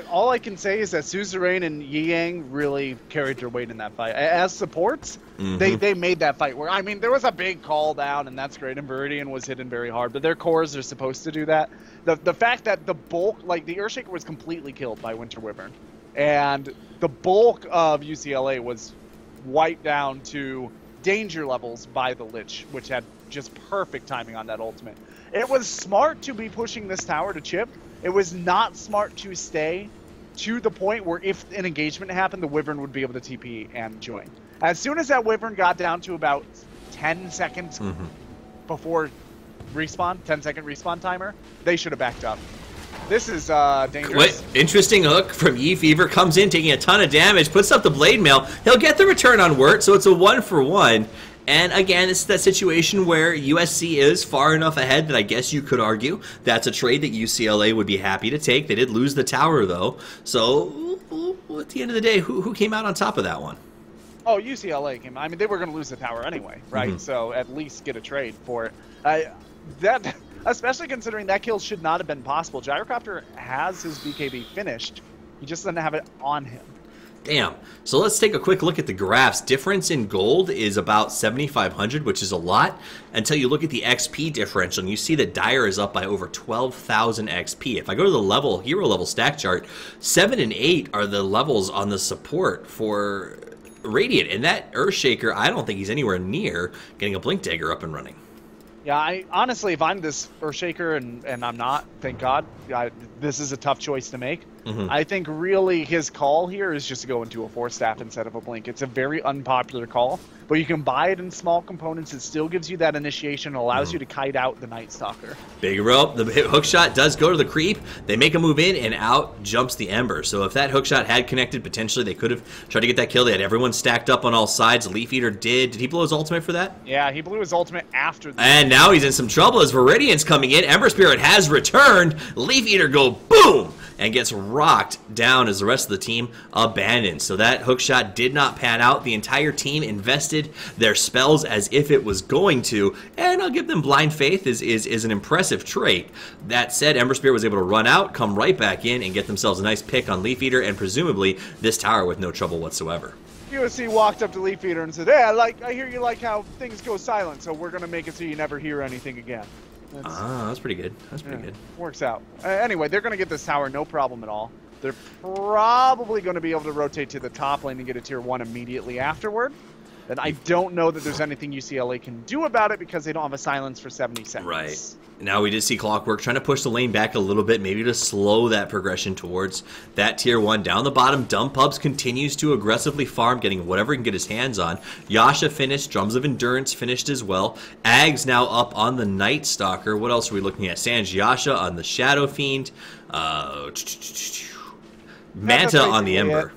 All I can say is that Suzerain and Yang really carried their weight in that fight. As supports, they made that fight work. I mean, there was a big call down, and that's great, and Viridian was hitting very hard, but their cores are supposed to do that. The fact that the bulk, like the Earthshaker was completely killed by Winter Wyvern, and the bulk of UCLA was wiped down to danger levels by the Lich, which had just perfect timing on that ultimate. It was smart to be pushing this tower to chip. It was not smart to stay to the point where if an engagement happened, the Wyvern would be able to TP and join. As soon as that Wyvern got down to about 10 seconds before respawn, 10-second respawn timer, they should have backed up. This is dangerous. Wait, interesting hook from Fever. Comes in, taking a ton of damage, puts up the Blade Mail. He'll get the return on Wirt, so it's a 1-for-1. And again, it's that situation where USC is far enough ahead that I guess you could argue that's a trade that UCLA would be happy to take. They did lose the tower, though. So, at the end of the day, who came out on top of that one? Oh, UCLA came. I mean, they were going to lose the tower anyway, right? So at least get a trade for it. That, especially considering that kill should not have been possible. Gyrocopter has his BKB finished. He just doesn't have it on him. Damn. So let's take a quick look at the graphs. Difference in gold is about 7,500, which is a lot, until you look at the XP differential, and you see that Dire is up by over 12,000 XP. If I go to the hero level stack chart, 7 and 8 are the levels on the support for Radiant. And that Earthshaker, I don't think he's anywhere near getting a Blink Dagger up and running. Yeah, I honestly, if I'm this Earthshaker and I'm not, thank God, this is a tough choice to make. I think really his call here is just to go into a Force Staff instead of a Blink. It's a very unpopular call, but you can buy it in small components. It still gives you that initiation, allows you to kite out the Night Stalker. Big rope. The hook shot does go to the creep. They make a move in, and out jumps the Ember. So if that hook shot had connected, potentially they could have tried to get that kill. They had everyone stacked up on all sides. Leaf Eater did. Did he blow his ultimate for that? Yeah, he blew his ultimate after the... And now he's in some trouble as Viridian's coming in. Ember Spirit has returned. Leaf Eater go boom! And gets rocked down as the rest of the team abandons. So that hook shot did not pan out. The entire team invested their spells as if it was going to, and I'll give them blind faith is an impressive trait. That said, Ember Spirit was able to run out, come right back in, and get themselves a nice pick on Leaf Eater, and presumably this tower with no trouble whatsoever. USC walked up to Leaf Eater and said, "Hey, I hear you like how things go silent, so we're gonna make it so you never hear anything again." That's pretty good. That's pretty good. Works out. Anyway, they're going to get this tower, no problem at all. They're probably going to be able to rotate to the top lane and get a tier 1 immediately afterward. And I don't know that there's anything UCLA can do about it because they don't have a silence for 70 seconds. Right. Now we did see Clockwork trying to push the lane back a little bit, maybe to slow that progression towards that tier 1. Down the bottom, Dumb Pubs continues to aggressively farm, getting whatever he can get his hands on. Yasha finished, Drums of Endurance finished as well. Ag's now up on the Night Stalker. What else are we looking at? Sanj Yasha on the Shadow Fiend. Manta on the Ember.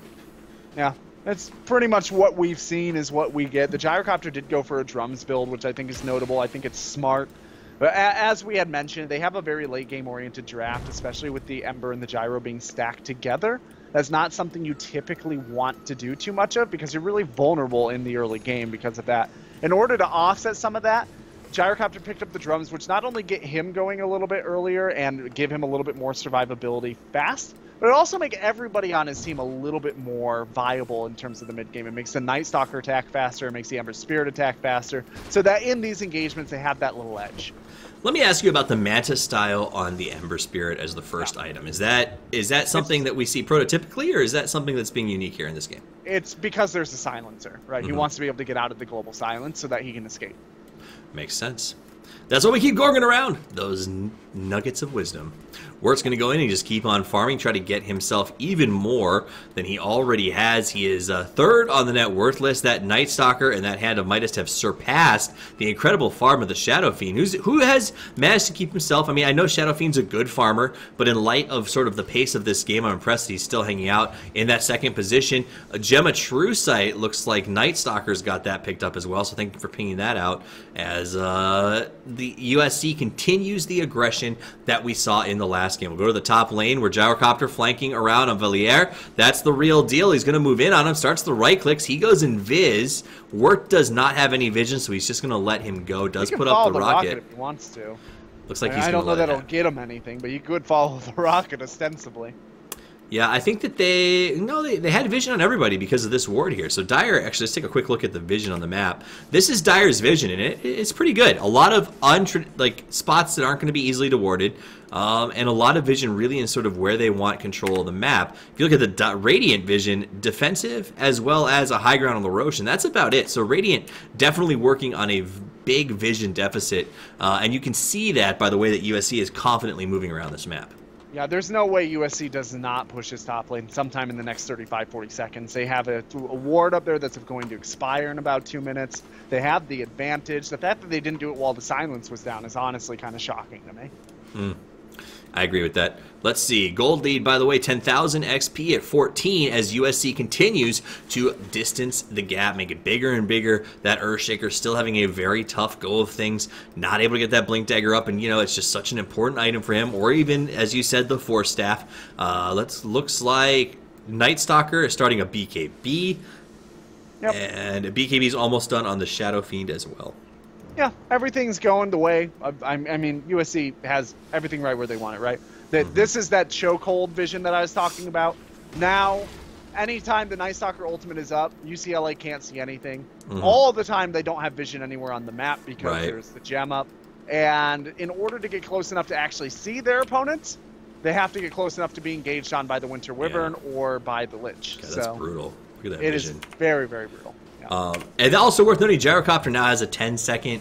Yeah. That's pretty much what we've seen is what we get. The Gyrocopter did go for a Drums build, which I think is notable. I think it's smart. But as we had mentioned, they have a very late game oriented draft, especially with the Ember and the Gyro being stacked together. That's not something you typically want to do too much of because you're really vulnerable in the early game because of that. In order to offset some of that, Gyrocopter picked up the Drums, which not only get him going a little bit earlier and give him a little bit more survivability fast, but it also make everybody on his team a little bit more viable in terms of the mid game. It makes the Night Stalker attack faster, it makes the Ember Spirit attack faster, so that in these engagements they have that little edge. Let me ask you about the Manta style on the Ember Spirit as the first item. Is that something that we see prototypically, or is that something that's being unique here in this game? It's because there's a silencer, right? He wants to be able to get out of the global silence so that he can escape. Makes sense. That's why we keep gorging around those nuggets of wisdom. Wert's going to go in and just keep on farming, try to get himself even more than he already has. He is third on the net worth list. That Night Stalker and that Hand of Midas have surpassed the incredible farm of the Shadow Fiend, who has managed to keep himself. I mean, I know Shadow Fiend's a good farmer, but in light of sort of the pace of this game, I'm impressed that he's still hanging out in that second position. Gemma True Sight looks like Night Stalker's got that picked up as well, so thank you for pinging that out as the USC continues the aggression that we saw in the last game. We'll go to the top lane where Gyrocopter flanking around on Valier. That's the real deal. He's going to move in on him, starts the right clicks. He goes in Viz. Wirt does not have any vision, so he's just going to let him go. Does put up the rocket if he wants to. Looks like he's I don't know that that'll get him anything, but you could follow the rocket ostensibly. Yeah, I think that they had vision on everybody because of this ward here. So Dire, actually, let's take a quick look at the vision on the map. This is Dire's vision, and it's pretty good. A lot of spots that aren't going to be easily warded, and a lot of vision really in sort of where they want control of the map. If you look at the Radiant vision, defensive as well as a high ground on LaRoche, and that's about it. So Radiant definitely working on a big vision deficit, and you can see that by the way that USC is confidently moving around this map. Yeah, there's no way USC does not push his top lane sometime in the next 35-40 seconds. They have a ward up there that's going to expire in about 2 minutes. They have the advantage. The fact that they didn't do it while the silence was down is honestly kind of shocking to me. I agree with that. Let's see. Gold lead, by the way, 10,000 XP at 14 as USC continues to distance the gap, make it bigger and bigger. That Earthshaker still having a very tough go of things, not able to get that Blink Dagger up, and you know, it's just such an important item for him, or even, as you said, the Force Staff. Looks like Night Stalker is starting a BKB, and BKB is almost done on the Shadow Fiend as well. Yeah, everything's going the way. I mean, USC has everything right where they want it, right? This is that chokehold vision that I was talking about. Now, anytime the Night Stalker ultimate is up, UCLA can't see anything. All the time, they don't have vision anywhere on the map because there's the gem up. And in order to get close enough to actually see their opponents, they have to get close enough to be engaged on by the Winter Wyvern or by the Lich. Okay, that's brutal. Look at that It vision. is very, very brutal. Yeah. And also worth noting, Gyrocopter now has a 10-second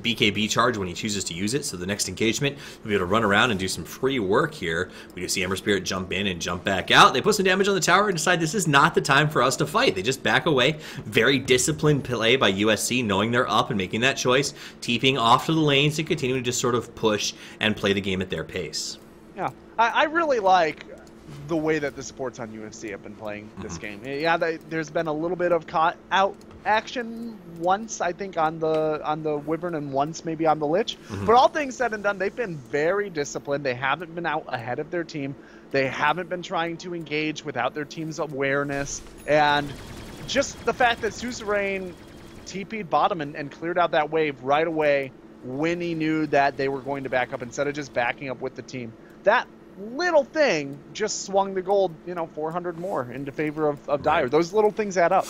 BKB charge when he chooses to use it. So the next engagement, he'll be able to run around and do some free work here. We do see Ember Spirit jump in and jump back out. They put some damage on the tower and decide this is not the time for us to fight. They just back away. Very disciplined play by USC, knowing they're up and making that choice, TPing off to the lanes and continuing to just sort of push and play the game at their pace. Yeah, I really like the way that the supports on USC have been playing this game. Yeah, there's been a little bit of caught out action once, I think, on the Wyvern and once maybe on the Lich. But all things said and done, they've been very disciplined. They haven't been out ahead of their team. They haven't been trying to engage without their team's awareness. And just the fact that Suzerain TP'd bottom and cleared out that wave right away when he knew that they were going to back up instead of just backing up with the team. That little thing just swung the gold, 400 more into favor of Dire. Those little things add up.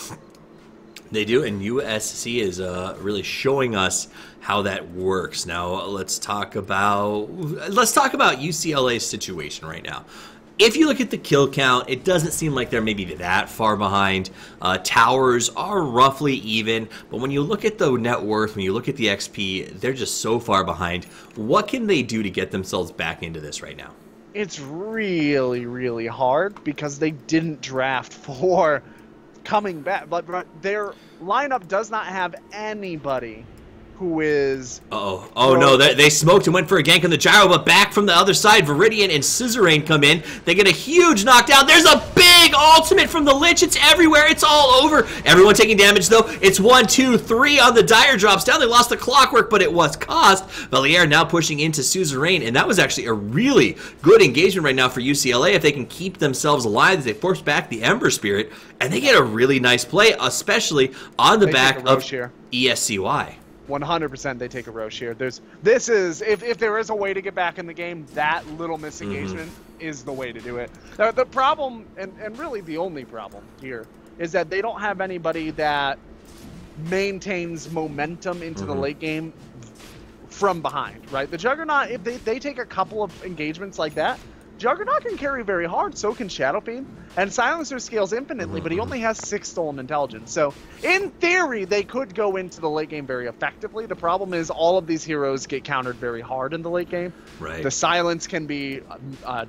They do, and USC is really showing us how that works. Now let's talk about UCLA's situation right now. If you look at the kill count, it doesn't seem like they're maybe that far behind. Towers are roughly even, but when you look at the net worth, when you look at the XP, they're just so far behind. What can they do to get themselves back into this right now? It's really, really hard because they didn't draft for coming back. But their lineup does not have anybody who is... Oh no, they smoked and went for a gank on the gyro, but back from the other side, Viridian and Suzerain come in. They get a huge knockdown. There's a big ultimate from the Lich. It's everywhere. It's all over. Everyone taking damage, though. It's 1, 2, 3 on the Dire drops down. They lost the clockwork, but it was cost. Valier now pushing into Suzerain, and that was actually a really good engagement right now for UCLA if they can keep themselves alive as they force back the Ember Spirit, and they get a really nice play, especially on the back of ESCY. 100% they take a Roche here. This is if there is a way to get back in the game, that little misengagement is the way to do it. The problem, and really the only problem here, is that they don't have anybody that maintains momentum into the late game from behind, right? The Juggernaut, if they take a couple of engagements like that, Juggernaut can carry very hard, so can Shadow Fiend. And Silencer scales infinitely, but he only has 6 stolen intelligence. So, in theory, they could go into the late game very effectively. The problem is all of these heroes get countered very hard in the late game. Right. The silence can be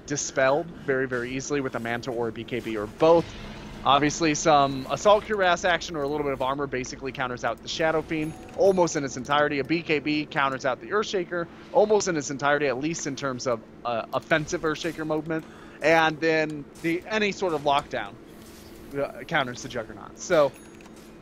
dispelled very, very easily with a Manta or a BKB or both. Obviously, some Assault Cuirass action or a little bit of armor basically counters out the Shadow Fiend almost in its entirety. A BKB counters out the Earthshaker almost in its entirety, at least in terms of offensive Earthshaker movement. And then any sort of lockdown counters the Juggernaut. So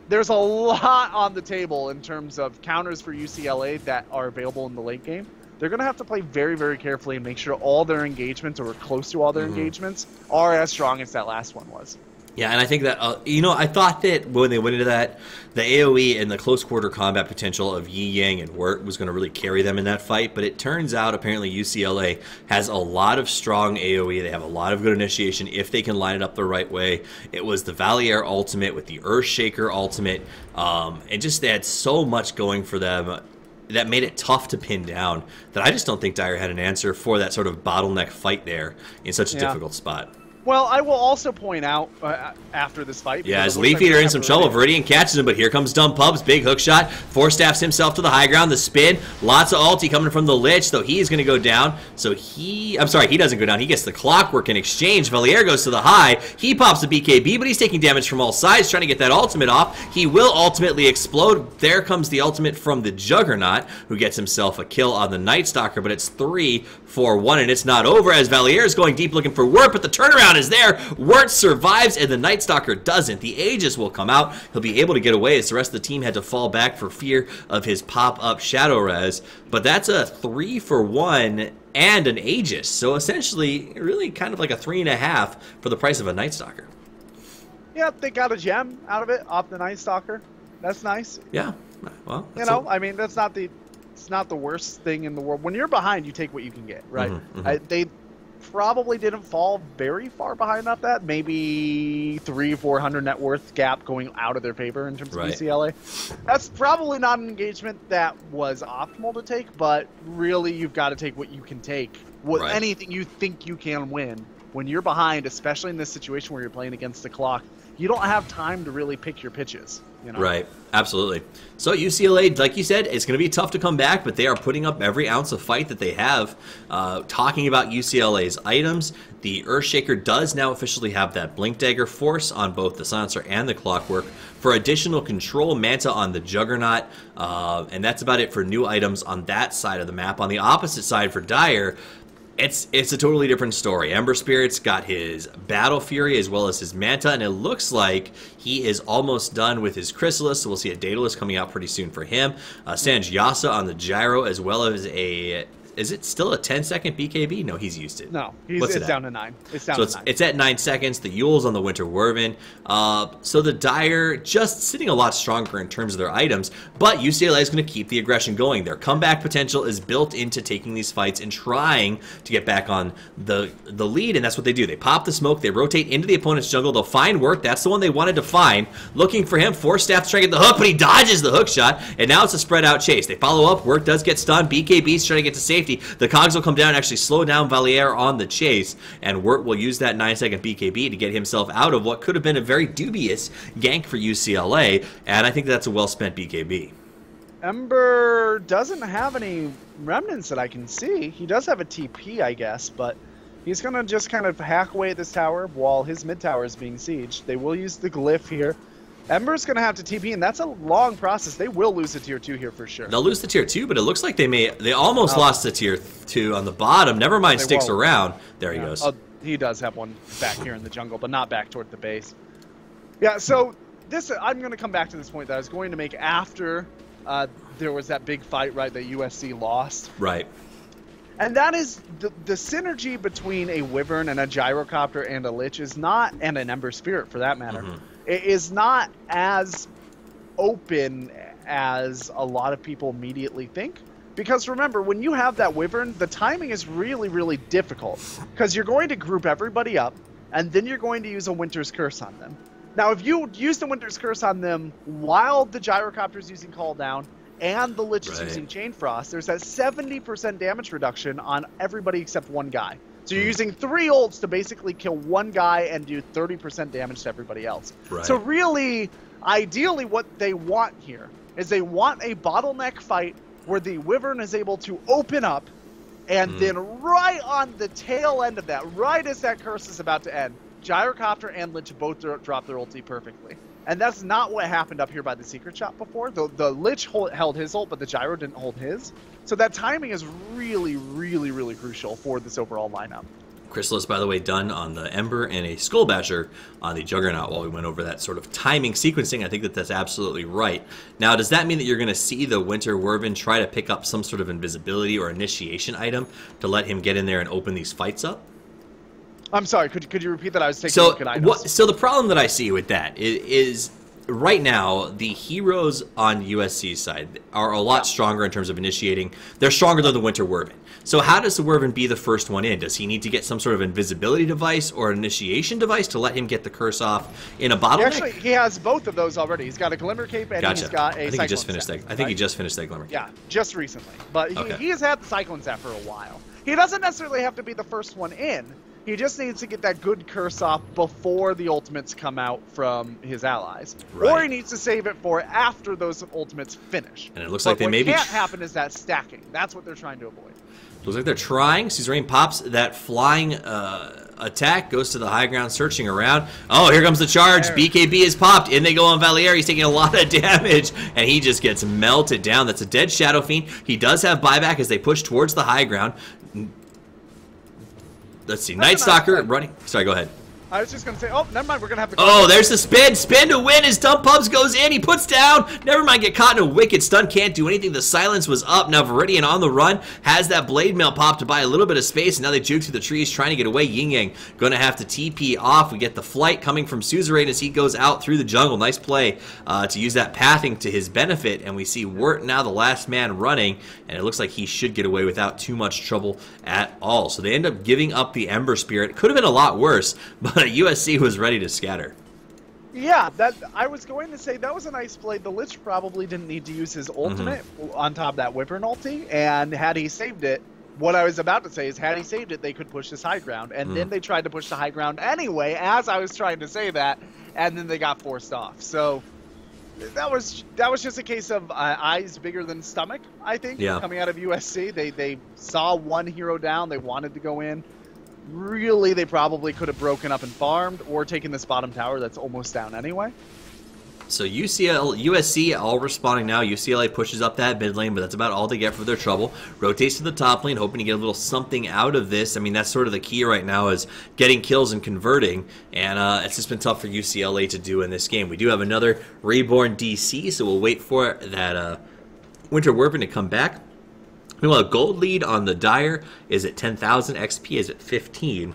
there's a lot on the table in terms of counters for UCLA that are available in the late game. They're going to have to play very, very carefully and make sure all their engagements, or close to all their engagements, are as strong as that last one was. Yeah, and I think that, I thought that when they went into that, the AoE and the close quarter combat potential of Yi Yang and Wirt was going to really carry them in that fight, but it turns out apparently UCLA has a lot of strong AoE. They have a lot of good initiation if they can line it up the right way. It was the Valier ultimate with the Earthshaker ultimate, and just they had so much going for them that made it tough to pin down that I just don't think Dire had an answer for that sort of bottleneck fight there in such a difficult spot. Well, I will also point out after this fight. Yeah, as Leaf Eater in some trouble, Viridian catches him, but here comes Dumb Pubs, big hook shot, four-staffs himself to the high ground, the spin, lots of ulti coming from the Lich, though he's going to go down. So he doesn't go down, he gets the clockwork in exchange. Valier goes to the high, he pops a BKB, but he's taking damage from all sides, trying to get that ultimate off. He will ultimately explode. There comes the ultimate from the Juggernaut, who gets himself a kill on the Night Stalker, but it's 3-4-1, and it's not over as Valier is going deep looking for Wirt, but the turnaround is there. Wirt survives and the Night Stalker doesn't. The Aegis will come out. He'll be able to get away as the rest of the team had to fall back for fear of his pop-up Shadow Res. But that's a 3-for-1 and an Aegis. So essentially, really kind of like a 3.5 for the price of a Night Stalker. Yeah, they got a gem out of it off the Night Stalker. That's nice. Yeah. Well, I mean, it's not the worst thing in the world. When you're behind, you take what you can get, right? They probably didn't fall very far behind off that. Maybe 300-400 net worth gap going out of their favor in terms of UCLA. That's probably not an engagement that was optimal to take, but really you've got to take what you can take. Anything you think you can win when you're behind, especially in this situation where you're playing against the clock, you don't have time to really pick your pitches. You know? Right, absolutely. So UCLA, like you said, it's going to be tough to come back, but they are putting up every ounce of fight that they have. Talking about UCLA's items, the Earthshaker does now officially have that Blink Dagger Force on both the Silencer and the Clockwork. For additional control, Manta on the Juggernaut, and that's about it for new items on that side of the map. On the opposite side for Dire, it's a totally different story. Ember Spirit's got his Battle Fury as well as his Manta, and it looks like he is almost done with his Chrysalis, so we'll see a Daedalus coming out pretty soon for him. Sanj Yasa on the Gyro, as well as a... Is it still a 10-second BKB? No, he's used it. No, it's down to 9. It's down to 9. It's at 9 seconds. The Yule's on the Winter Wyvern. So the Dire just sitting a lot stronger in terms of their items, but UCLA is going to keep the aggression going. Their comeback potential is built into taking these fights and trying to get back on the lead, and that's what they do. They pop the smoke, they rotate into the opponent's jungle, they'll find Wirt. That's the one they wanted to find. Looking for him, Force Staff to try to get the hook, but he dodges the hook shot, and now it's a spread out chase. They follow up, Wirt does get stunned, BKB's trying to get to safety. The cogs will come down and actually slow down Valier on the chase, and Wirt will use that 9-second BKB to get himself out of what could have been a very dubious gank for UCLA, and I think that's a well-spent BKB. Ember doesn't have any remnants that I can see. He does have a TP, I guess, but he's going to just kind of hack away at this tower while his mid tower is being sieged. They will use the glyph here. Ember's going to have to TP, and that's a long process. They will lose the tier 2 here for sure. They'll lose the tier 2, but it looks like they almost lost the tier 2 on the bottom. Never mind, sticks around. There he goes. He does have one back here in the jungle, but not back toward the base. Yeah, so this I'm going to come back to this point that I was going to make after there was that big fight, right, that USC lost. Right. And that is the synergy between a Wyvern and a Gyrocopter and a Lich is not, and an Ember Spirit for that matter, it is not as open as a lot of people immediately think. Because remember, when you have that Wyvern, the timing is really, really difficult. Because you're going to group everybody up, and then you're going to use a Winter's Curse on them. Now, if you use the Winter's Curse on them while the Gyrocopter is using Call Down, and the Lich is using Chain Frost, there's that 70% damage reduction on everybody except one guy. So you're using 3 ults to basically kill one guy and do 30% damage to everybody else. Right. So really, ideally what they want here is they want a bottleneck fight where the Wyvern is able to open up, and then right on the tail end of that, right as that curse is about to end, Gyrocopter and Lich both drop their ulti perfectly. And that's not what happened up here by the secret shop before. The Lich held his ult, but the Gyro didn't hold his. So that timing is really, really, really crucial for this overall lineup. Chrysalis, by the way, done on the Ember, and a Skull Basher on the Juggernaut while we went over that sort of timing sequencing. I think that that's absolutely right. Now, does that mean that you're going to see the Winter Wyvern try to pick up some sort of invisibility or initiation item to let him get in there and open these fights up? I'm sorry, could you repeat that? I was taking a look at items. So the problem that I see with that is right now, the heroes on USC's side are a lot stronger in terms of initiating. They're stronger than the Winter Wyvern. So how does the Wyvern be the first one in? Does he need to get some sort of invisibility device or initiation device to let him get the curse off in a bottleneck? Actually, he has both of those already. He's got a Glimmer Cape and he's got a Cyclone he just finished that. I think he just finished that Glimmer Cape. Yeah, just recently. But he has had the Cyclone Staff for a while. He doesn't necessarily have to be the first one in. He just needs to get that good curse off before the ultimates come out from his allies. Right. Or he needs to save it for after those ultimates finish. And it looks like they maybe... what can't happen is that stacking. That's what they're trying to avoid. Looks like they're trying. Suzerain pops that flying attack, goes to the high ground, searching around. Oh, here comes the charge. BKB is popped. In they go on Valier. He's taking a lot of damage, and he just gets melted down. That's a dead Shadow Fiend. He does have buyback as they push towards the high ground. Let's see. Night Stalker running. Sorry, go ahead. I was just going to say, oh, never mind, we're going to have to... Oh, there's the spin. Spin to win as Dump Pubs goes in. He puts down. Never mind, get caught in a wicked stun. Can't do anything. The silence was up. Now Viridian on the run. Has that Blade Mail pop to buy a little bit of space. And now they juke through the trees trying to get away. Yin Yang going to have to TP off. We get the flight coming from Suzerain as he goes out through the jungle. Nice play to use that pathing to his benefit. And we see Wirt now the last man running. And it looks like he should get away without too much trouble at all. So they end up giving up the Ember Spirit. Could have been a lot worse, but USC was ready to scatter. Yeah, that I was going to say that was a nice play. The Lich probably didn't need to use his ultimate on top of that Wyvern ulti, and had he saved it, what I was about to say is, had he saved it, they could push this high ground. And then they tried to push the high ground anyway, as I was trying to say that, and then they got forced off. So that was just a case of eyes bigger than stomach, I think, coming out of USC. They saw one hero down. They wanted to go in. Really, they probably could have broken up and farmed or taken this bottom tower that's almost down anyway. So USC all responding now. UCLA pushes up that mid lane, but that's about all they get for their trouble. Rotates to the top lane, hoping to get a little something out of this. I mean, that's sort of the key right now, is getting kills and converting, and it's just been tough for UCLA to do in this game. We do have another Reborn DC, so we'll wait for that Winter Werpen to come back. Meanwhile, gold lead on the Dire is at 10,000. XP is at 15.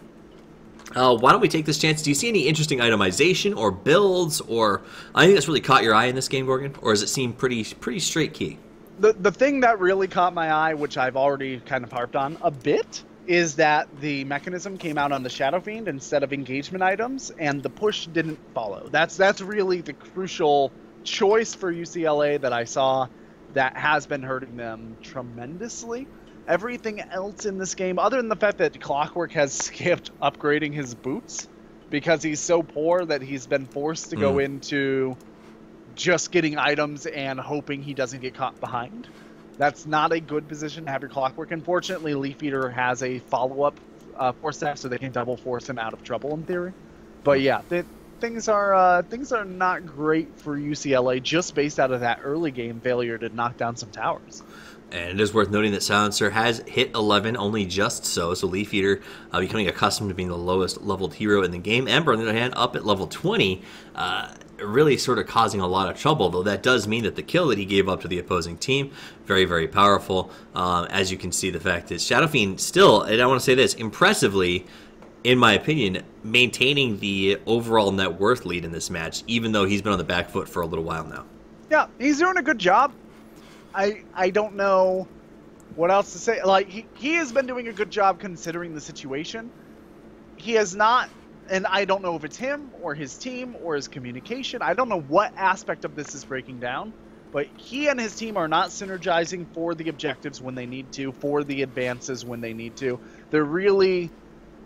Why don't we take this chance? Do you see any interesting itemization or builds or anything that's really caught your eye in this game, Gorgon? Or does it seem pretty straight key? The thing that really caught my eye, which I've already kind of harped on a bit, is that the mechanism came out on the Shadow Fiend instead of engagement items, and the push didn't follow. That's really the crucial choice for UCLA that I saw that has been hurting them tremendously. Everything else in this game, other than the fact that Clockwork has skipped upgrading his boots because he's so poor that he's been forced to go into just getting items and hoping he doesn't get caught behind. That's not a good position to have your Clockwork. Unfortunately, Leaf Eater has a follow-up force staff, so they can double force him out of trouble in theory. But yeah, things are not great for UCLA just based out of that early game failure to knock down some towers. And it is worth noting that Silencer has hit 11, only just so. So Leaf Eater becoming accustomed to being the lowest leveled hero in the game. Ember, on the other hand, up at level 20, really sort of causing a lot of trouble. Though that does mean that the kill that he gave up to the opposing team, very, very powerful. As you can see, the fact is Shadow Fiend still, and I want to say this, impressively, in my opinion, maintaining the overall net worth lead in this match, even though he's been on the back foot for a little while now. Yeah, he's doing a good job. I don't know what else to say. Like, he has been doing a good job considering the situation. He has not, and I don't know if it's him or his team or his communication. I don't know what aspect of this is breaking down, but he and his team are not synergizing for the objectives when they need to, for the advances when they need to. They're really,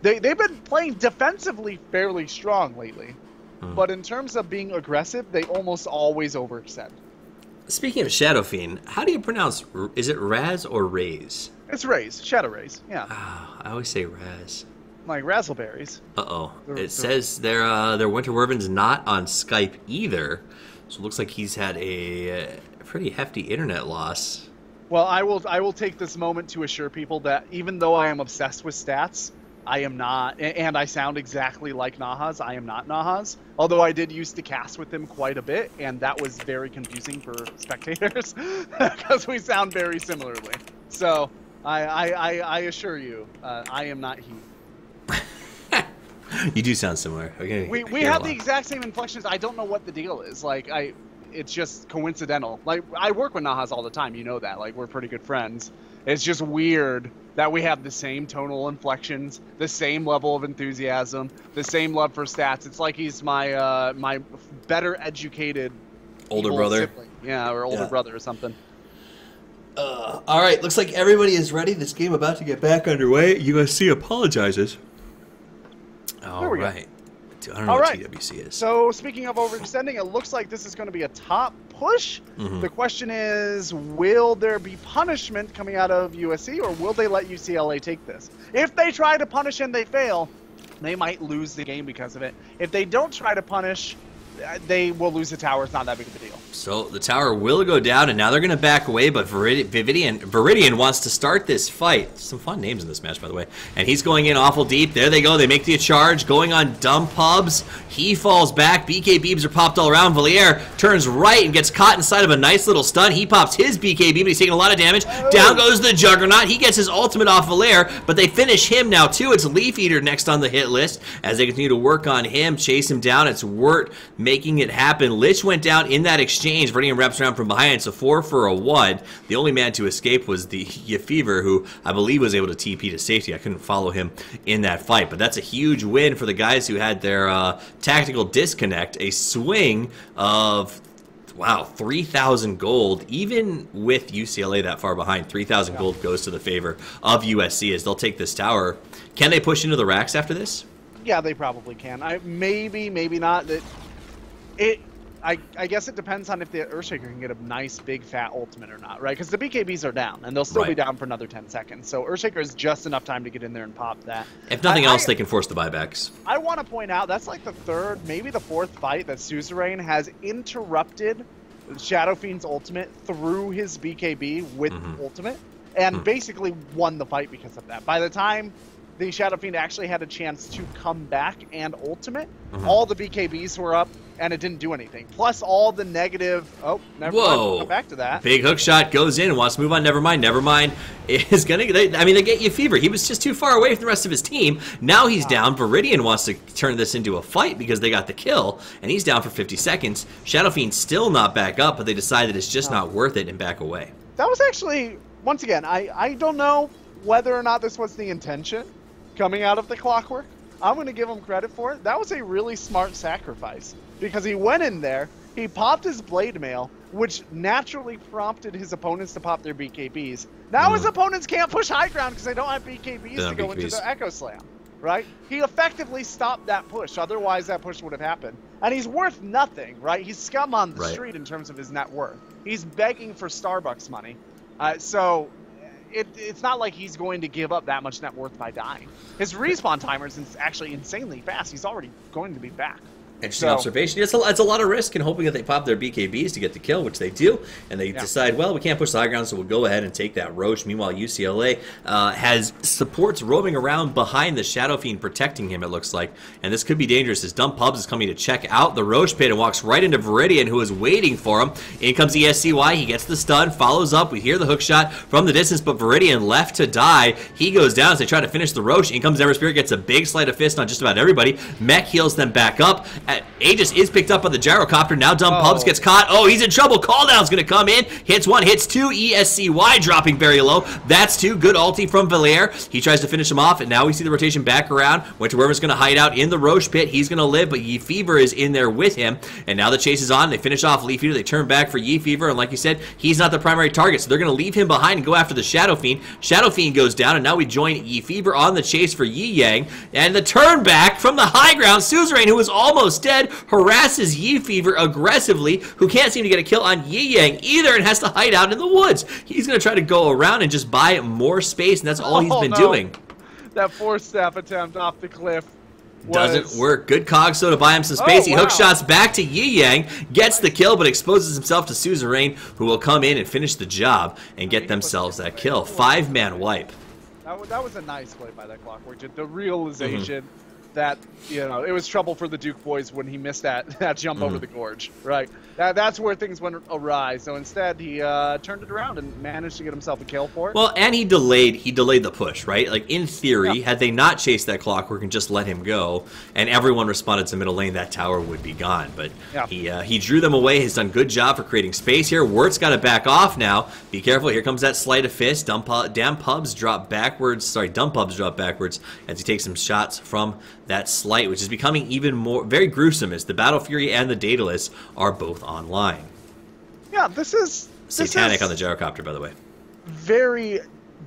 they've been playing defensively fairly strong lately, but in terms of being aggressive, they almost always overextend. Speaking of Shadow Fiend, how do you pronounce, is it Raz or Raze? It's Raze, Shadow Raze, yeah. I always say Raz. Like razzleberries. Uh-oh. It says their Winter Werben's not on Skype either, so it looks like he's had a pretty hefty internet loss. Well, I will take this moment to assure people that even though I am obsessed with stats, I am not, and I sound exactly like Nahaz, I am not Nahaz. Although I did used to cast with him quite a bit, and that was very confusing for spectators, because we sound very similarly. So, I assure you, I am not he. You do sound similar. Okay. We have the exact same inflections. I don't know what the deal is. Like, it's just coincidental. Like, I work with Nahaz all the time, you know that. Like, we're pretty good friends. It's just weird that we have the same tonal inflections, the same level of enthusiasm, the same love for stats. It's like he's my my better educated older brother. Sibling. Yeah, or older brother or something. All right, looks like everybody is ready. This game about to get back underway. USC apologizes. All right. I don't know what TWC is. So, speaking of overextending, it looks like this is going to be a top push. The question is, will there be punishment coming out of USC, or will they let UCLA take this? If they try to punish and they fail, they might lose the game because of it. If they don't try to punish, they will lose the tower. It's not that big of a deal. So the tower will go down, and now they're going to back away, but Viridian wants to start this fight. Some fun names in this match, by the way. And he's going in awful deep. There they go. They make the charge, going on dumb pubs. He falls back. BK Beebs are popped all around. Valier turns right and gets caught inside of a nice little stun. He pops his BK Beeb, but he's taking a lot of damage. Down goes the Juggernaut. He gets his ultimate off Valier, but they finish him now, too. It's Leaf Eater next on the hit list as they continue to work on him, chase him down. It's Wirt making it happen. Lich went down in that exchange. Viridian wraps around from behind. It's a 4 for a 1. The only man to escape was the Yefever, who I believe was able to TP to safety. I couldn't follow him in that fight, but that's a huge win for the guys who had their tactical disconnect. A swing of Wow, 3,000 gold. Even with UCLA that far behind, 3,000 gold goes to the favor of USC as they'll take this tower. Can they push into the racks after this? Yeah, they probably can. Maybe not. I guess it depends on if the Earthshaker can get a nice big fat ultimate or not, right? Because the BKBs are down, and they'll still be down for another 10 seconds. So Earthshaker is just enough time to get in there and pop that. If nothing else, they can force the buybacks. I want to point out, that's like the third, maybe the fourth fight that Suzerain has interrupted Shadow Fiend's ultimate through his BKB with ultimate, and basically won the fight because of that. By the time the Shadow Fiend actually had a chance to come back and ultimate, all the BKBs were up, and it didn't do anything. Plus all the negative... Oh, never mind. We'll come back to that. Big hook shot goes in and wants to move on. Never mind. Is going to... I mean, they get you fever. He was just too far away from the rest of his team. Now he's down. Viridian wants to turn this into a fight because they got the kill, and he's down for 50 seconds. Shadow Fiend's still not back up, but they decided it's just not worth it and back away. That was actually... Once again, I don't know whether or not this was the intention coming out of the Clockwork. I'm going to give him credit for it. That was a really smart sacrifice because he went in there, he popped his Blade Mail, which naturally prompted his opponents to pop their BKBs. Now his opponents can't push high ground because they don't have BKBs to go into the Echo Slam, right? He effectively stopped that push. Otherwise, that push would have happened. And he's worth nothing, right? He's scum on the street in terms of his net worth. He's begging for Starbucks money. So it's not like he's going to give up that much net worth by dying. His respawn timer is actually insanely fast. He's already going to be back. Interesting observation. It's a lot of risk in hoping that they pop their BKBs to get the kill, which they do, and they decide, well, we can't push the high ground, so we'll go ahead and take that Roche. Meanwhile, UCLA has supports roaming around behind the Shadow Fiend, protecting him, it looks like, and this could be dangerous as Dumb Pubs is coming to check out the Roche pit and walks right into Viridian, who is waiting for him. In comes ESCY, he gets the stun, follows up, we hear the hook shot from the distance, but Viridian left to die. He goes down as they try to finish the Roche. In comes Ever Spirit, gets a big sleight of fist on just about everybody. Mech heals them back up. Aegis is picked up on the gyrocopter. Now Dumb Pubs gets caught. Oh, he's in trouble. Calldown's going to come in. Hits one, hits two. ESCY dropping very low. That's two. Good ulti from Valier. He tries to finish him off, and now we see the rotation back around. Winter Wyvern's going to hide out in the Roche pit. He's going to live, but Yi Fever is in there with him. And now the chase is on. They finish off Leaf Eater. They turn back for Yi Fever, and like you said, he's not the primary target, so they're going to leave him behind and go after the Shadow Fiend. Shadow Fiend goes down, and now we join Yi Fever on the chase for Yi Yang. And the turn back from the high ground, Suzerain, who is almost dead, harasses Yi Fever aggressively, who can't seem to get a kill on Yi Yang either and has to hide out in the woods. He's going to try to go around and just buy more space, and that's all he's been doing. That force staff attempt off the cliff doesn't work. Good cogs, so to buy him some space. He hook shots back to Yi Yang, gets the kill, but exposes himself to Suzerain, who will come in and finish the job and get themselves that kill. 5-man wipe. That was a nice play by that Clockwork. The realization that, you know, it was trouble for the Duke boys when he missed that jump over the gorge, right? That's where things went awry. So instead, he turned it around and managed to get himself a kill for it. Well, and he delayed the push, right? Like, in theory, had they not chased that Clockwork and just let him go, and everyone responded to middle lane, that tower would be gone. But he drew them away. He's done a good job for creating space here. Wirt's got to back off now. Be careful. Here comes that sleight of fist. Dumb Pubs drop backwards as he takes some shots from that slight, which is becoming even more very gruesome as the Battle Fury and the Daedalus are both online. Yeah, this is satanic on the gyrocopter, by the way. Very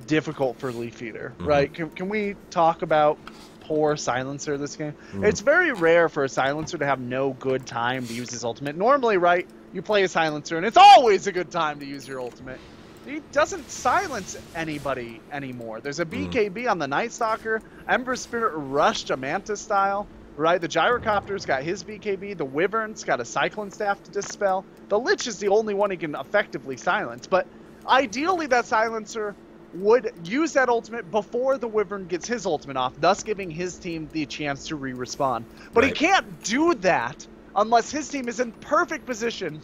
difficult for Leaf Eater, right? Can we talk about poor Silencer this game? It's very rare for a Silencer to have no good time to use his ultimate. Normally, right, you play a Silencer and it's always a good time to use your ultimate. He doesn't silence anybody anymore. There's a BKB on the Night Stalker. Ember Spirit rushed a Mantis style, right? The Gyrocopter's got his BKB. The Wyvern's got a Cyclone Staff to dispel. The Lich is the only one he can effectively silence. But ideally, that Silencer would use that ultimate before the Wyvern gets his ultimate off, thus giving his team the chance to re-respawn. But he can't do that unless his team is in perfect position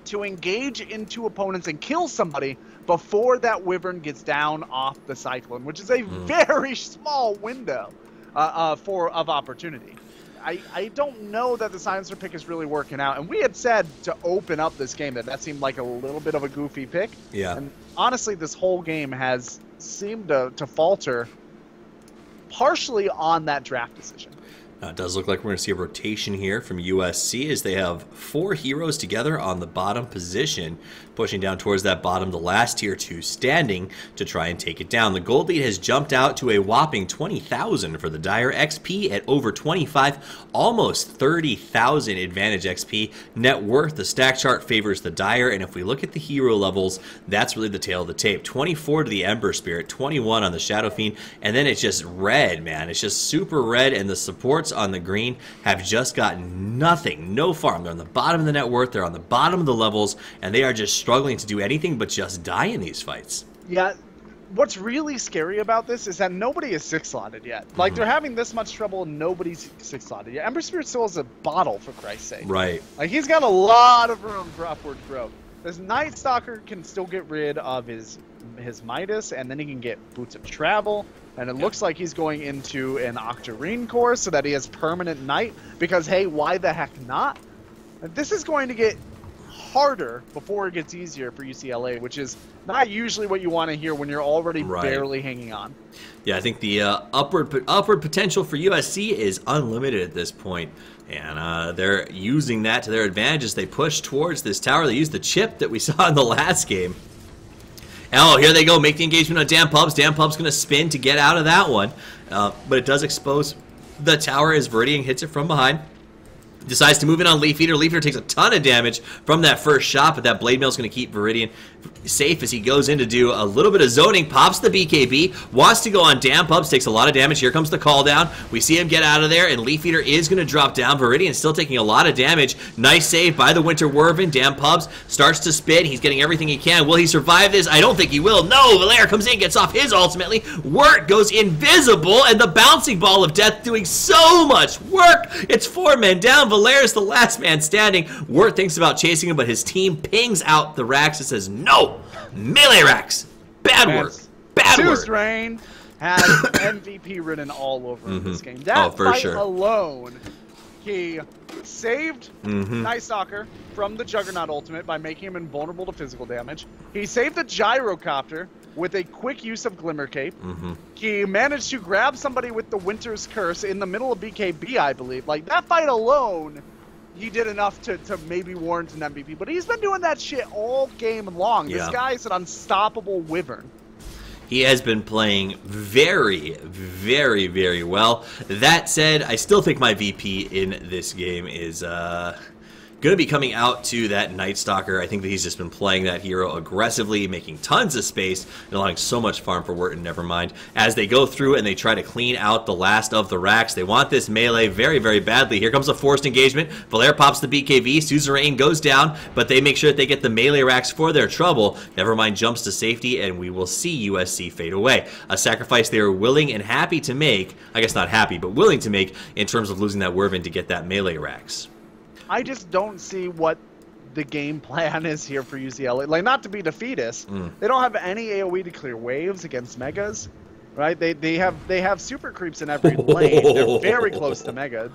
to engage into opponents and kill somebody before that Wyvern gets down off the Cyclone, which is a very small window of opportunity. I don't know that the Silencer pick is really working out, and we had said to open up this game that seemed like a little bit of a goofy pick. Yeah. And honestly, this whole game has seemed to falter partially on that draft decision. It does look like we're going to see a rotation here from USC as they have 4 heroes together on the bottom position, pushing down towards that bottom, the last tier 2 standing to try and take it down. The gold lead has jumped out to a whopping 20,000 for the Dire. XP at over 25, almost 30,000 advantage XP. Net worth, the stack chart favors the Dire, and if we look at the hero levels, that's really the tail of the tape. 24 to the Ember Spirit, 21 on the Shadow Fiend, and then it's just red, man. It's just super red, and the supports on the green have just gotten nothing, no farm. They're on the bottom of the net worth, they're on the bottom of the levels, and they are just struggling to do anything but just die in these fights. Yeah, what's really scary about this is that nobody is 6-slotted yet. Like, they're having this much trouble and nobody's 6-slotted yet. Ember Spirit still has a bottle, for Christ's sake. Right. Like, he's got a lot of room for upward growth. This Night Stalker can still get rid of his Midas, and then he can get Boots of Travel. And it looks like he's going into an Octarine core so that he has permanent Night. Because, hey, why the heck not? And this is going to get harder before it gets easier for UCLA, which is not usually what you want to hear when you're already barely hanging on. Yeah, I think the upward potential for USC is unlimited at this point. And they're using that to their advantage as they push towards this tower. They use the chip that we saw in the last game. Oh, here they go. Make the engagement on Dan Pubs. Dan Pubs going to spin to get out of that one. But it does expose the tower as Viridian hits it from behind. Decides to move in on Leaf Eater. Leaf Eater takes a ton of damage from that first shot, but that Blade Mail is going to keep Viridian safe as he goes in to do a little bit of zoning. Pops the BKB. Wants to go on Dan Pubs. Takes a lot of damage. Here comes the call down. We see him get out of there, and Leaf Eater is going to drop down. Viridian still taking a lot of damage. Nice save by the Winter Werven. Dan Pubs starts to spin. He's getting everything he can. Will he survive this? I don't think he will. No! Valair comes in, gets off his ultimately. Wirt goes invisible, and the bouncing ball of death doing so much work. It's 4 men down. Valair is the last man standing. Wirt thinks about chasing him, but his team pings out the racks and says, no! Melee racks! Bad work! Bad work! Strain has MVP written all over him this game. That fight alone, he saved Night Stalker from the Juggernaut ultimate by making him invulnerable to physical damage. He saved the Gyrocopter with a quick use of Glimmer Cape. He managed to grab somebody with the Winter's Curse in the middle of BKB, I believe. Like, that fight alone, he did enough to maybe warrant an MVP. But he's been doing that shit all game long. This guy is an unstoppable wyvern. He has been playing very, very, very well. That said, I still think my VP in this game is going to be coming out to that Night Stalker. I think that he's just been playing that hero aggressively, making tons of space, and allowing so much farm for Wirt and Nevermind. As they go through and they try to clean out the last of the racks, they want this melee very, very badly. Here comes a forced engagement. Valair pops the BKB. Suzerain goes down, but they make sure that they get the melee racks for their trouble. Nevermind jumps to safety, and we will see USC fade away. A sacrifice they are willing and happy to make, I guess not happy, but willing to make in terms of losing that Werven to get that melee racks. I just don't see what the game plan is here for UCLA. Like, not to be defeatist, they don't have any AoE to clear waves against Megas, right? They have super creeps in every lane. They're very close to Mega.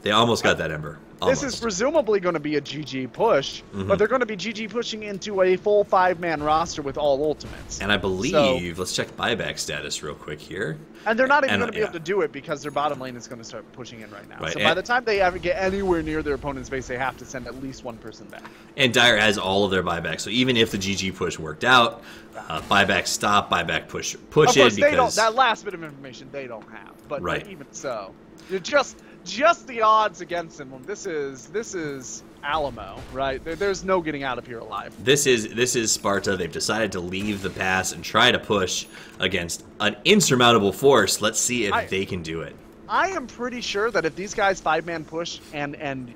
They almost got that Ember. Almost. This is presumably going to be a GG push, but they're going to be GG pushing into a full 5-man roster with all ultimates. And I believe, let's check buyback status real quick here. And they're not even going to be able to do it because their bottom lane is going to start pushing in right now. So by the time they ever get anywhere near their opponent's base, they have to send at least one person back. And Dire has all of their buybacks, so even if the GG push worked out, buyback stop, buyback push Of course, it. they don't. That last bit of information they don't have. But even so, you're just the odds against him. This is Alamo, right? There's no getting out of here alive. This is Sparta. They've decided to leave the pass and try to push against an insurmountable force. Let's see if they can do it. I am pretty sure that if these guys 5-man push and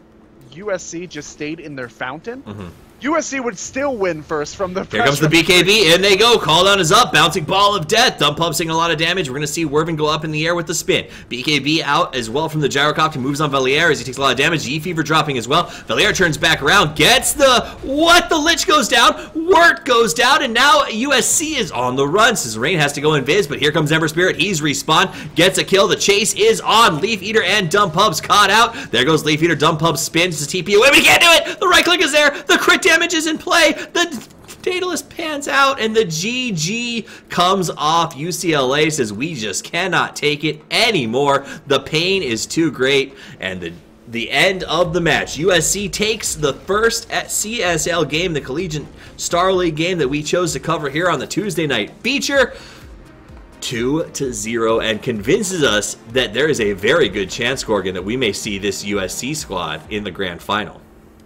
USC just stayed in their fountain, USC would still win first from the Here comes the BKB, and they go. Call down is up. Bouncing ball of death. Dump Pub taking a lot of damage. We're going to see Werven go up in the air with the spin. BKB out as well from the Gyrocopter. Moves on Valair as he takes a lot of damage. G-Fever dropping as well. Valair turns back around. Gets the... What? The Lich goes down. Wirt goes down, and now USC is on the run. Suzerain has to go invis, but here comes Ember Spirit. He's respawned. Gets a kill. The chase is on. Leaf Eater and Dump Pub's caught out. There goes Leaf Eater. Dump Pub spins to TP away, but he can't do it. The right click is there. The crit damage is in play. The Daedalus pans out, and the GG comes off. UCLA says, we just cannot take it anymore. The pain is too great, and the end of the match. USC takes the first CSL game, the Collegiate Star League game that we chose to cover here on the Tuesday night feature, 2-0, and convinces us that there is a very good chance, Gorgon, that we may see this USC squad in the grand final.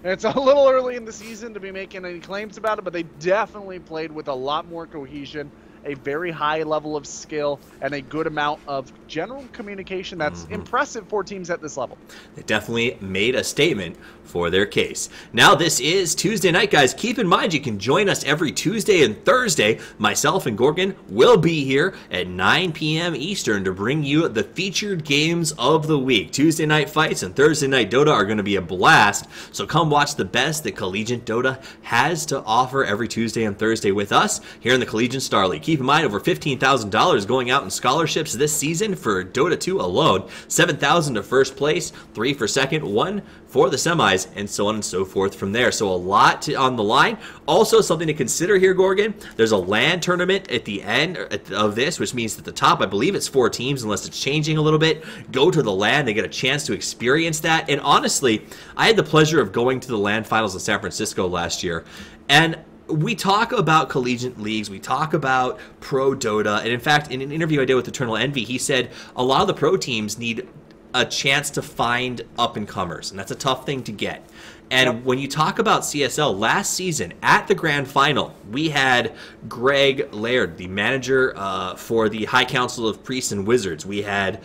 It's a little early in the season to be making any claims about it, but they definitely played with a lot more cohesion, a very high level of skill, and a good amount of general communication that's impressive for teams at this level. They definitely made a statement for their case. Now, this is Tuesday night, guys. Keep in mind, you can join us every Tuesday and Thursday. Myself and Gorgon will be here at 9 p.m. Eastern to bring you the featured games of the week. Tuesday night fights and Thursday night Dota are going to be a blast, so come watch the best that Collegiate Dota has to offer every Tuesday and Thursday with us here in the Collegiate Star League. Keep in mind, over $15,000 going out in scholarships this season for Dota2 alone. $7,000 to first place, $3,000 for second, $1,000 for the semis, and so on and so forth from there. So a lot on the line. Also, something to consider here, Gorgon, there's a LAN tournament at the end of this, which means at the top, I believe it's 4 teams, unless it's changing a little bit. Go to the LAN. They get a chance to experience that. And honestly, I had the pleasure of going to the LAN finals in San Francisco last year, and we talk about collegiate leagues, we talk about pro Dota, and in fact, in an interview I did with Eternal Envy, he said a lot of the pro teams need a chance to find up-and-comers, and that's a tough thing to get. And when you talk about CSL, last season at the grand final, we had Greg Laird, the manager for the High Council of Priests and Wizards. We had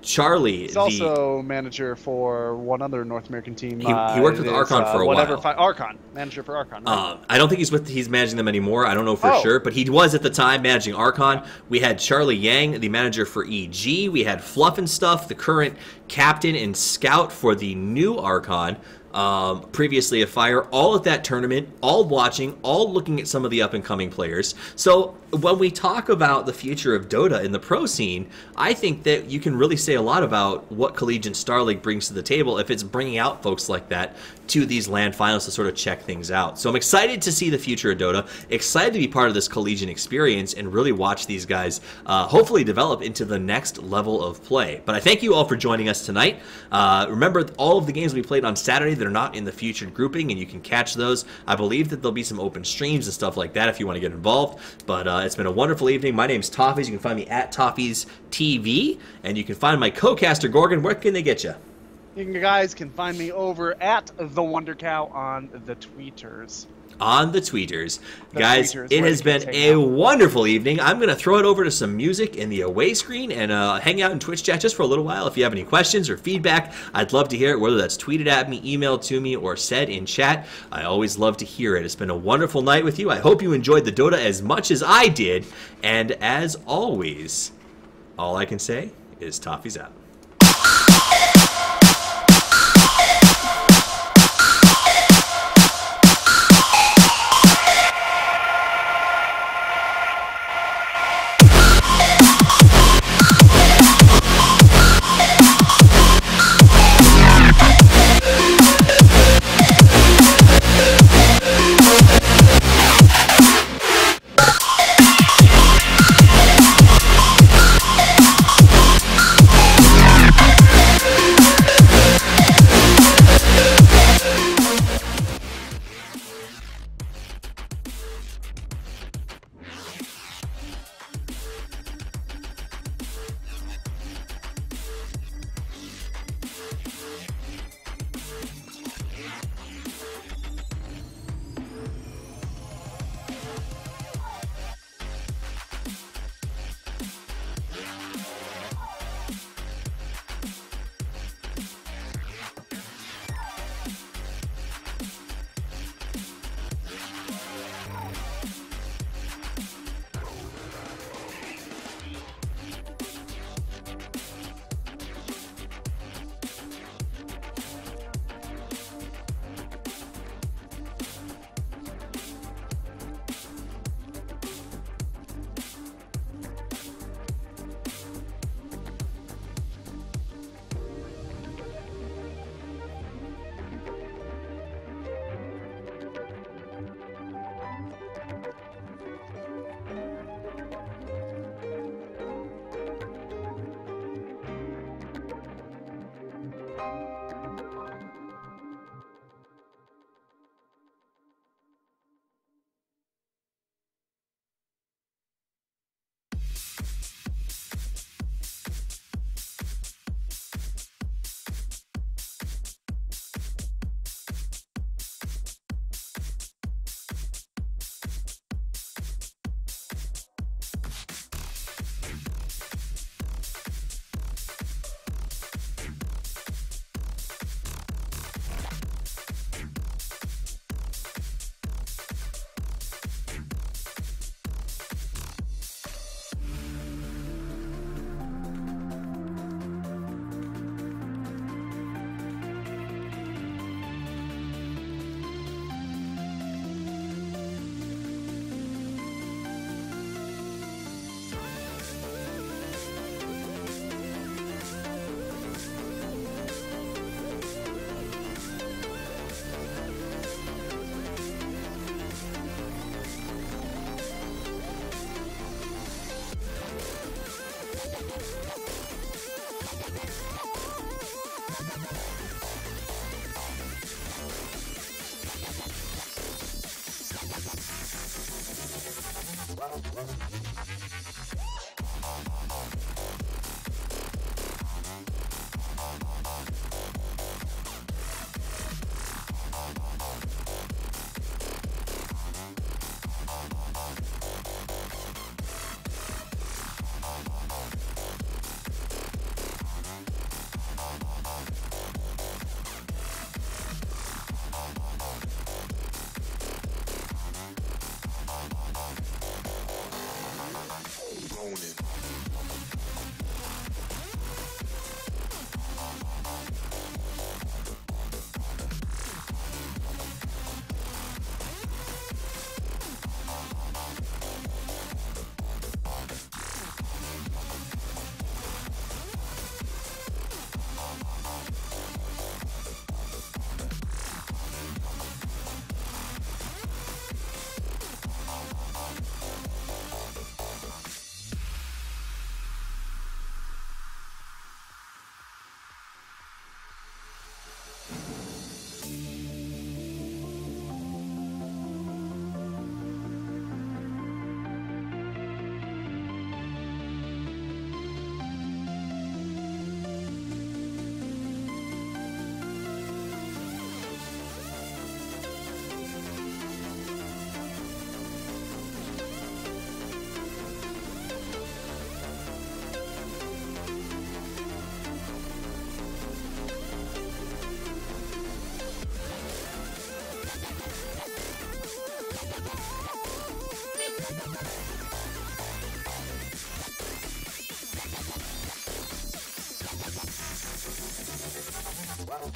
Charlie. He's also manager for one other North American team. He worked with Archon for a while. Archon, manager for Archon. Right? I don't think he's managing them anymore. I don't know for sure, but he was at the time managing Archon. We had Charlie Yang, the manager for EG. We had Fluff and Stuff, the current captain and scout for the new Archon. Previously a Fire, all at that tournament, all watching, all looking at some of the up-and-coming players. So when we talk about the future of Dota in the pro scene, I think that you can really say a lot about what Collegiate Star League brings to the table if it's bringing out folks like that to these LAN finals to sort of check things out. So I'm excited to see the future of Dota, excited to be part of this collegiate experience and really watch these guys hopefully develop into the next level of play. But I thank you all for joining us tonight. Remember, all of the games we played on Saturday, they're not in the featured grouping, and you can catch those. I believe that there'll be some open streams and stuff like that if you want to get involved. But it's been a wonderful evening. My name's Toffees. You can find me at Toffees TV, and you can find my co-caster Gorgon. Where can they get you? You guys can find me over at The Wonder Cow on the tweeters. On the tweeters. Guys, it has been a wonderful evening. I'm going to throw it over to some music in the away screen and hang out in Twitch chat just for a little while. If you have any questions or feedback, I'd love to hear it, whether that's tweeted at me, emailed to me, or said in chat. I always love to hear it. It's been a wonderful night with you. I hope you enjoyed the Dota as much as I did. And as always, all I can say is Toffees out.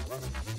Wow.